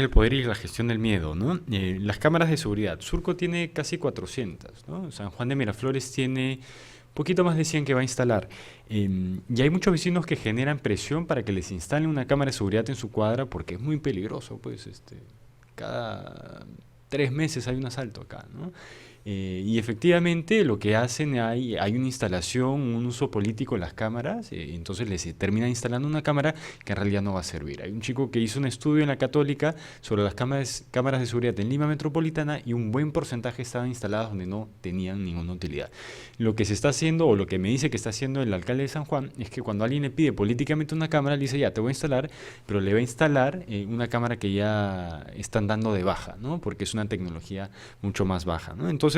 poder y la gestión del miedo, ¿no? Las cámaras de seguridad. Surco tiene casi 400, ¿no? San Juan de Miraflores tiene poquito más de 100 que va a instalar. Y hay muchos vecinos que generan presión para que les instalen una cámara de seguridad en su cuadra porque es muy peligroso, pues cada 3 meses hay un asalto acá, ¿no? Y efectivamente lo que hacen, hay una instalación, un uso político en las cámaras, entonces les termina instalando una cámara que en realidad no va a servir. Hay un chico que hizo un estudio en la Católica sobre las cámaras de seguridad en Lima Metropolitana y un buen porcentaje estaban instaladas donde no tenían ninguna utilidad. Lo que se está haciendo, o lo que me dice que está haciendo el alcalde de San Juan, es que cuando alguien le pide políticamente una cámara, le dice ya, te voy a instalar, pero le va a instalar una cámara que ya están dando de baja, ¿no? Porque es una tecnología mucho más baja, ¿no? Entonces,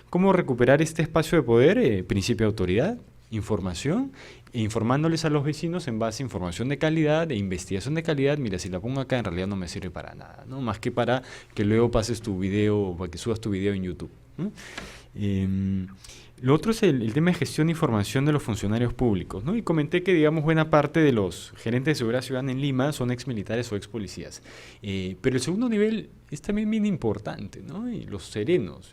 ¿cómo recuperar este espacio de poder? Principio de autoridad, información, e informándoles a los vecinos en base a información de calidad, de investigación de calidad. Mira, si la pongo acá en realidad no me sirve para nada, ¿no? Más que para que luego pases tu video, para que subas tu video en YouTube, ¿no? Lo otro es el tema de gestión de información de los funcionarios públicos, ¿no? Y comenté que, digamos, buena parte de los gerentes de seguridad ciudadana en Lima son exmilitares o expolicías. Pero el segundo nivel es también bien importante, ¿no? Y los serenos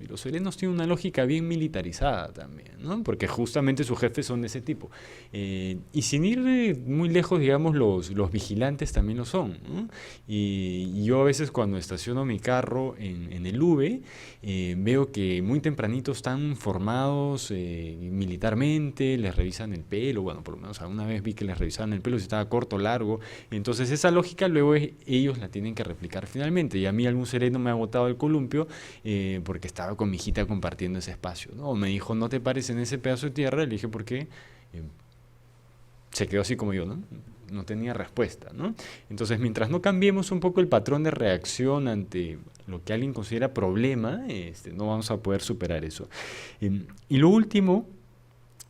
tienen una lógica bien militarizada también, ¿no? Porque justamente sus jefes son de ese tipo. Y sin ir muy lejos, digamos, los vigilantes también lo son, ¿no? Y yo a veces cuando estaciono mi carro en el V, veo que muy tempranito están formados militarmente, les revisan el pelo, bueno, por lo menos alguna vez vi que les revisaban el pelo si estaba corto o largo, entonces esa lógica luego ellos la tienen que replicar finalmente, y a mí algún sereno me ha botado el columpio porque estaba con mi hijita compartiendo ese espacio, ¿no? O me dijo, no te pares en ese pedazo de tierra, le dije, ¿por qué? Se quedó así como yo, ¿no? No tenía respuesta, ¿no? Entonces, mientras no cambiemos un poco el patrón de reacción ante lo que alguien considera problema, no vamos a poder superar eso. Y lo último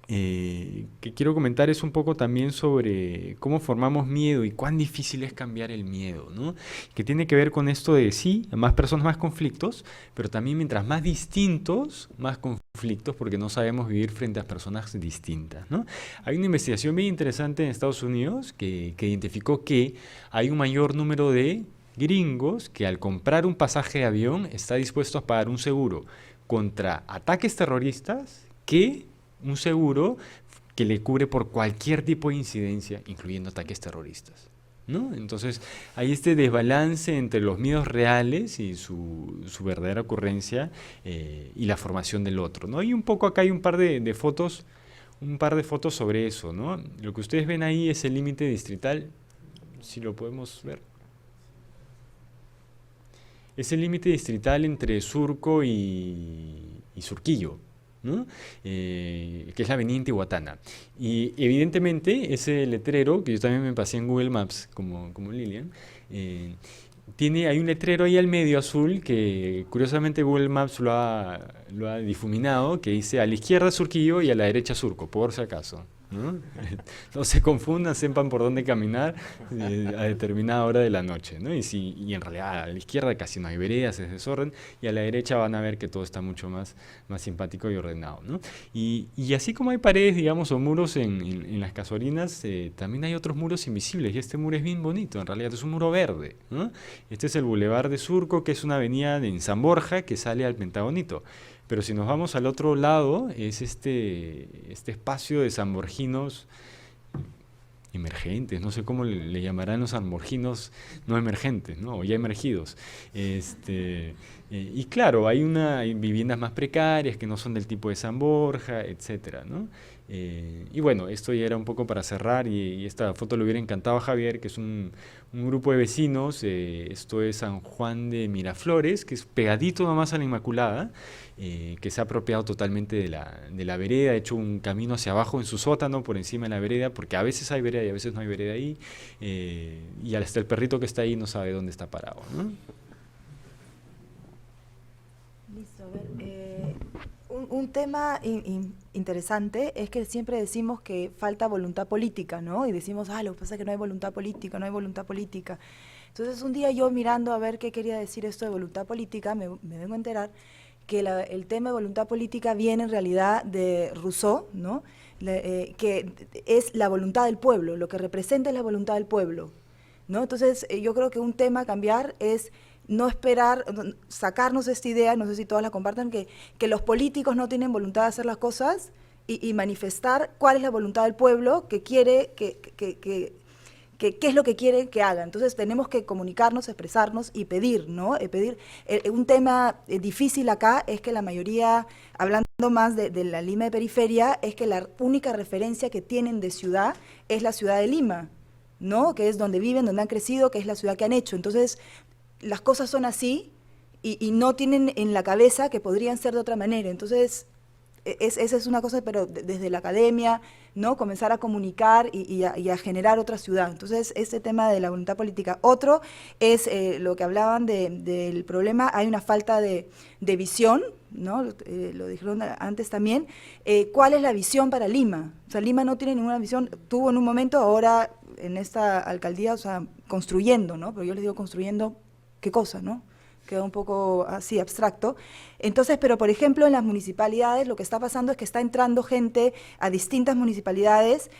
que quiero comentar es un poco también sobre cómo formamos miedo y cuán difícil es cambiar el miedo, ¿no? Que tiene que ver con esto de, sí, más personas, más conflictos, pero también mientras más distintos, más conflictos. conflictos porque no sabemos vivir frente a personas distintas, ¿no? Hay una investigación bien interesante en Estados Unidos que identificó que hay un mayor número de gringos que al comprar un pasaje de avión está dispuesto a pagar un seguro contra ataques terroristas que un seguro que le cubre por cualquier tipo de incidencia, incluyendo ataques terroristas, ¿no? Entonces hay este desbalance entre los miedos reales y su verdadera ocurrencia y la formación del otro, ¿no? Y un poco acá hay un par de fotos sobre eso, ¿no? Lo que ustedes ven ahí es el límite distrital, si lo podemos ver. Es el límite distrital entre Surco y Surquillo, ¿no? Que es la avenida Intihuatana. Y evidentemente ese letrero, que yo también me pasé en Google Maps, como Lilian, hay un letrero ahí al medio azul que curiosamente Google Maps lo ha difuminado, que dice a la izquierda Surquillo y a la derecha Surco, por si acaso, ¿no? No se confundan, sepan por dónde caminar a determinada hora de la noche, ¿no? Y en realidad a la izquierda casi no hay veredas, es desorden, y a la derecha van a ver que todo está mucho más simpático y ordenado, ¿no? Y así como hay paredes, digamos, o muros en las casuarinas, también hay otros muros invisibles, y este muro es bien bonito, en realidad es un muro verde, ¿no? Este es el Boulevard de Surco, que es una avenida en San Borja que sale al Pentagonito. Pero si nos vamos al otro lado, es este espacio de sanborginos emergentes, no sé cómo le llamarán los sanborginos no emergentes, ¿no? O ya emergidos. Y claro, hay viviendas más precarias que no son del tipo de San Borja, etcétera, ¿no? Y bueno, esto ya era un poco para cerrar y esta foto le hubiera encantado a Javier, que es un grupo de vecinos, esto es San Juan de Miraflores, que es pegadito nomás a la Inmaculada, que se ha apropiado totalmente de la vereda, ha hecho un camino hacia abajo en su sótano por encima de la vereda, porque a veces hay vereda y a veces no hay vereda ahí, y hasta el perrito que está ahí no sabe dónde está parado, ¿no? Listo, a ver, un tema interesante es que siempre decimos que falta voluntad política, ¿no? Y decimos, lo que pasa es que no hay voluntad política, no hay voluntad política. Entonces un día yo mirando a ver qué quería decir esto de voluntad política, me vengo a enterar que el tema de voluntad política viene en realidad de Rousseau, ¿no? Que es la voluntad del pueblo, lo que representa es la voluntad del pueblo, ¿no? Entonces yo creo que un tema a cambiar es no esperar, sacarnos esta idea, no sé si todas la compartan, que los políticos no tienen voluntad de hacer las cosas y manifestar cuál es la voluntad del pueblo que quiere, qué es lo que quiere que haga. Entonces tenemos que comunicarnos, expresarnos y pedir, ¿no? Un tema difícil acá es que la mayoría, hablando más de la Lima de periferia, es que la única referencia que tienen de ciudad es la ciudad de Lima, ¿no? Que es donde viven, donde han crecido, que es la ciudad que han hecho. Entonces las cosas son así y no tienen en la cabeza que podrían ser de otra manera. Entonces, esa es una cosa, pero desde la academia, ¿no? Comenzar a comunicar y a generar otra ciudad. Entonces, ese tema de la voluntad política. Otro es lo que hablaban del problema, hay una falta de visión, ¿no? Lo dijeron antes también. ¿Cuál es la visión para Lima? O sea, Lima no tiene ninguna visión, tuvo en un momento, ahora en esta alcaldía, o sea, construyendo, ¿no? Pero yo les digo construyendo, ¿qué cosa, no? Queda un poco así abstracto. Entonces, pero por ejemplo en las municipalidades lo que está pasando es que está entrando gente a distintas municipalidades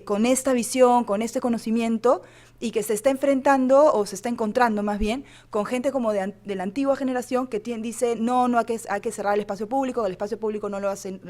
con esta visión, con este conocimiento, y que se está enfrentando, o se está encontrando más bien, con gente como de la antigua generación que dice, no hay que cerrar el espacio público no lo hacen,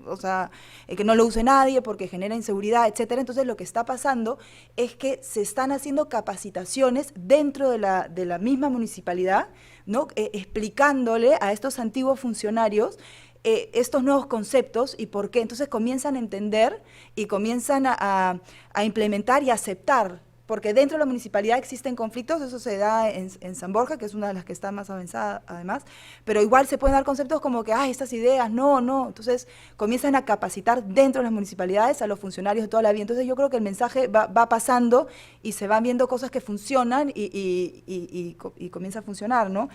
o sea, que no lo use nadie porque genera inseguridad, etcétera. Entonces lo que está pasando es que se están haciendo capacitaciones dentro de la misma municipalidad, ¿no? Explicándole a estos antiguos funcionarios estos nuevos conceptos y por qué. Entonces comienzan a entender y comienzan a implementar y a aceptar, porque dentro de la municipalidad existen conflictos, eso se da en San Borja, que es una de las que está más avanzada además, pero igual se pueden dar conceptos como que, estas ideas, no, entonces comienzan a capacitar dentro de las municipalidades a los funcionarios de toda la vida. Entonces yo creo que el mensaje va pasando y se van viendo cosas que funcionan y comienza a funcionar, ¿no?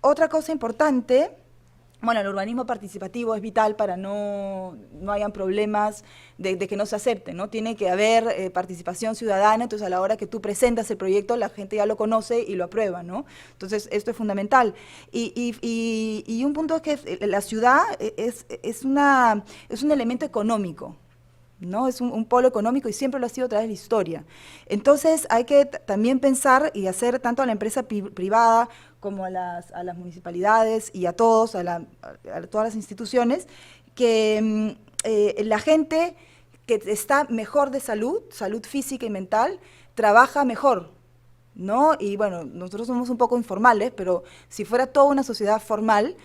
Otra cosa importante Bueno, el urbanismo participativo es vital para no hayan problemas de que no se acepte, ¿no? Tiene que haber participación ciudadana, entonces a la hora que tú presentas el proyecto, la gente ya lo conoce y lo aprueba, ¿no? Entonces, esto es fundamental. Y un punto es que la ciudad es un elemento económico, ¿no? Es un polo económico y siempre lo ha sido a través de la historia. Entonces hay que también pensar y hacer tanto a la empresa privada como a las municipalidades y a todos, a todas las instituciones, que la gente que está mejor de salud física y mental, trabaja mejor, ¿no? Y bueno, nosotros somos un poco informales, pero si fuera toda una sociedad formal,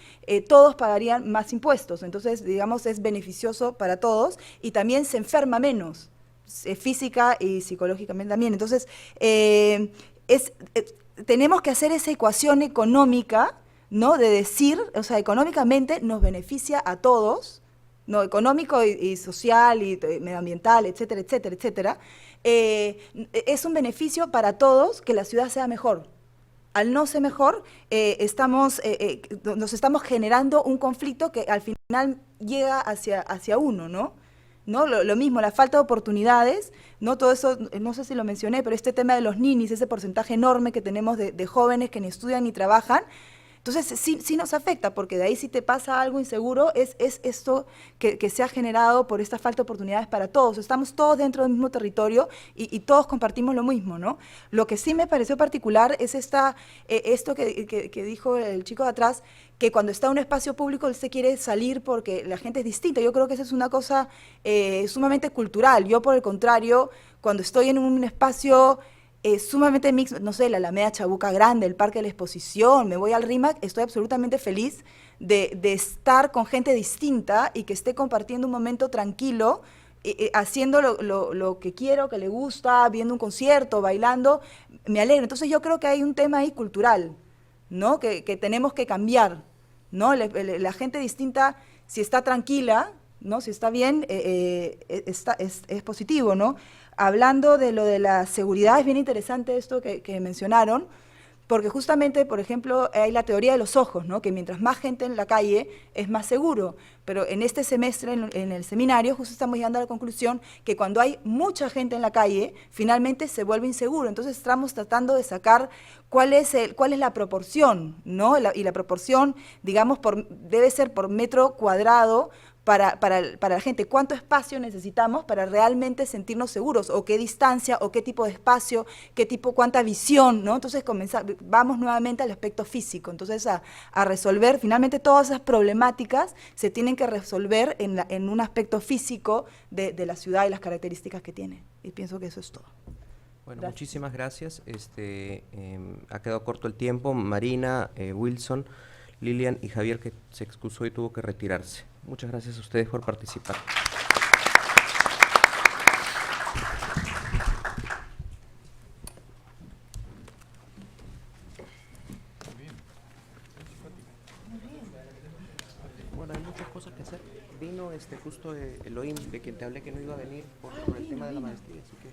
todos pagarían más impuestos. Entonces, digamos, es beneficioso para todos y también se enferma menos, física y psicológicamente también. Entonces, tenemos que hacer esa ecuación económica, ¿no? De decir, o sea, económicamente nos beneficia a todos, ¿no? Económico y social y medioambiental, etcétera, etcétera, etcétera. Es un beneficio para todos que la ciudad sea mejor. Al no ser mejor, nos estamos generando un conflicto que al final llega hacia uno, ¿no? ¿No? Lo mismo, la falta de oportunidades, ¿no? Todo eso, no sé si lo mencioné, pero este tema de los ninis, ese porcentaje enorme que tenemos de jóvenes que ni estudian ni trabajan, entonces sí nos afecta, porque de ahí si te pasa algo inseguro, es esto que se ha generado por esta falta de oportunidades para todos. Estamos todos dentro del mismo territorio y todos compartimos lo mismo, ¿no? Lo que sí me pareció particular es esto que dijo el chico de atrás, que cuando está en un espacio público él se quiere salir porque la gente es distinta. Yo creo que esa es una cosa sumamente cultural. Yo, por el contrario, cuando estoy en un espacio sumamente mixto, no sé, la Alameda Chabuca Grande, el Parque de la Exposición, me voy al RIMAC, estoy absolutamente feliz de estar con gente distinta y que esté compartiendo un momento tranquilo, haciendo lo que quiero, que le gusta, viendo un concierto, bailando, me alegro. Entonces yo creo que hay un tema ahí cultural, ¿no? Que tenemos que cambiar, ¿no? La gente distinta, si está tranquila, ¿no? Si está bien, es positivo, ¿no? Hablando de lo de la seguridad, es bien interesante esto que mencionaron, porque justamente, por ejemplo, hay la teoría de los ojos, ¿no? Que mientras más gente en la calle es más seguro, pero en este semestre, en el seminario, justo estamos llegando a la conclusión que cuando hay mucha gente en la calle, finalmente se vuelve inseguro. Entonces estamos tratando de sacar cuál es la proporción, ¿no? Y la proporción, digamos, debe ser por metro cuadrado, para la gente, cuánto espacio necesitamos para realmente sentirnos seguros, o qué distancia, o qué tipo de espacio, cuánta visión, ¿no? Entonces vamos nuevamente al aspecto físico, entonces a resolver, finalmente todas esas problemáticas se tienen que resolver en un aspecto físico de la ciudad y las características que tiene, y pienso que eso es todo. Bueno, gracias. Muchísimas gracias, ha quedado corto el tiempo. Marina, Wilson, Lilian y Javier, que se excusó y tuvo que retirarse. Muchas gracias a ustedes por participar. Bueno, hay muchas cosas que hacer. Vino justo Elohim, de quien te hablé que no iba a venir por el tema de la maestría, así que...